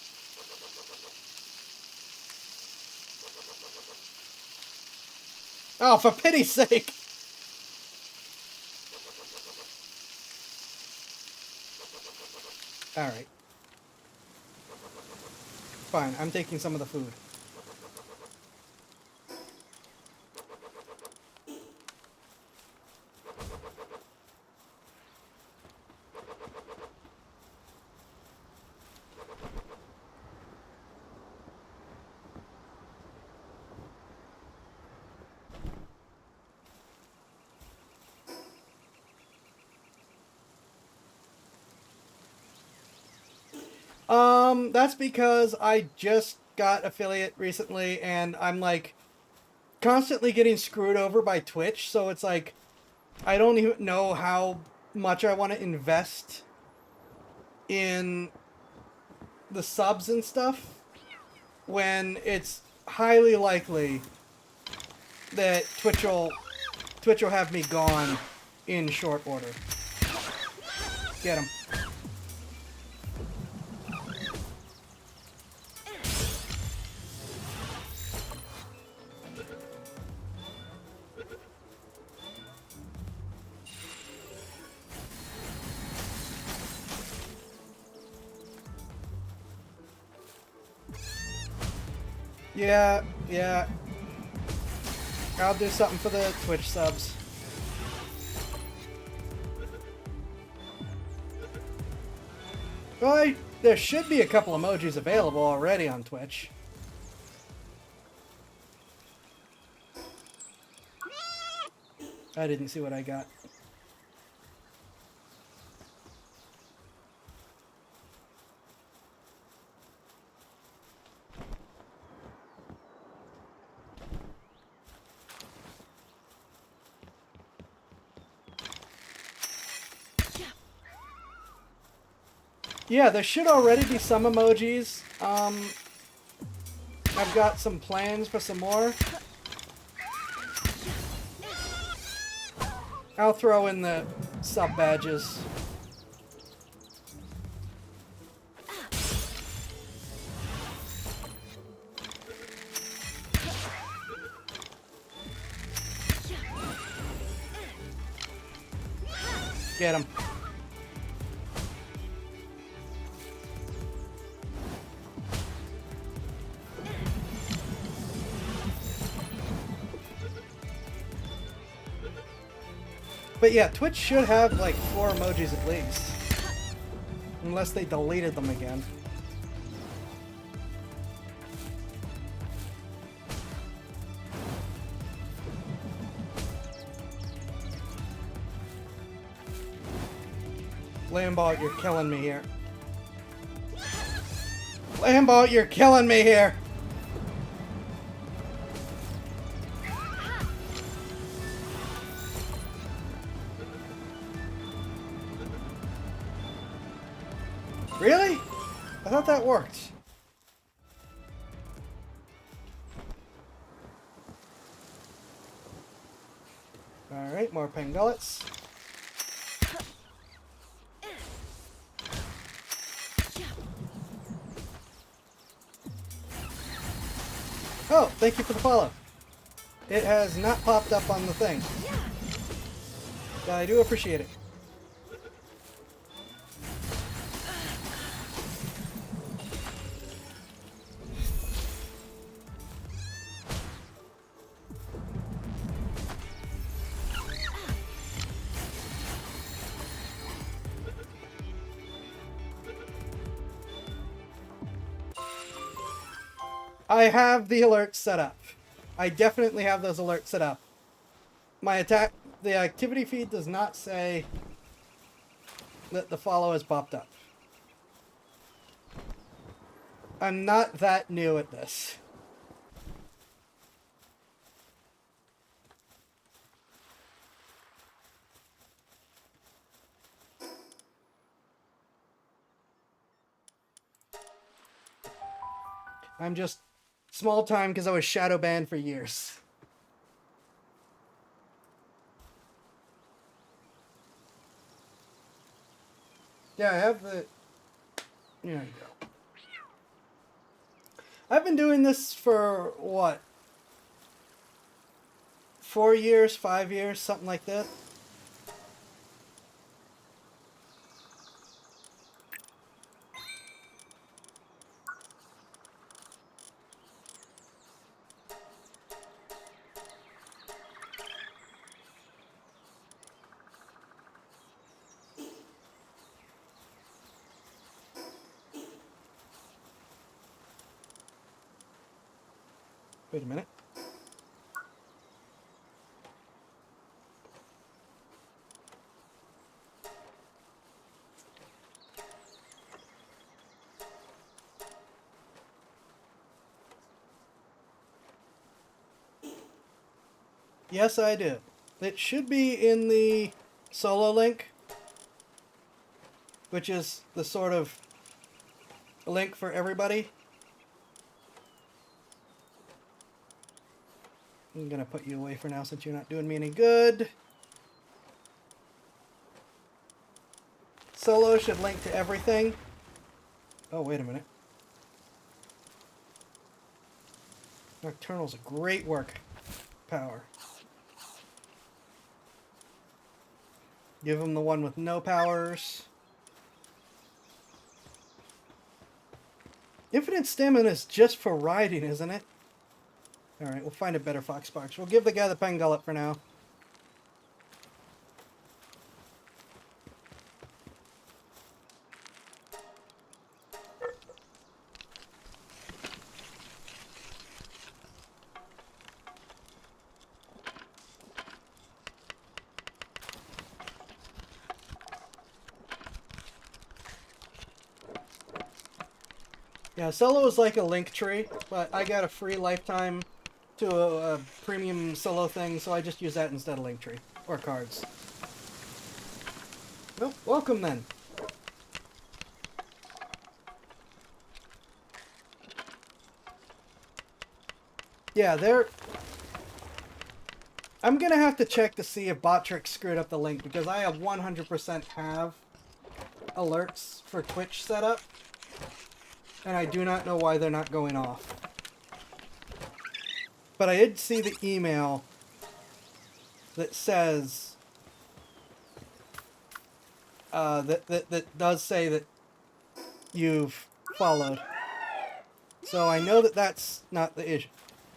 Oh, for pity's sake! Alright. Fine, I'm taking some of the food. That's because I just got affiliate recently, and I'm like constantly getting screwed over by Twitch, so it's like I don't even know how much I want to invest in the subs and stuff when it's highly likely that Twitch will have me gone in short order. Get him. Yeah. I'll do something for the Twitch subs. Well, there should be a couple emojis available already on Twitch. I didn't see what I got. Yeah, there should already be some emojis. I've got some plans for some more. I'll throw in the sub badges. Get him. But yeah, Twitch should have like 4 emojis at least. Unless they deleted them again. Lambot, you're killing me here. Lambot, you're killing me here. Really? I thought that worked. Alright, more Pengullets. Oh, thank you for the follow. It has not popped up on the thing. I do appreciate it. I have the alerts set up. I definitely have those alerts set up. The activity feed does not say that the follow has popped up. I'm not that new at this. I'm just small time because I was shadow banned for years. Yeah, I have the... There you go. I've been doing this for, what? 4 years, 5 years, something like that. Wait a minute. Yes, I do. It should be in the solo link, which is the sort of link for everybody. I'm gonna put you away for now since you're not doing me any good. Solo should link to everything. Oh, wait a minute. Nocturnal's a great work power. Give him the one with no powers. Infinite stamina is just for riding, isn't it? Alright, we'll find a better Foxparks. We'll give the guy the Pengullet for now. Yeah, solo is like a link tree, but I got a free lifetime to a premium solo thing, so I just use that instead of Linktree or cards. Well, welcome then. Yeah, I'm gonna have to check to see if Botrix screwed up the link, because I have 100% have alerts for Twitch set up, and I do not know why they're not going off. But I did see the email that says that does say that you've followed. So I know that that's not the issue.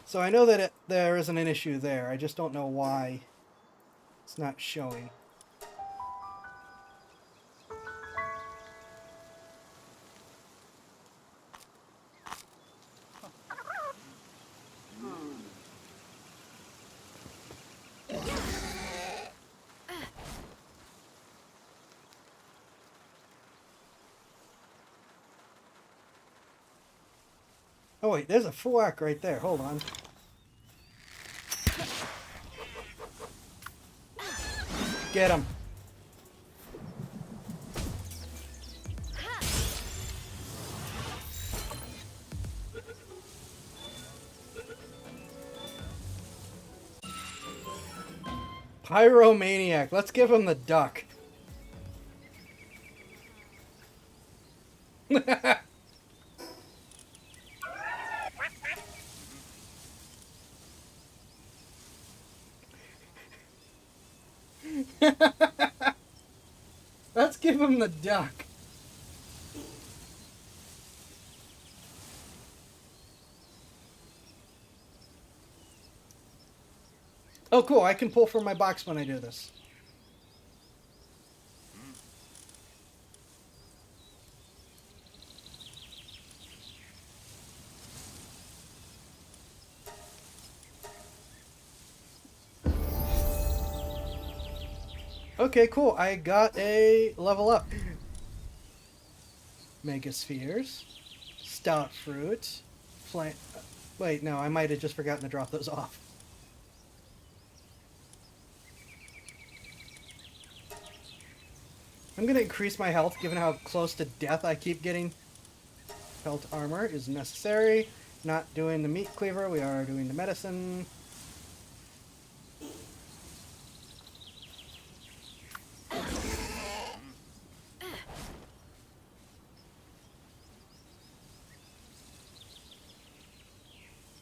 So I know that there isn't an issue there. I just don't know why it's not showing. Oh wait, there's a fork right there. Hold on. Get him. Pyromaniac. Let's give him the duck. Let's give him the duck. Oh, cool. I can pull from my box when I do this. Okay, cool. I got a level up. Megaspheres. Stout fruit. Plant. Wait, no, I might have just forgotten to drop those off. I'm gonna increase my health given how close to death I keep getting. Belt armor is necessary. Not doing the meat cleaver, we are doing the medicine.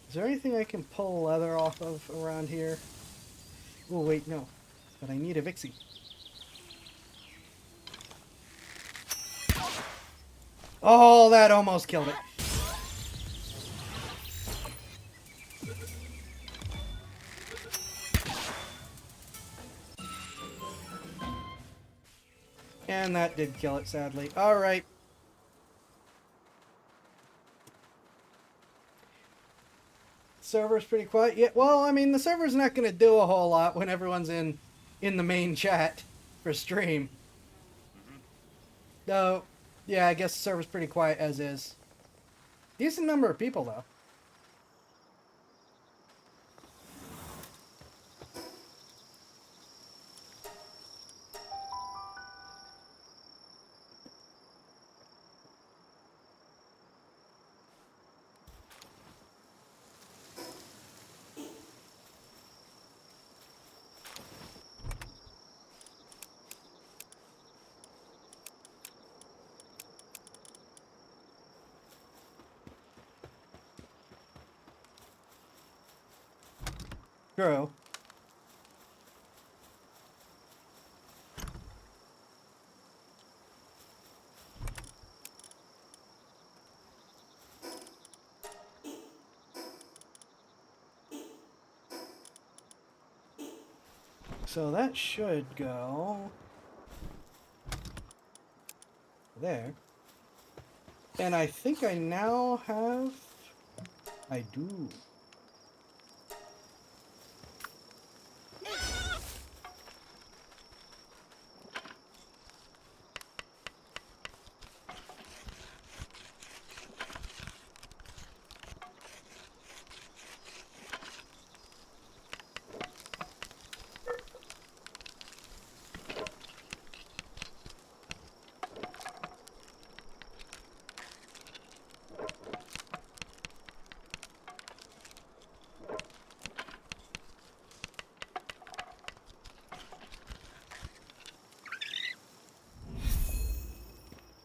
Is there anything I can pull leather off of around here? Oh, wait, no. But I need a Vixie. Oh, that almost killed it. And that did kill it, sadly. Alright. Server's pretty quiet. Yeah, well, I mean, the server's not going to do a whole lot when everyone's in the main chat for stream. Though, yeah, I guess the server's pretty quiet as is. Decent number of people, though. True. So that should go there. And I think I now have... I do.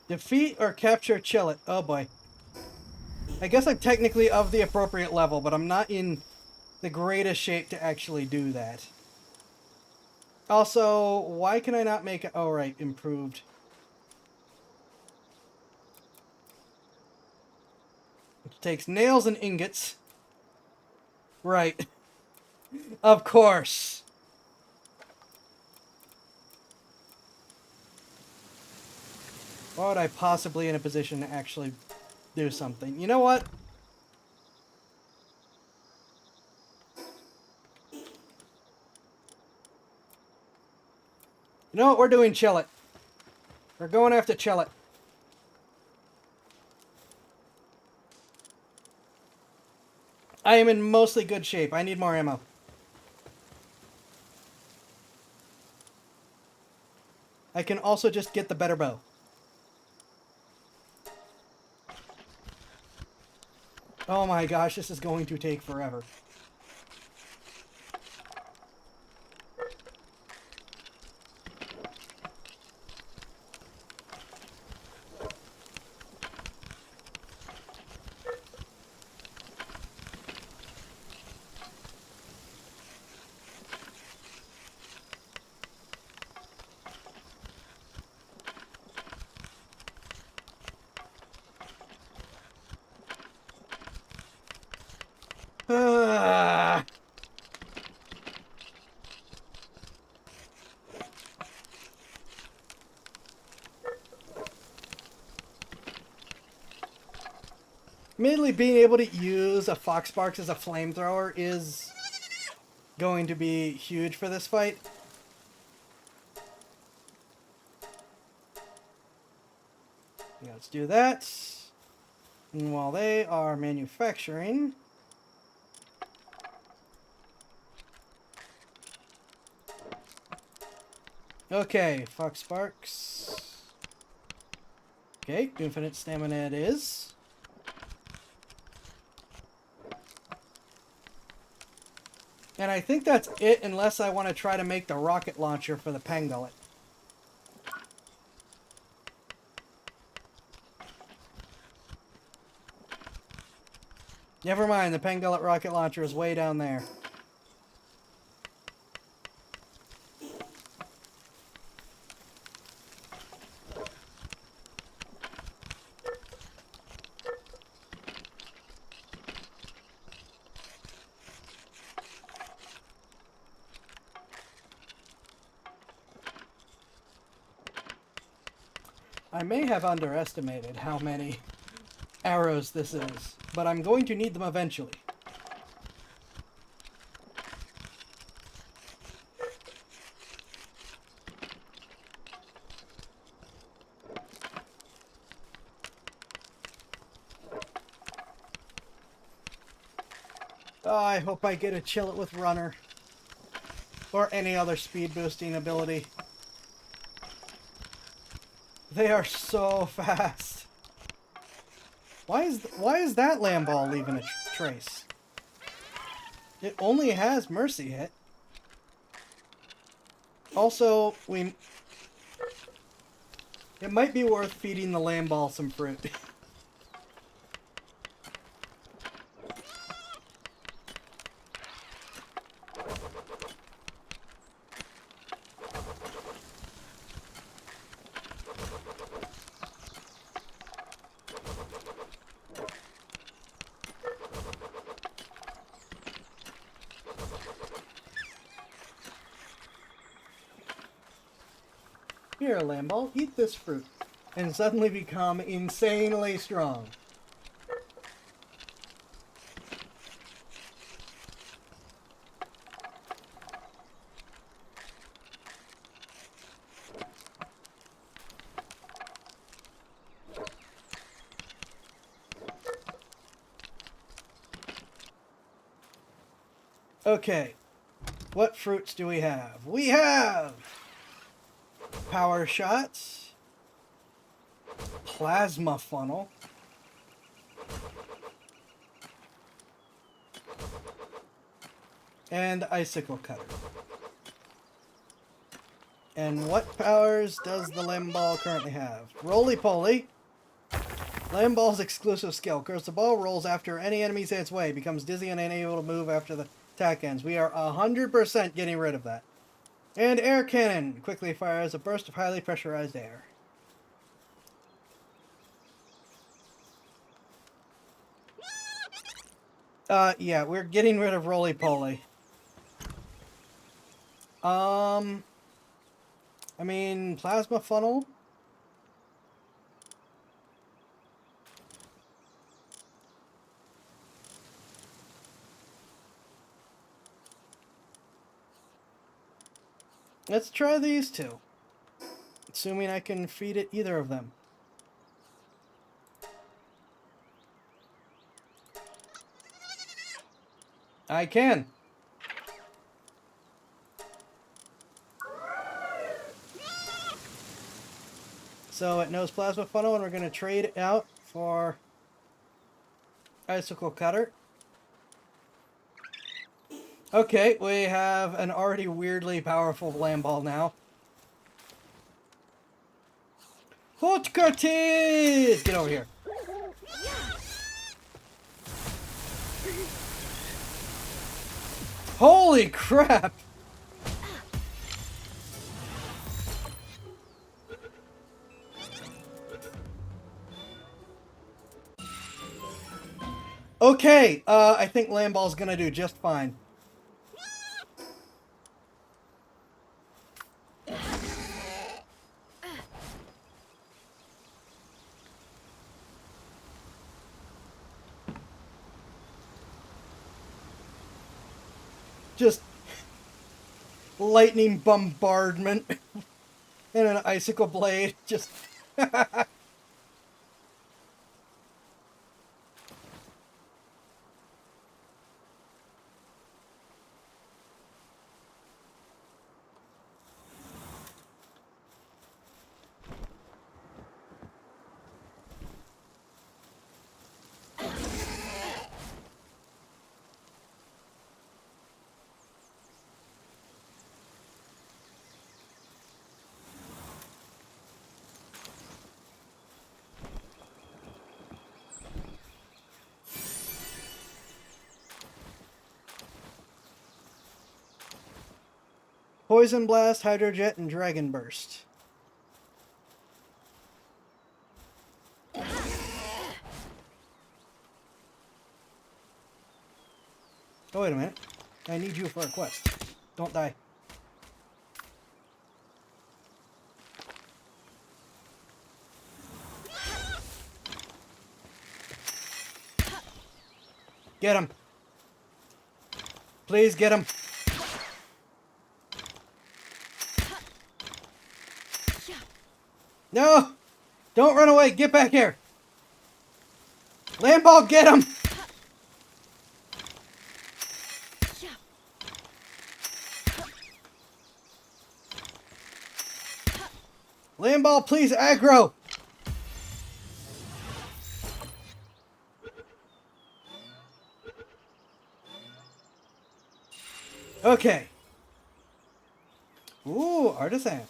Defeat or capture Chillet. Oh boy. I guess I'm technically of the appropriate level, but I'm not in the greatest shape to actually do that. Also, why can I not make it... Oh, right, improved. It takes nails and ingots. Right. Of course. Why would I possibly in a position to actually do something? You know what? You know what? We're doing Chillet. We're going after Chillet. I am in mostly good shape. I need more ammo. I can also just get the better bow. Oh my gosh, this is going to take forever. Ah. Admittedly, being able to use a Fox Sparks as a flamethrower is going to be huge for this fight. Yeah, let's do that. And while they are manufacturing... Okay, Fox Sparks. Okay, infinite stamina it is. And I think that's it, unless I want to try to make the rocket launcher for the Pangolin. Never mind, the Pangolin rocket launcher is way down there. I may have underestimated how many arrows this is, but I'm going to need them eventually. Oh, I hope I get to chill it with Runner. Or any other speed boosting ability. They are so fast. Why is that Lamball leaving a trace? It only has Mercy hit. Also, it might be worth feeding the Lamball some fruit. Here, Lamball, eat this fruit, and suddenly become insanely strong. Okay, what fruits do we have? We have Power Shots, Plasma Funnel, and Icicle Cutter. And what powers does the Lamball currently have? Roly-Poly. Lamball's exclusive skill. Curse the ball rolls after any enemy hits its way. Becomes dizzy and unable to move after the attack ends. We are 100% getting rid of that. And Air Cannon quickly fires a burst of highly pressurized air. Yeah, we're getting rid of Roly-Poly. I mean, Plasma Funnel. Let's try these two. Assuming I can feed it either of them. I can. So it knows Plasma Funnel, and we're going to trade it out for Icicle Cutter. Okay, we have an already weirdly powerful Lamball now. Hotkartis! Get over here. Holy crap! Okay, I think Lamball's gonna do just fine. Just lightning bombardment and an icicle blade. Just Poison Blast, Hydrojet, and Dragon Burst. Oh, wait a minute. I need you for a quest. Don't die. Get him. Please get him. No! Don't run away! Get back here! Lamball, get him! Lamball, please aggro! Okay. Ooh, Artisan.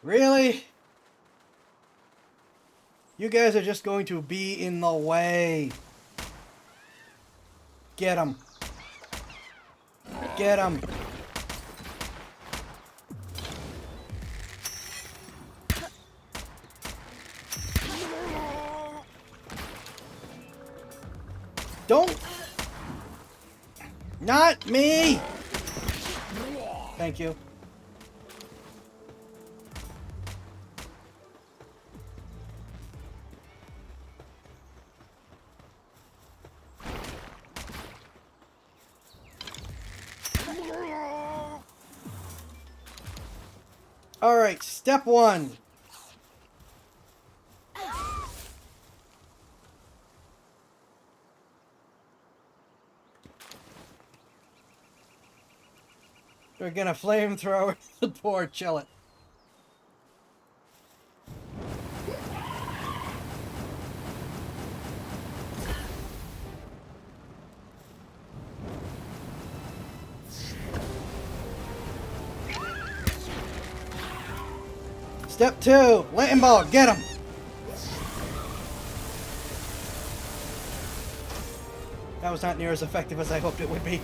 Really? You guys are just going to be in the way. Get him. Get him. Don't. Not me. Thank you. All right, step one. We're gonna flamethrower the poor Chillet. Step two, Lamball, get him! That was not near as effective as I hoped it would be.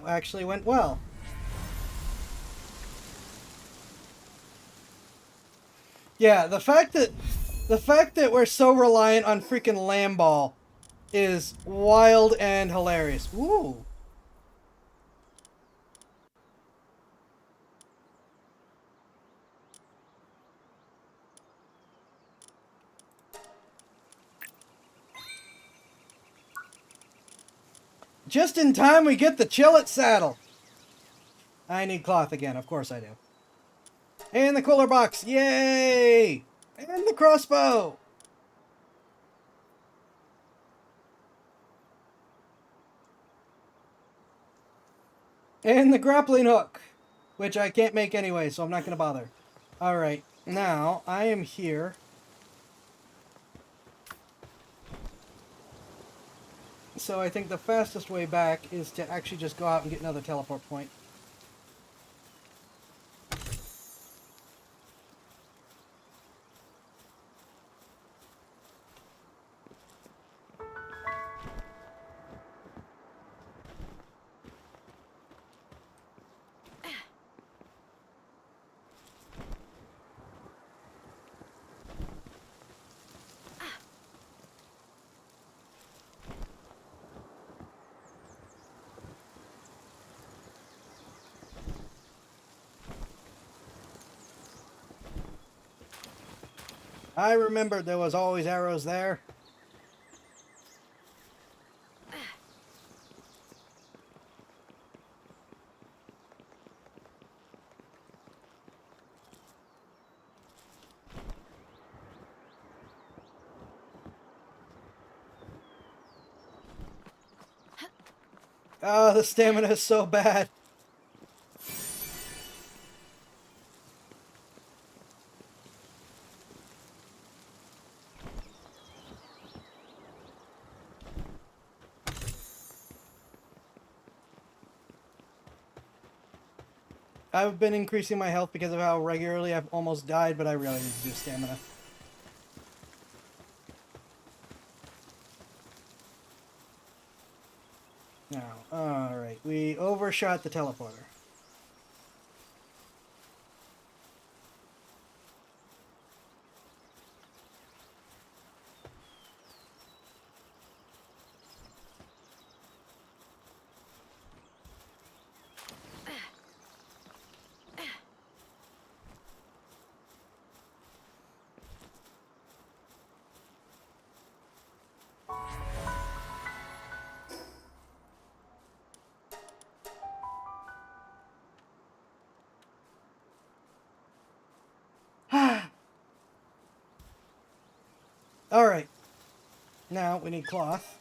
that actually went well. Yeah, the fact that we're so reliant on freaking Lamball is wild and hilarious. Ooh. Just in time we get the Chillet saddle. I need cloth again, of course I do. And the cooler box, yay! And the crossbow! And the grappling hook, which I can't make anyway, so I'm not going to bother. Alright, now I am here. So I think the fastest way back is to actually just go out and get another teleport point. I remembered there was always arrows there. Oh, the stamina is so bad. I've been increasing my health because of how regularly I've almost died, but I really need to do stamina. Now, alright, we overshot the teleporter. Alright. Now we need cloth.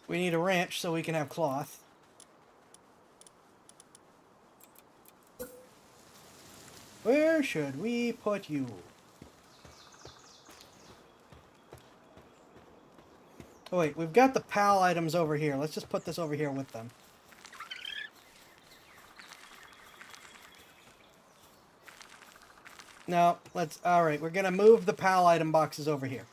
We need a ranch so we can have cloth. Where should we put you? Oh wait, we've got the PAL items over here. Let's just put this over here with them. No, let's... Alright, we're gonna move the PAL item boxes over here.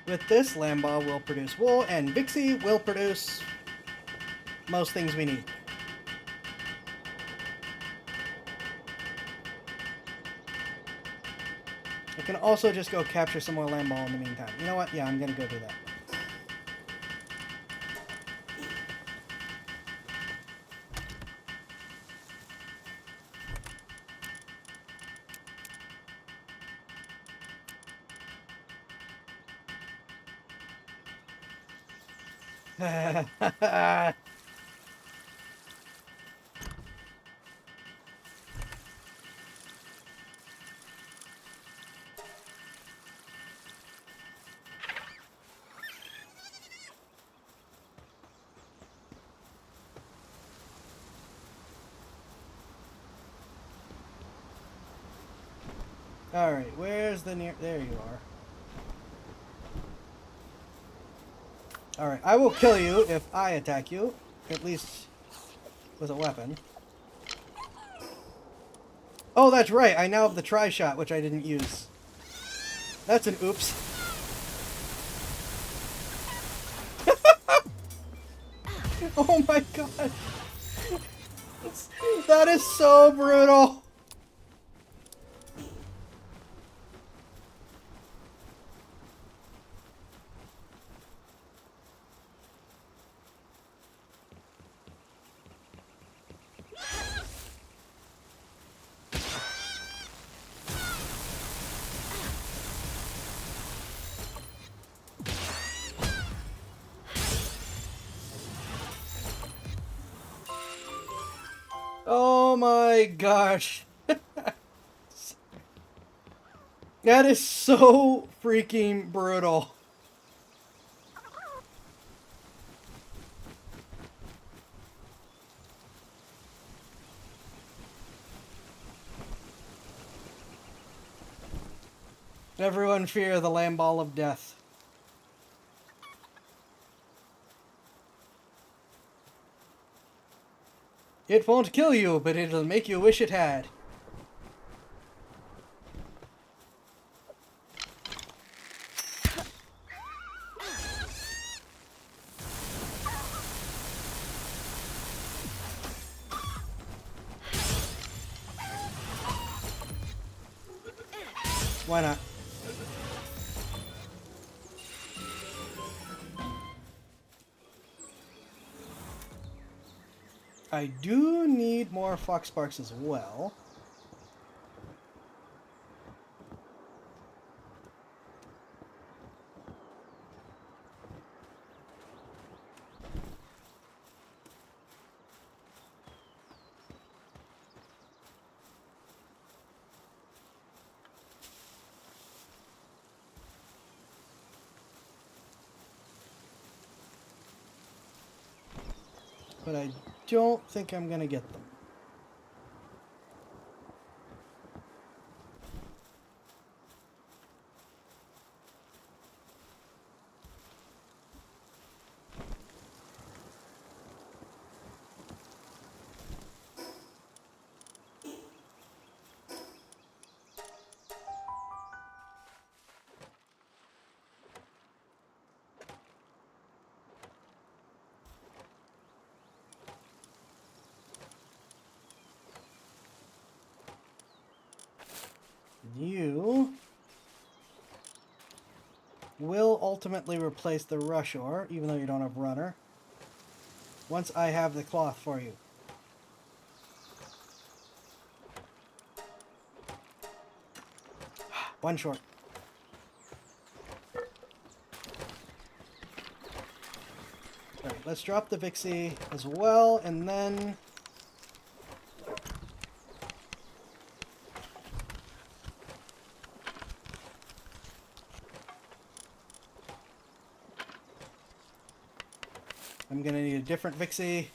With this, Lamball will produce wool, and Vixie will produce most things we need. I can also just go capture some more Lamball in the meantime. You know what? Yeah, I'm gonna go do that. Alright, where's the near... There you are. Alright, I will kill you if I attack you. At least with a weapon. Oh, that's right. I now have the tri-shot, which I didn't use. That's an oops. Oh my god. That is so brutal. Oh my gosh. That is so freaking brutal. Everyone fear the Lamb Ball of Death. It won't kill you, but it'll make you wish it had. Why not? I do need more Fox Sparks as well. But I don't think I'm gonna get them. You will ultimately replace the rush ore, even though you don't have runner, once I have the cloth for you. One short. Alright, let's drop the Vixie as well, and then... I'm gonna need a different Vixie.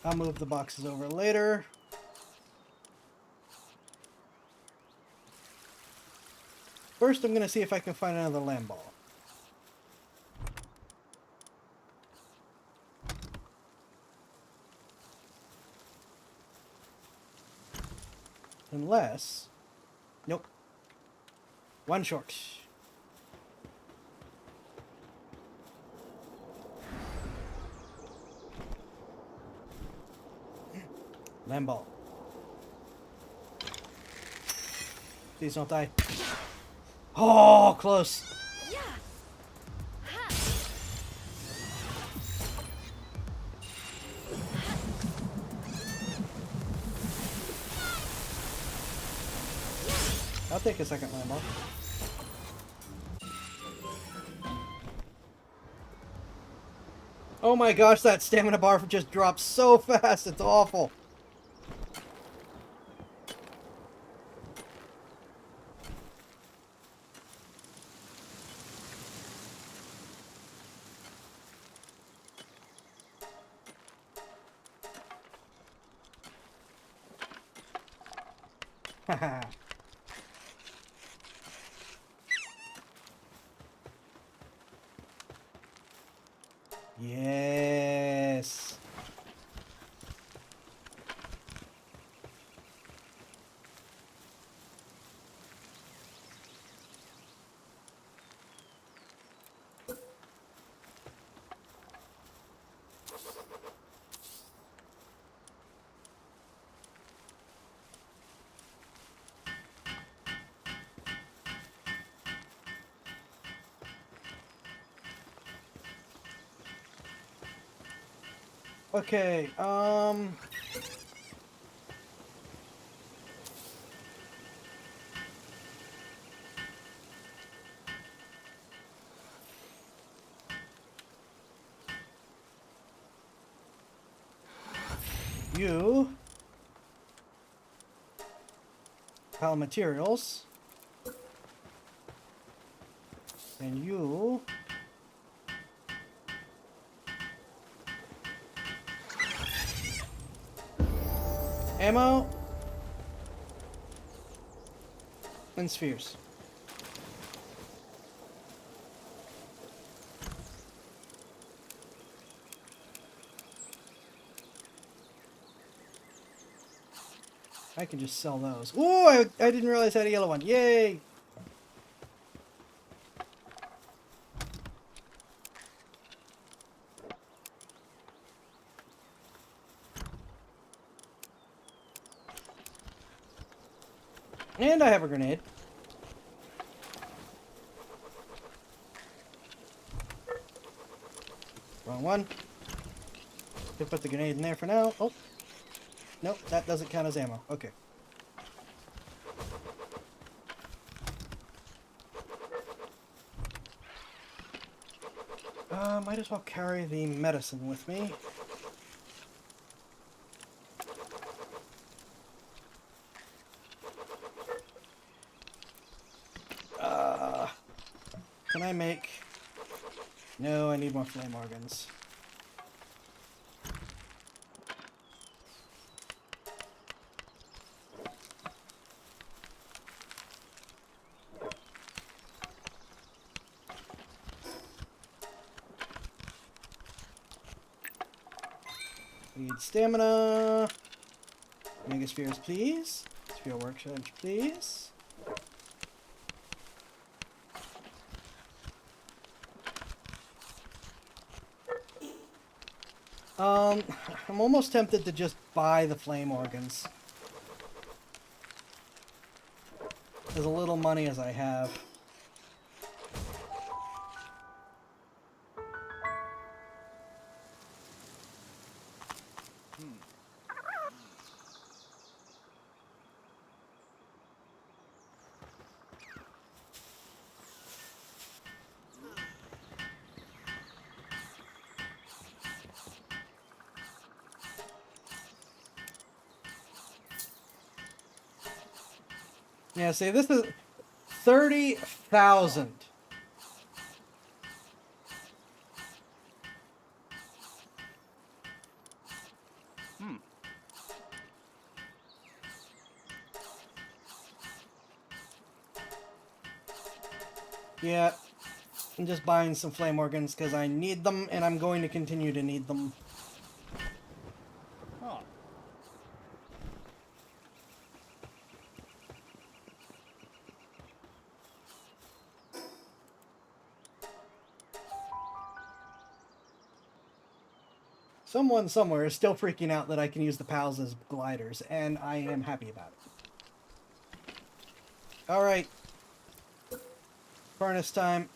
I'll move the boxes over later. First, I'm going to see if I can find another Lamb Ball. Unless... Nope. One short. Lamb Ball. Please don't die. Oh, close. I'll take a second Lamb Ball. Oh my gosh, that stamina bar just drops so fast. It's awful. Haha. Yes. Okay, you pile materials, and you ammo and spheres. I can just sell those. Ooh, I didn't realize I had a yellow one. Yay! And I have a grenade. Wrong one. Could put the grenade in there for now. Oh. Nope, that doesn't count as ammo. Okay. Might as well carry the medicine with me. Can I make... No, I need more flame organs. Need stamina. Mega spheres, please. Sphere workbench, please. I'm almost tempted to just buy the flame organs. As little money as I have. Yeah, see, this is 30,000. Yeah, I'm just buying some flame organs because I need them, and I'm going to continue to need them. Someone somewhere is still freaking out that I can use the pals as gliders, and I am happy about it. Alright. Furnace time.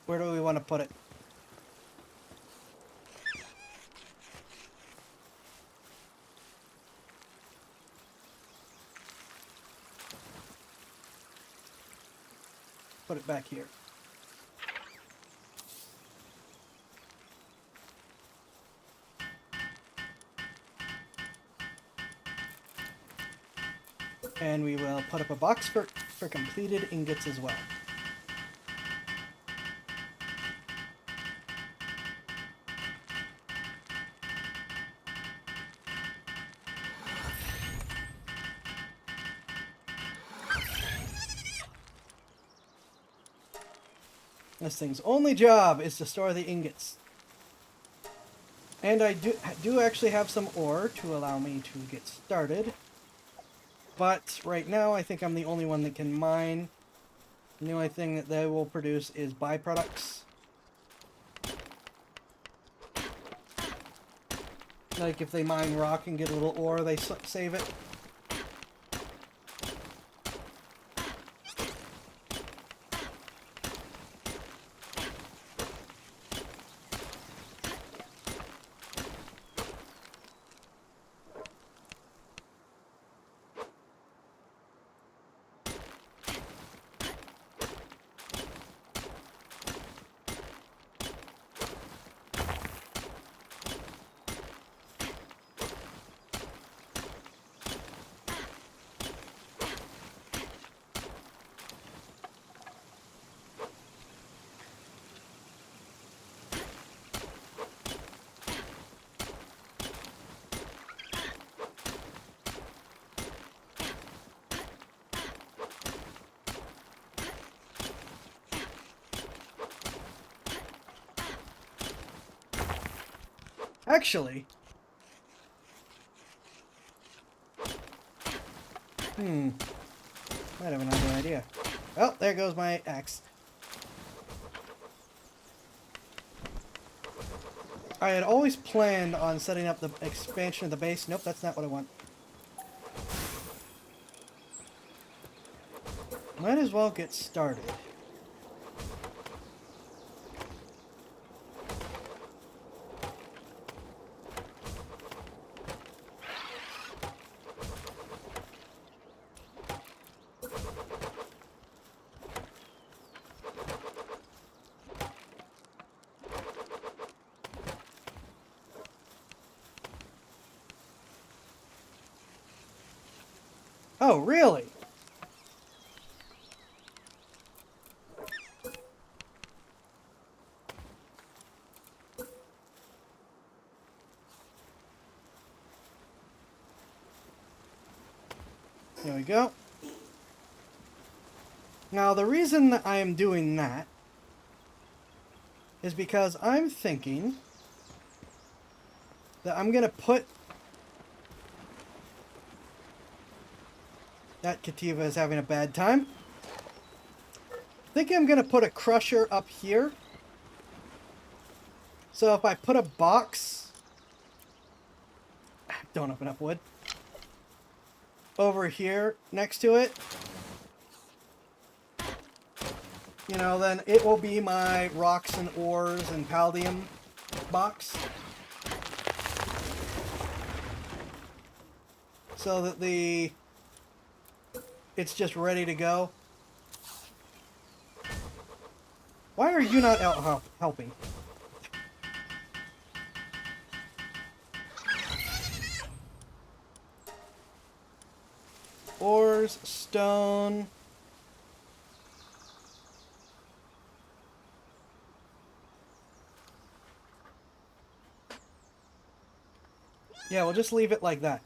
Where do we want to put it? Put it back here. And we will put up a box for completed ingots as well. This thing's only job is to store the ingots. And I do actually have some ore to allow me to get started. But right now I think I'm the only one that can mine. The only thing that they will produce is byproducts. Like if they mine rock and get a little ore, they save it. Actually, might have another idea. Oh, there goes my axe. I had always planned on setting up the expansion of the base. Nope, that's not what I want. Might as well get started. Oh, really? There we go. Now, the reason that I am doing that is because I'm thinking that I'm going to put... That Kativa is having a bad time. I think I'm going to put a crusher up here. So if I put a box... Don't have enough wood. Over here next to it. You know, then it will be my rocks and ores and palladium box. So that it's just ready to go. Why are you not out helping? Ores, stone. Yeah, we'll just leave it like that.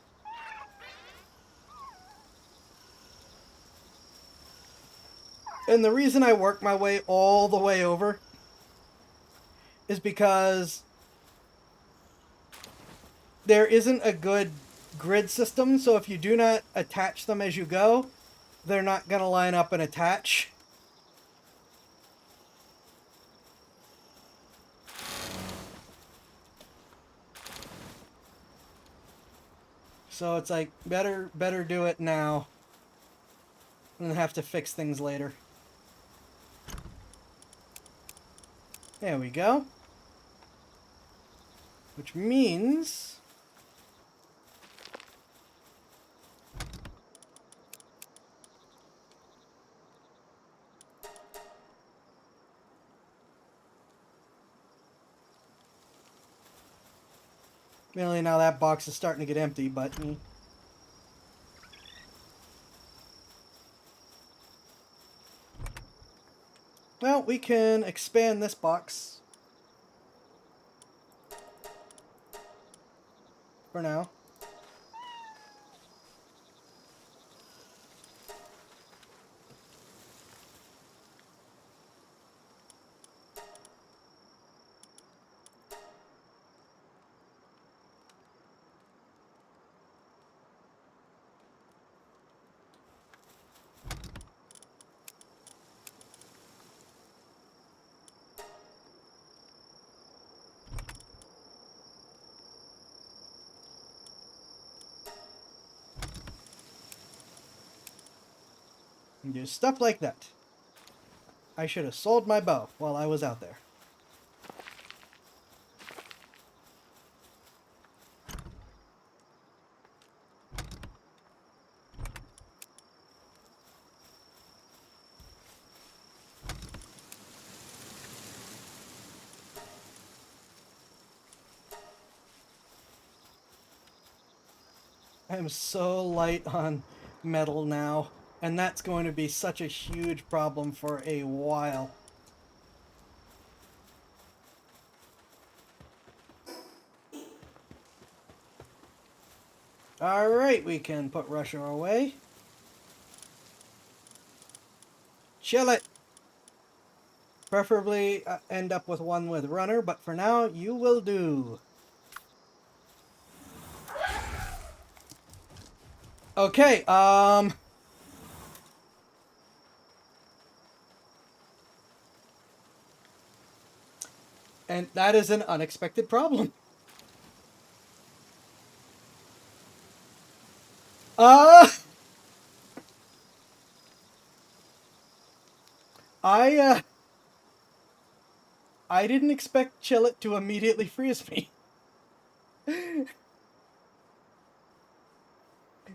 And the reason I work my way all the way over is because there isn't a good grid system, so if you do not attach them as you go, they're not going to line up and attach. So it's like, better do it now than have to fix things later. There we go. Which means... Really, now that box is starting to get empty, but... Well, we can expand this box. For now. And do stuff like that. I should have sold my bow while I was out there. I am so light on metal now, and that's going to be such a huge problem for a while. Alright, we can put Russia away. Chill it! Preferably end up with one with runner, but for now, you will do. Okay, and that is an unexpected problem. I didn't expect Chillet to immediately freeze me.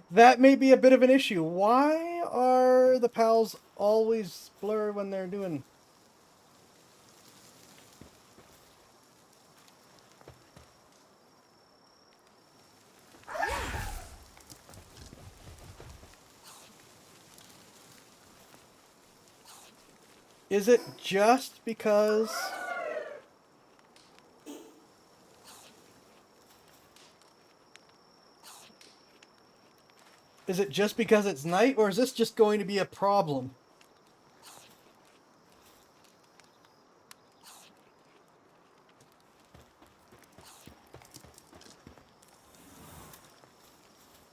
That may be a bit of an issue. Why are the pals always blurred when they're doing... Is it just because... Is it just because it's night, or is this just going to be a problem?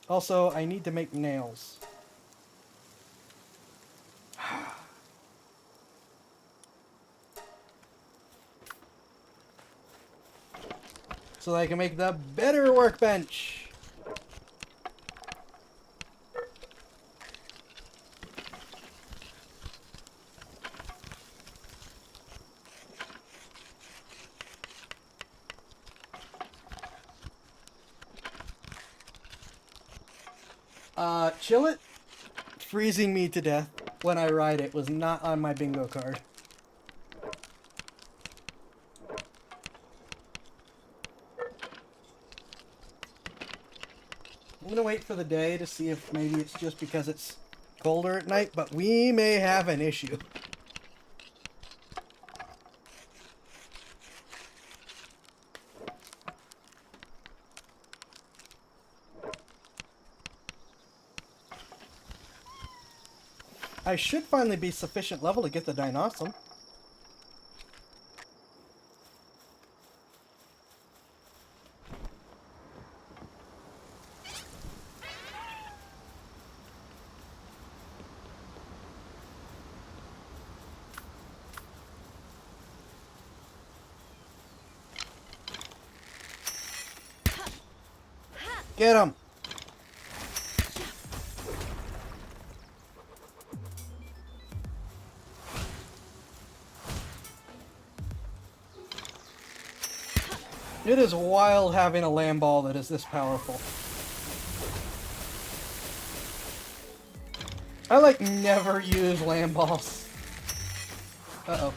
Also, I need to make nails. So that I can make the better workbench. Chillet freezing me to death when I ride it was not on my bingo card. I'm gonna wait for the day to see if maybe it's just because it's colder at night, but we may have an issue. I should finally be sufficient level to get the Dinosaur. Get him! It is wild having a land ball that is this powerful. I like never use land balls. Uh-oh.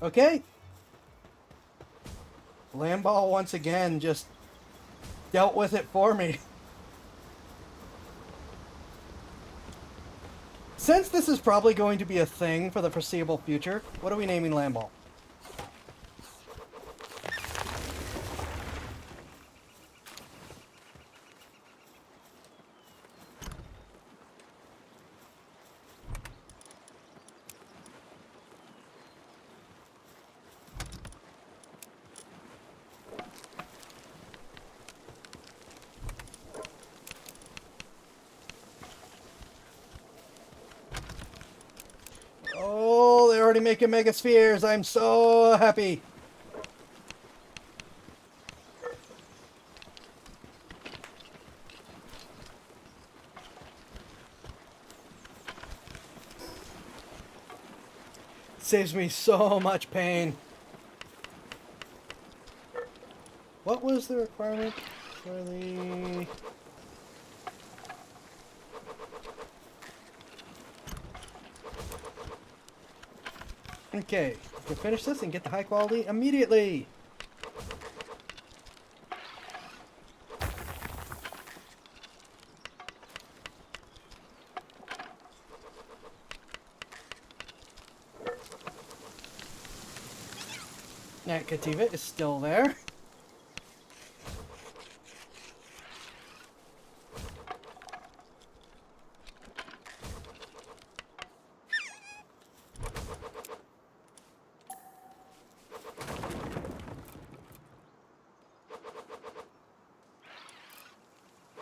Okay. Lamball once again just dealt with it for me. Since this is probably going to be a thing for the foreseeable future, what are we naming Lamball? Oh, they're already making megaspheres. I'm so happy. Saves me so much pain. What was the requirement for the... Okay, we can finish this and get the high quality immediately. Nat Kativa is still there.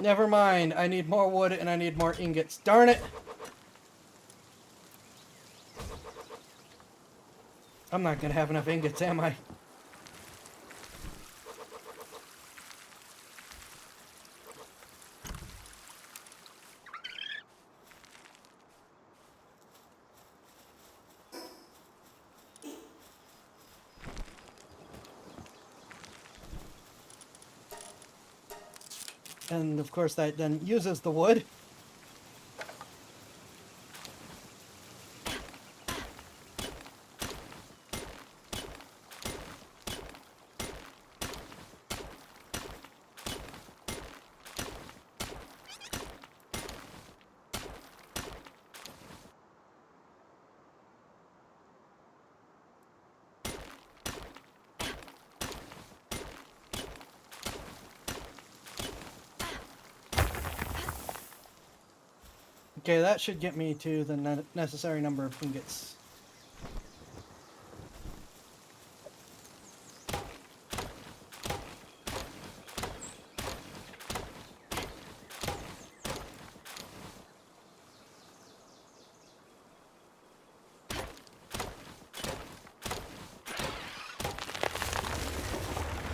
Never mind, I need more wood and I need more ingots. Darn it! I'm not gonna have enough ingots, am I? And of course that then uses the wood. Okay, that should get me to the necessary number of ingots.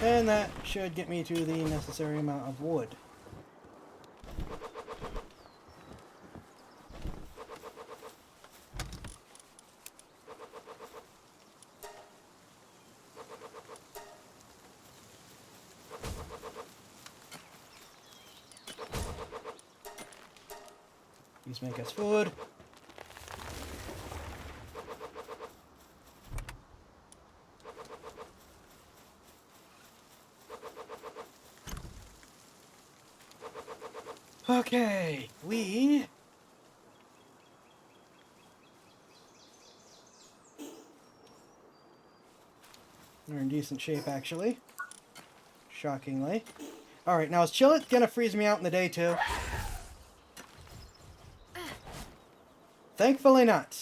And that should get me to the necessary amount of wood. These make us food. Okay, we are in decent shape, actually. Shockingly. Alright, now is Chillet gonna freeze me out in the day, too? Thankfully not.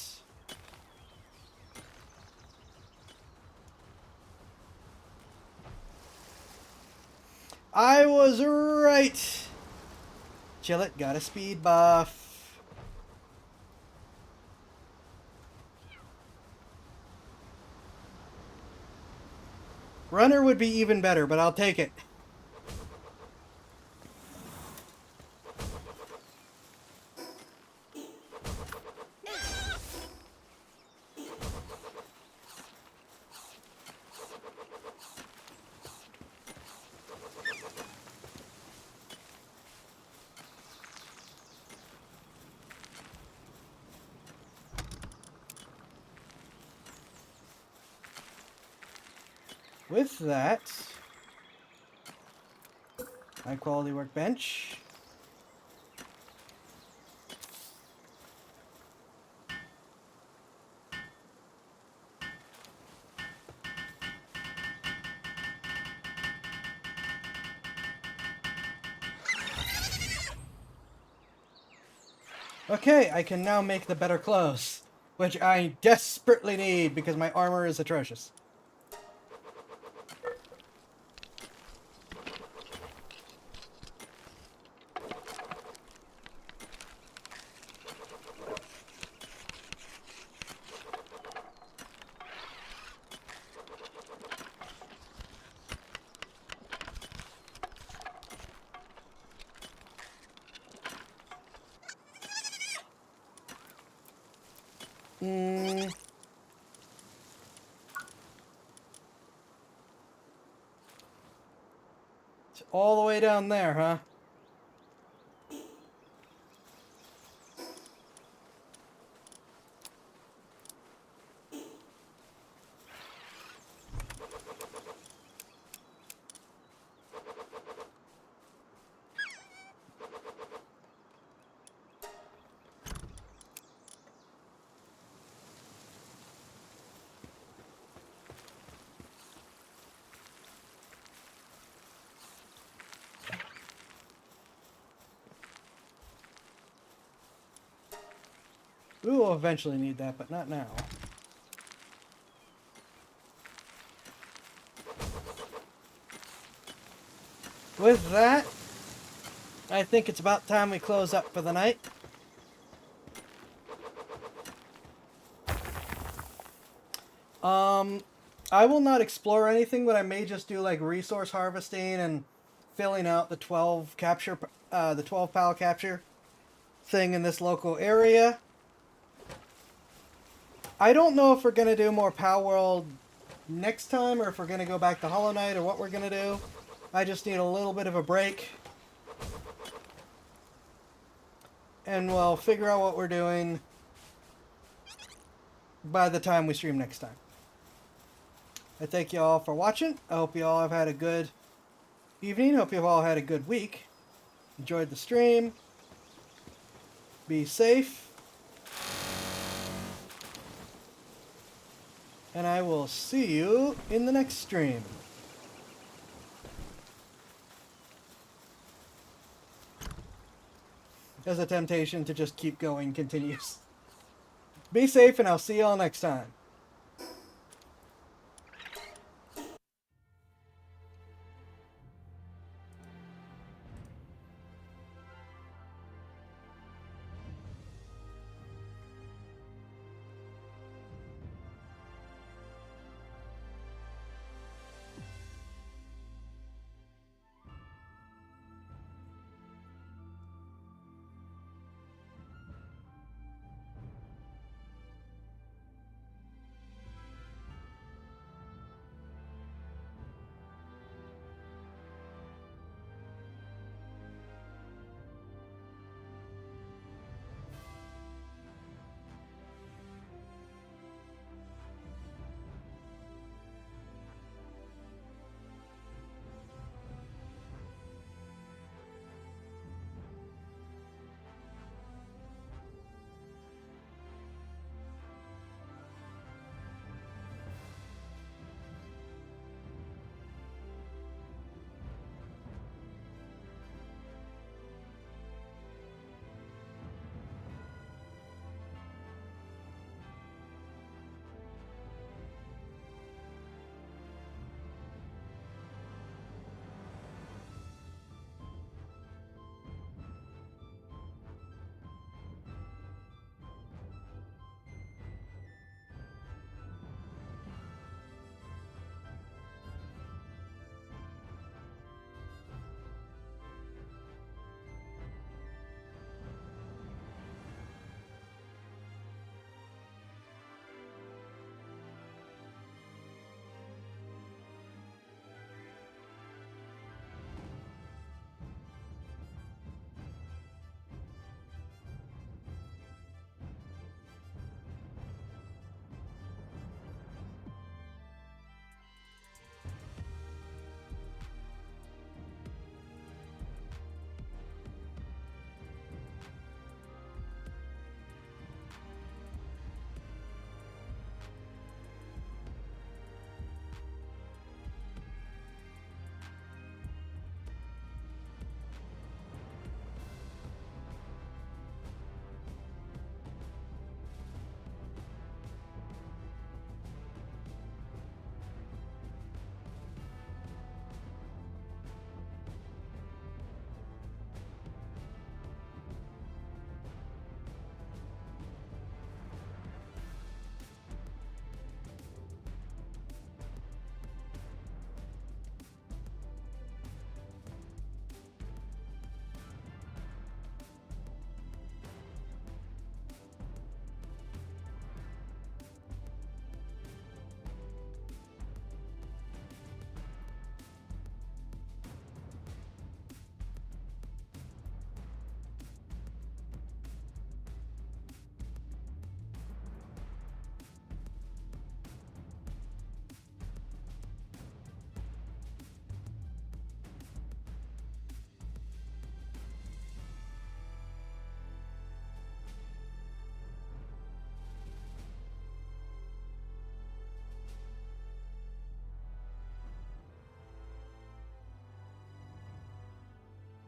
I was right. Chillet got a speed buff. Runner would be even better, but I'll take it. With that, high quality workbench. Okay, I can now make the better clothes, which I desperately need because my armor is atrocious. It's all the way down there, huh? We will eventually need that, but not now. With that, I think it's about time we close up for the night. I will not explore anything, but I may just do like resource harvesting and filling out the 12 pal capture thing in this local area. I don't know if we're gonna do more Pal World next time, or if we're gonna go back to Hollow Knight, or what we're gonna do. I just need a little bit of a break. And we'll figure out what we're doing by the time we stream next time. I thank you all for watching. I hope you all have had a good evening. Hope you've all had a good week. Enjoyed the stream. Be safe. And I will see you in the next stream. As the temptation to just keep going continues. Be safe, and I'll see you all next time.